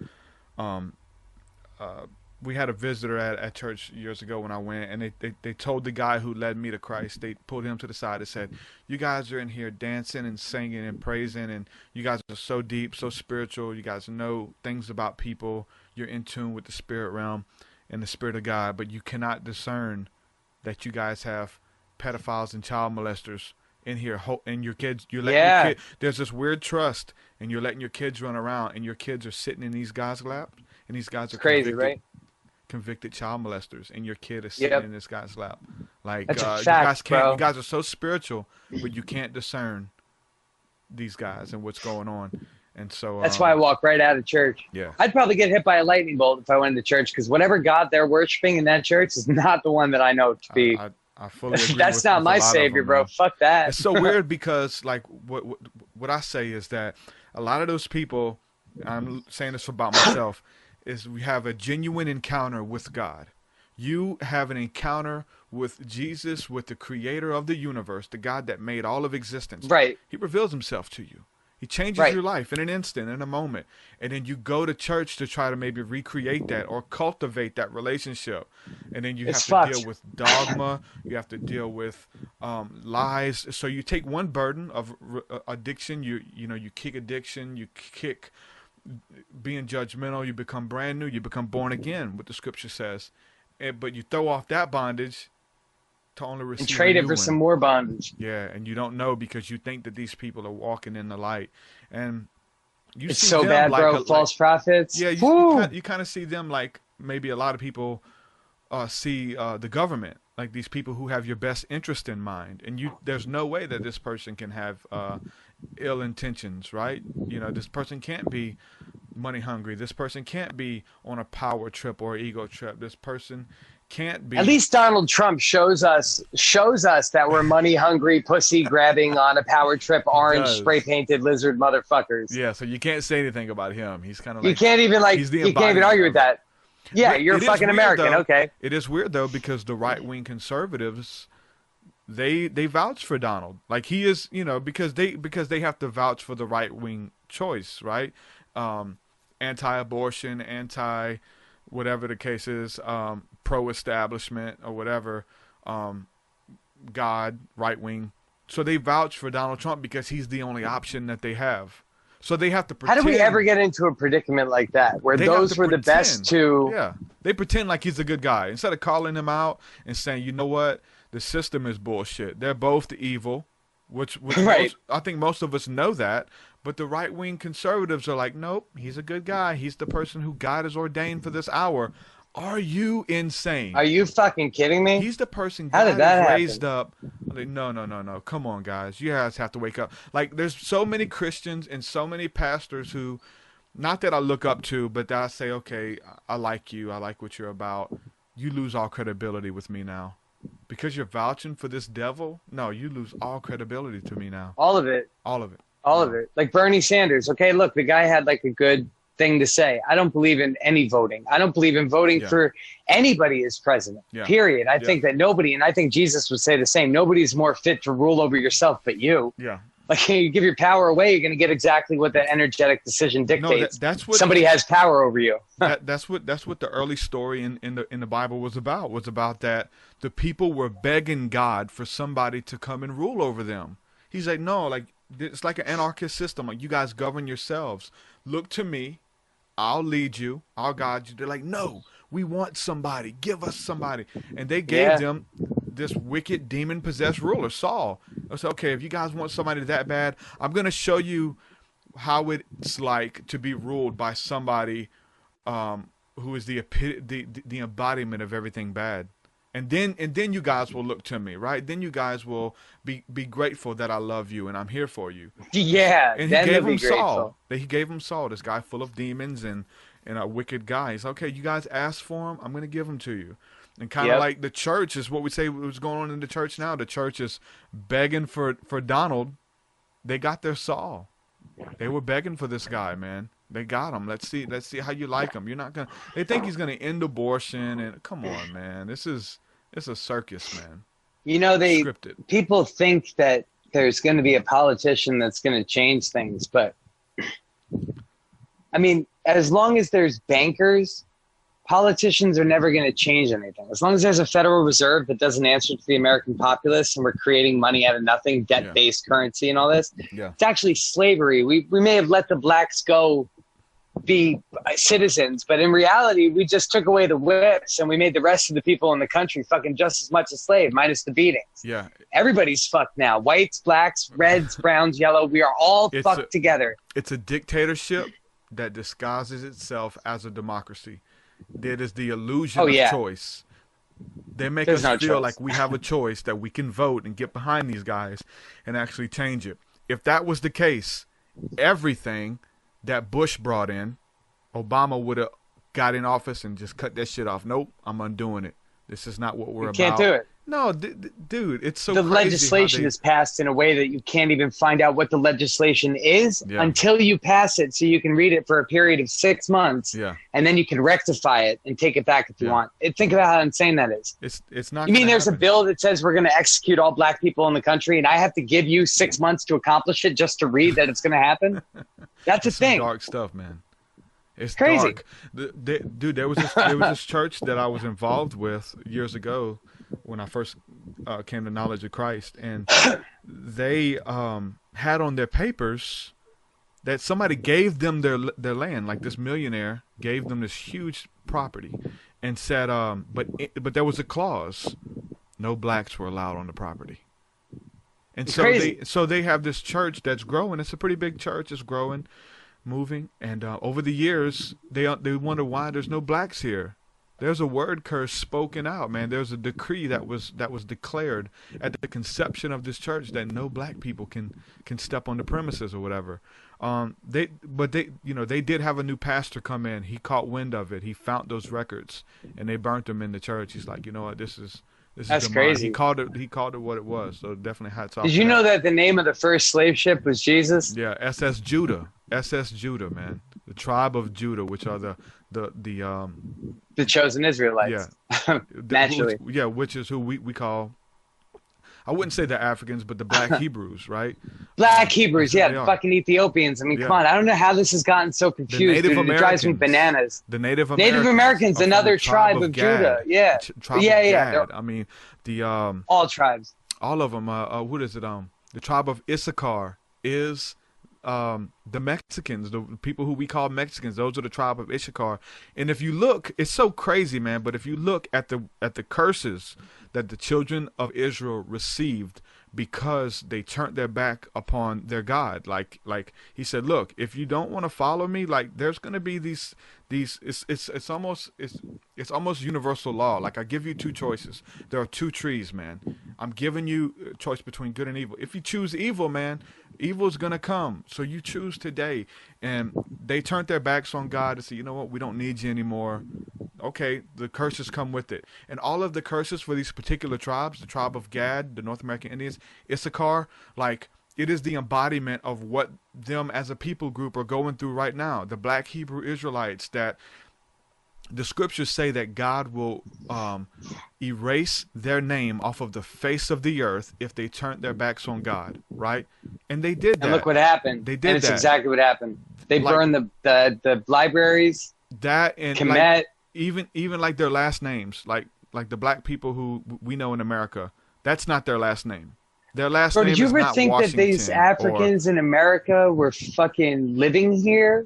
we had a visitor at church years ago when I went, and they told the guy who led me to Christ, they pulled him to the side and said, you guys are in here dancing and singing and praising, and you guys are so deep, so spiritual. You guys know things about people. You're in tune with the spirit realm and the spirit of God, but you cannot discern that you guys have pedophiles and child molesters in here, and your kids, you're letting your kid, there's this weird trust, and you're letting your kids run around, and your kids are sitting in these guys' laps, and these guys are crazy, right? Convicted child molesters, and your kid is sitting in this guy's lap. Like that's a fact, you guys are so spiritual, but you can't discern these guys and what's going on. And so that's why I walk right out of church. Yeah, I'd probably get hit by a lightning bolt if I went to church, because whatever God they're worshiping in that church is not the one that I know to be. I fully agree. That's not my savior, bro. Man. Fuck that. It's so weird because like what I say is that a lot of those people I'm saying this about myself, is we have a genuine encounter with God. You have an encounter with Jesus, with the creator of the universe, the God that made all of existence. Right. He reveals himself to you. He changes your life in an instant, in a moment. And then you go to church to try to maybe recreate that or cultivate that relationship. And then you have to deal with dogma. You have to deal with lies. So you take one burden of addiction. You kick addiction. You kick being judgmental. You become brand new. You become born again, what the scripture says. But you throw off that bondage to only receive and trade it for some more bondage. Yeah, and you don't know because you think that these people are walking in the light, and it's see so them bad, like bro. False prophets. Yeah, you kind of see them like maybe a lot of people see the government, like these people who have your best interest in mind, and there's no way that this person can have ill intentions, right? This person can't be money hungry. This person can't be on a power trip or ego trip. This person can't be. At least Donald Trump shows us that we're money hungry, pussy grabbing on a power trip, orange spray painted lizard motherfuckers. Yeah, so you can't say anything about him. He's kind of like, you can't even argue with that. Yeah, you're a fucking American. Okay. It is weird though because the right wing conservatives, they vouch for Donald. Like he is, because they have to vouch for the right wing choice, right? Anti-abortion, whatever the case is, pro-establishment or whatever, God, right-wing. So they vouch for Donald Trump because he's the only option that they have. So they have to pretend. How did we ever get into a predicament like that, where those were the best to... Yeah, they pretend like he's a good guy. Instead of calling him out and saying, you know what, the system is bullshit. They're both evil, which right. I think most of us know that. But the right-wing conservatives are like, nope, he's a good guy. He's the person who God has ordained for this hour. Are you insane? Are you fucking kidding me? He's the person God has raised up. Like, no. Come on, guys. You guys have to wake up. Like, there's so many Christians and so many pastors who, not that I look up to, but that I say, okay, I like you. I like what you're about. You lose all credibility with me now. Because you're vouching for this devil? No, you lose all credibility to me now. All of it. All of it. All of it. Like Bernie Sanders. Okay, look, the guy had like a good thing to say. I don't believe in any voting. I don't believe in voting for anybody as president. Period. I think that nobody, and I think Jesus would say the same, nobody's more fit to rule over yourself but you. Yeah. Like you give your power away, you're going to get exactly what the energetic decision dictates. No, that's what somebody has power over you. That's what the early story in the Bible was about. Was about that the people were begging God for somebody to come and rule over them. He's like, no, like it's like an anarchist system. Like you guys govern yourselves. Look to me. I'll lead you. I'll guide you. They're like, no, we want somebody. Give us somebody. And they gave them this wicked demon-possessed ruler, Saul. I said, okay, if you guys want somebody that bad, I'm going to show you how it's like to be ruled by somebody who is the embodiment of everything bad. And then you guys will look to me, right? Then you guys will be grateful that I love you and I'm here for you. Yeah, and he gave him Saul. He gave him Saul, this guy full of demons and a wicked guy. He's okay. You guys asked for him. I'm going to give him to you. And kind of like the church is what we say was going on in the church now. The church is begging for Donald. They got their Saul. They were begging for this guy, man. They got him. Let's see how you like him. You're not gonna. They think he's gonna end abortion. And come on, man. It's a circus, man. Scripted. People think that there's going to be a politician that's going to change things, but I mean, as long as there's bankers, politicians are never going to change anything. As long as there's a Federal Reserve that doesn't answer to the American populace and we're creating money out of nothing, debt-based currency and all this, it's actually slavery. We may have let the blacks go be citizens, but in reality, we just took away the whips and we made the rest of the people in the country fucking just as much a slave, minus the beatings. Yeah. Everybody's fucked now. Whites, blacks, reds, browns, yellow. We are all fucked together. It's a dictatorship that disguises itself as a democracy. That is the illusion of choice. They make us feel like we have a choice, that we can vote and get behind these guys and actually change it. If that was the case, everything that Bush brought in, Obama would have got in office and just cut that shit off. Nope, I'm undoing it. This is not what we're about. Can't do it. No, dude, it's so The crazy legislation is passed in a way that you can't even find out what the legislation is until you pass it, so you can read it for a period of 6 months, and then you can rectify it and take it back if you want. Think about how insane that is. It's not. You mean there's a bill that says we're going to execute all black people in the country, and I have to give you 6 months to accomplish it just to read that it's going to happen? That's a thing. Dark stuff, man. It's crazy. Dark. Dude, there was this church that I was involved with years ago when I first came to knowledge of Christ, and they had on their papers that somebody gave them their land, like this millionaire gave them this huge property, and said, but there was a clause, no blacks were allowed on the property. And so they have this church that's growing. It's a pretty big church. It's growing, moving, and over the years they wonder why there's no blacks here. There's a word curse spoken out, man. There's a decree that was declared at the conception of this church that no black people can step on the premises or whatever. They did have a new pastor come in. He caught wind of it. He found those records, and they burnt them in the church. He's like, you know what, this is that's crazy. He called it what it was. So definitely hats off. Did you know that the name of the first slave ship was Jesus? Yeah, SS Judah, man, the tribe of Judah, which are the chosen Israelites. Yeah, naturally. Which is who we call. I wouldn't say the Africans, but the Black Hebrews, right? Black Hebrews, the fucking Ethiopians. I mean, come on. I don't know how this has gotten so confused. It drives me bananas. The Native Americans, another tribe of Judah. Yeah. Gad. I mean, all tribes. All of them. What is it? The tribe of Issachar is the Mexicans, the people who we call Mexicans. Those are the tribe of Issachar. And if you look, it's so crazy, man. But if you look at the curses that the children of Israel received because they turned their back upon their God, like he said, look, if you don't want to follow me, like there's going to be these it's almost universal law. Like I give you two choices. There are two trees, man. I'm giving you a choice between good and evil. If you choose evil, man, evil is going to come. So you choose today. And they turned their backs on God and said, you know what? We don't need you anymore. Okay, the curses come with it. And all of the curses for these particular tribes, the tribe of Gad, the North American Indians, Issachar, like it is the embodiment of what them as a people group are going through right now. The Black Hebrew Israelites, that the scriptures say that God will erase their name off of the face of the earth if they turn their backs on God, right? And they did that. And look what happened. They did and it's exactly what happened. They burned the libraries. That and Camelot. Even like their last names, like the black people who we know in America, that's not their last name. Their last name is not Washington. Did you ever think that these Africans in America were fucking living here?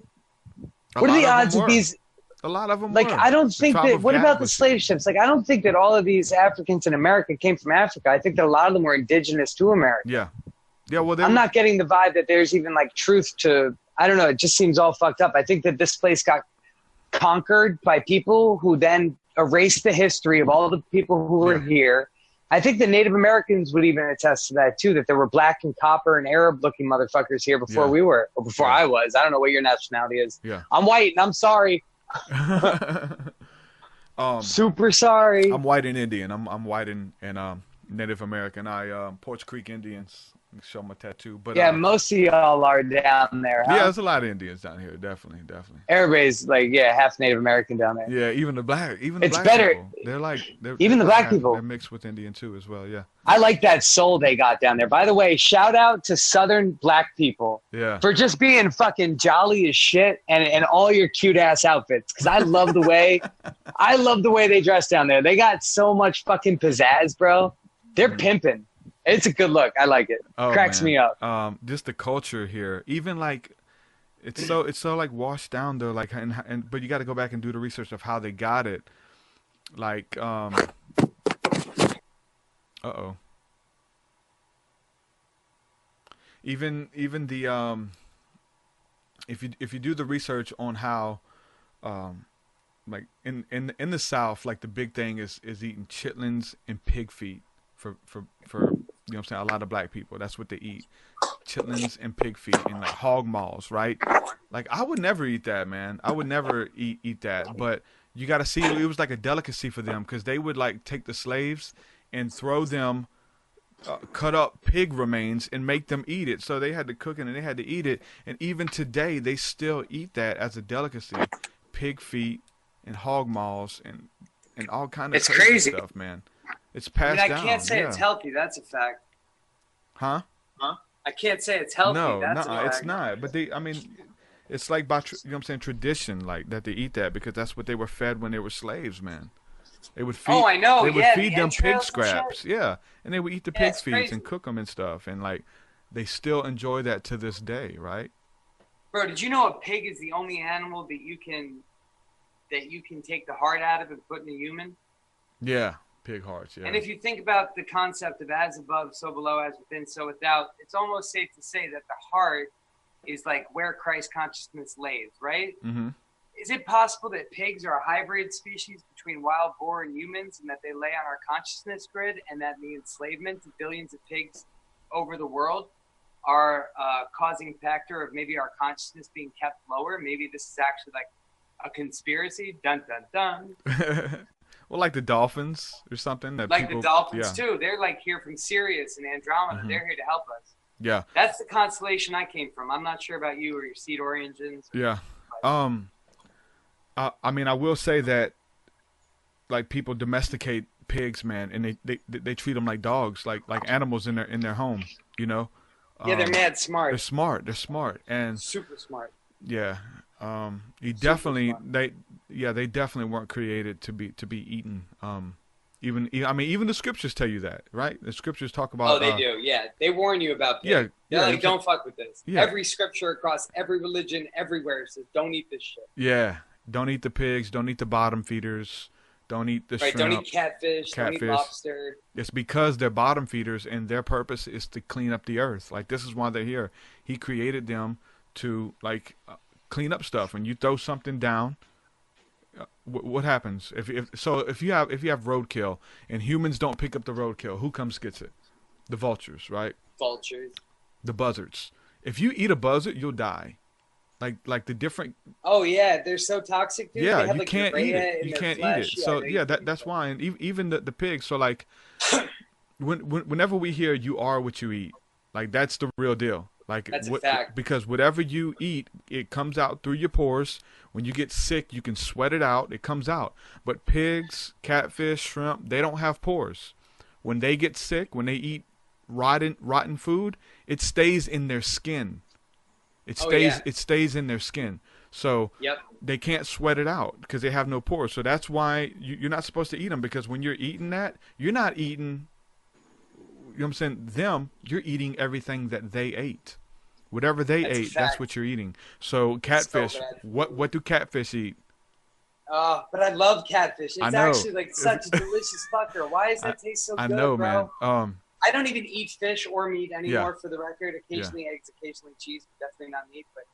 What are the odds of these? A lot of them were. I don't think that. What about the slave ships? Like, I don't think that all of these Africans in America came from Africa. I think that a lot of them were indigenous to America. Yeah. Well, I'm not getting the vibe that there's even like truth to. I don't know. It just seems all fucked up. I think that this place got conquered by people who then erased the history of all the people who were here. I think the Native Americans would even attest to that too, that there were black and copper and Arab looking motherfuckers here before we were, or before I was. I don't know what your nationality is. Yeah. I'm white and I'm sorry. Super sorry. I'm white and Indian. I'm white and Native American. Porch Creek Indians. Show my tattoo, but most of y'all are down there. Huh? Yeah, there's a lot of Indians down here. Definitely. Everybody's like, half Native American down there. Yeah, even the black it's black better. People, they're even the black people. They're mixed with Indian too, as well. Yeah. I like that soul they got down there. By the way, shout out to Southern black people. Yeah. For just being fucking jolly as shit and all your cute ass outfits. Because I love the way they dress down there. They got so much fucking pizzazz, bro. They're pimping. It's a good look. I like it. Cracks me up. Just the culture here, even like it's so like washed down though. Like but you got to go back and do the research of how they got it. Like even the if you do the research on how like in the South, like the big thing is eating chitlins and pig feet for you know what I'm saying, a lot of black people, that's what they eat. Chitlins and pig feet and like hog maws, right? Like I would never eat that, man. I would never eat that. But you got to see, it was like a delicacy for them because they would like take the slaves and throw them cut up pig remains and make them eat it. So they had to cook it and they had to eat it. And even today, they still eat that as a delicacy. Pig feet and hog maws and all kind of crazy stuff, man. It's passed down. I can't say it's healthy. That's a fact. Huh? I can't say it's healthy. No, that's a fact. It's not. But it's like by you know what I'm saying, tradition, like that they eat that because that's what they were fed when they were slaves, man. They would feed. Oh, I know. They would feed them pig scraps, and they would eat the pig feet and cook them and stuff, and like they still enjoy that to this day, right? Bro, did you know a pig is the only animal that you can take the heart out of and put in a human? Yeah, pig hearts. Yeah. And if you think about the concept of as above, so below, as within, so without, it's almost safe to say that the heart is like where Christ consciousness lays, right? Mm-hmm. Is it possible that pigs are a hybrid species between wild boar and humans and that they lay on our consciousness grid and that the enslavement of billions of pigs over the world are a causing factor of maybe our consciousness being kept lower? Maybe this is actually like a conspiracy. Dun, dun, dun. Well, like the dolphins or something. That like the dolphins, too. They're like here from Sirius and Andromeda. Mm-hmm. They're here to help us. Yeah. That's the constellation I came from. I'm not sure about you or your seed origins. Yeah. I mean, I will say that, like, people domesticate pigs, man, and they treat them like dogs, like animals in their home, you know. Yeah, they're mad smart. They're smart, and super smart. Yeah, they definitely weren't created to be eaten. Even the scriptures tell you that, right? The scriptures talk about. Oh, they do. Yeah, they warn you about pigs. Yeah, like, don't fuck with this. Yeah. Every scripture across every religion, everywhere says, "Don't eat this shit." Yeah. Don't eat the pigs. Don't eat the bottom feeders. Don't eat the shrimp. Don't eat catfish. Don't eat lobster. It's because they're bottom feeders, and their purpose is to clean up the earth. Like, this is why they're here. He created them to clean up stuff. When you throw something down, what happens? If you have roadkill and humans don't pick up the roadkill, who comes gets it? The vultures, right? Vultures. The buzzards. If you eat a buzzard, you'll die. Like the different. Oh yeah, they're so toxic, dude. Yeah, they have, you can't eat it. You can't eat it. So yeah, that's why. And even the pigs. So like, whenever we hear "you are what you eat," like that's the real deal. Like that's a fact. Because whatever you eat, it comes out through your pores. When you get sick, you can sweat it out. It comes out. But pigs, catfish, shrimp, they don't have pores. When they get sick, when they eat rotten food, it stays in their skin. It stays in their skin. So they can't sweat it out because they have no pores. So that's why you're not supposed to eat them, because when you're eating that, you're not eating, you know what I'm saying, them, you're eating everything that they ate. Whatever they ate, that's what you're eating. So catfish, what do catfish eat? But I love catfish. It's actually like such a delicious fucker. Why does that taste so good, know, bro? Man. I don't even eat fish or meat anymore, for the record. Occasionally eggs, occasionally cheese, but definitely not meat. But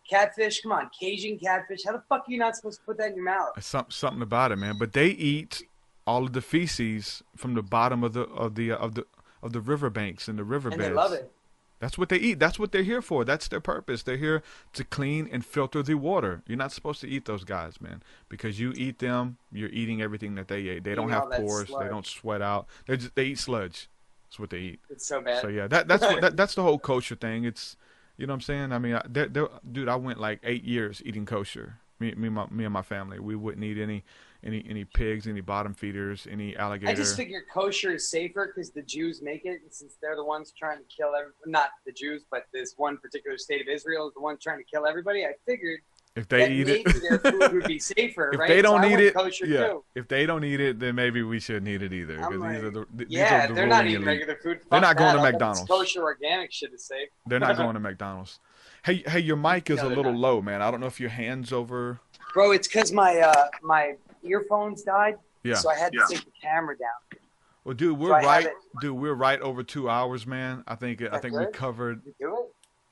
catfish, come on, Cajun catfish. How the fuck are you not supposed to put that in your mouth? Something about it, man. But they eat all of the feces from the bottom of the riverbanks and the riverbeds. And they love it. That's what they eat. That's what they're here for. That's their purpose. They're here to clean and filter the water. You're not supposed to eat those guys, man, because you eat them, you're eating everything that they ate. They don't have pores. They don't sweat out. They eat sludge. That's what they eat. It's so bad. So yeah, that's the whole kosher thing. It's, you know what I'm saying. I mean, dude, I went like 8 years eating kosher. Me and my family. We wouldn't eat any pigs, any bottom feeders, any alligator. I just figure kosher is safer because the Jews make it, and since they're the ones trying to kill not the Jews, but this one particular state of Israel is the one trying to kill everybody. I figured if they eat it, their food would be safer. If right? they don't eat it, too. If they don't eat it, then maybe we shouldn't eat it either. They're not eating regular food. They're not going to McDonald's. Kosher organic shit is safe. They're not going to McDonald's. Hey, your mic is a little low, man. I don't know if your hand's over. Bro, it's because my earphones died. Yeah. So I had to take the camera down. Well, dude, we're right over 2 hours, man. I think we covered.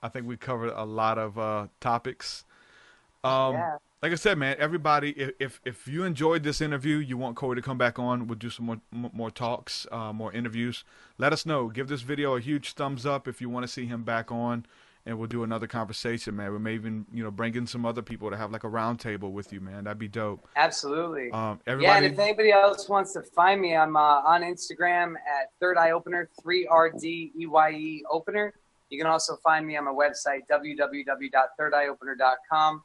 I think we covered a lot of topics. Like I said, man, everybody, if you enjoyed this interview, you want Corey to come back on, we'll do some more talks, more interviews. Let us know. Give this video a huge thumbs up if you want to see him back on. and we'll do another conversation, man. We may even, you know, bring in some other people to have like a round table with you, man. That'd be dope. Absolutely. Everybody... Yeah, and if anybody else wants to find me, I'm on Instagram at 3rdEyeOpener, 3RDEYE Opener. You can also find me on my website, www.3rdeyeopener.com.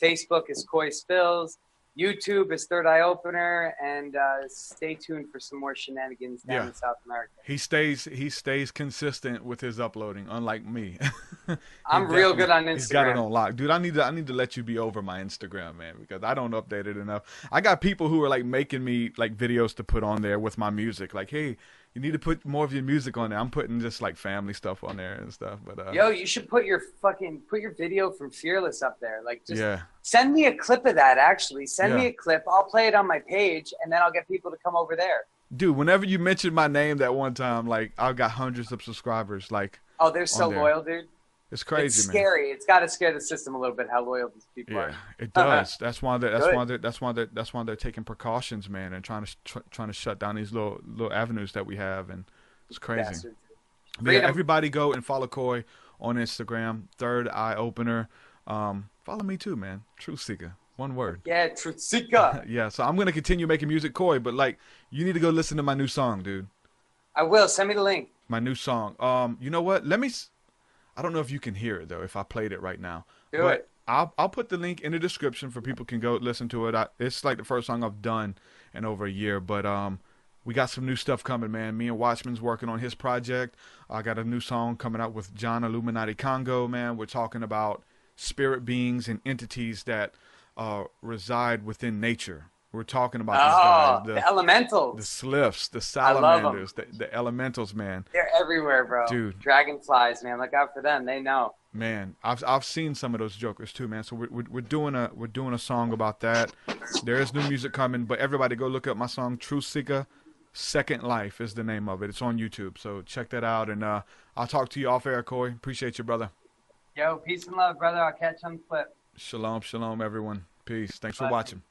Facebook is Coy Spills. YouTube is 3rd Eye Opener, and stay tuned for some more shenanigans down in South America. He stays consistent with his uploading, unlike me. I'm real good on Instagram. He's got it on lock, dude. I need to let you be over my Instagram, man, because I don't update it enough. I got people who are like making me like videos to put on there with my music, like, hey, you need to put more of your music on there. I'm putting just like family stuff on there and stuff. But yo, you should put your video from Fearless up there. Like, just send me a clip of that. Actually, send me a clip. I'll play it on my page, and then I'll get people to come over there. Dude, whenever you mentioned my name that one time, like, I got hundreds of subscribers. Like, oh, they're so loyal, dude. It's crazy, it's scary. It's got to scare the system a little bit how loyal these people are. Yeah, it does. That's why they're taking precautions, man, and trying to shut down these little avenues that we have, and it's crazy. But yeah, everybody go and follow Coy on Instagram, 3rd Eye Opener. Follow me too, man. TruthSeekah. One word. Yeah, TruthSeekah. Yeah, so I'm gonna continue making music, Coy, but like, you need to go listen to my new song, dude. I will. Send me the link. My new song. You know what? I don't know if you can hear it though, if I played it right now. Do it. I'll put the link in the description for people can go listen to it. It's like the first song I've done in over a year, but we got some new stuff coming, man. Me and Watchman's working on his project. I got a new song coming out with John Illuminati Congo, man. We're talking about spirit beings and entities that reside within nature. We're talking about these guys, the elementals, the sliffs, the salamanders, the elementals, man. They're everywhere, bro. Dude, dragonflies, man. Look out for them. They know. Man, I've seen some of those jokers too, man. So we're doing a song about that. There is new music coming, but everybody go look up my song TruthSeekah. Second Life is the name of it. It's on YouTube, so check that out. And I'll talk to you off air, Coy. Appreciate you, brother. Yo, peace and love, brother. I'll catch you on the flip. Shalom, shalom, everyone. Peace. Thanks for watching.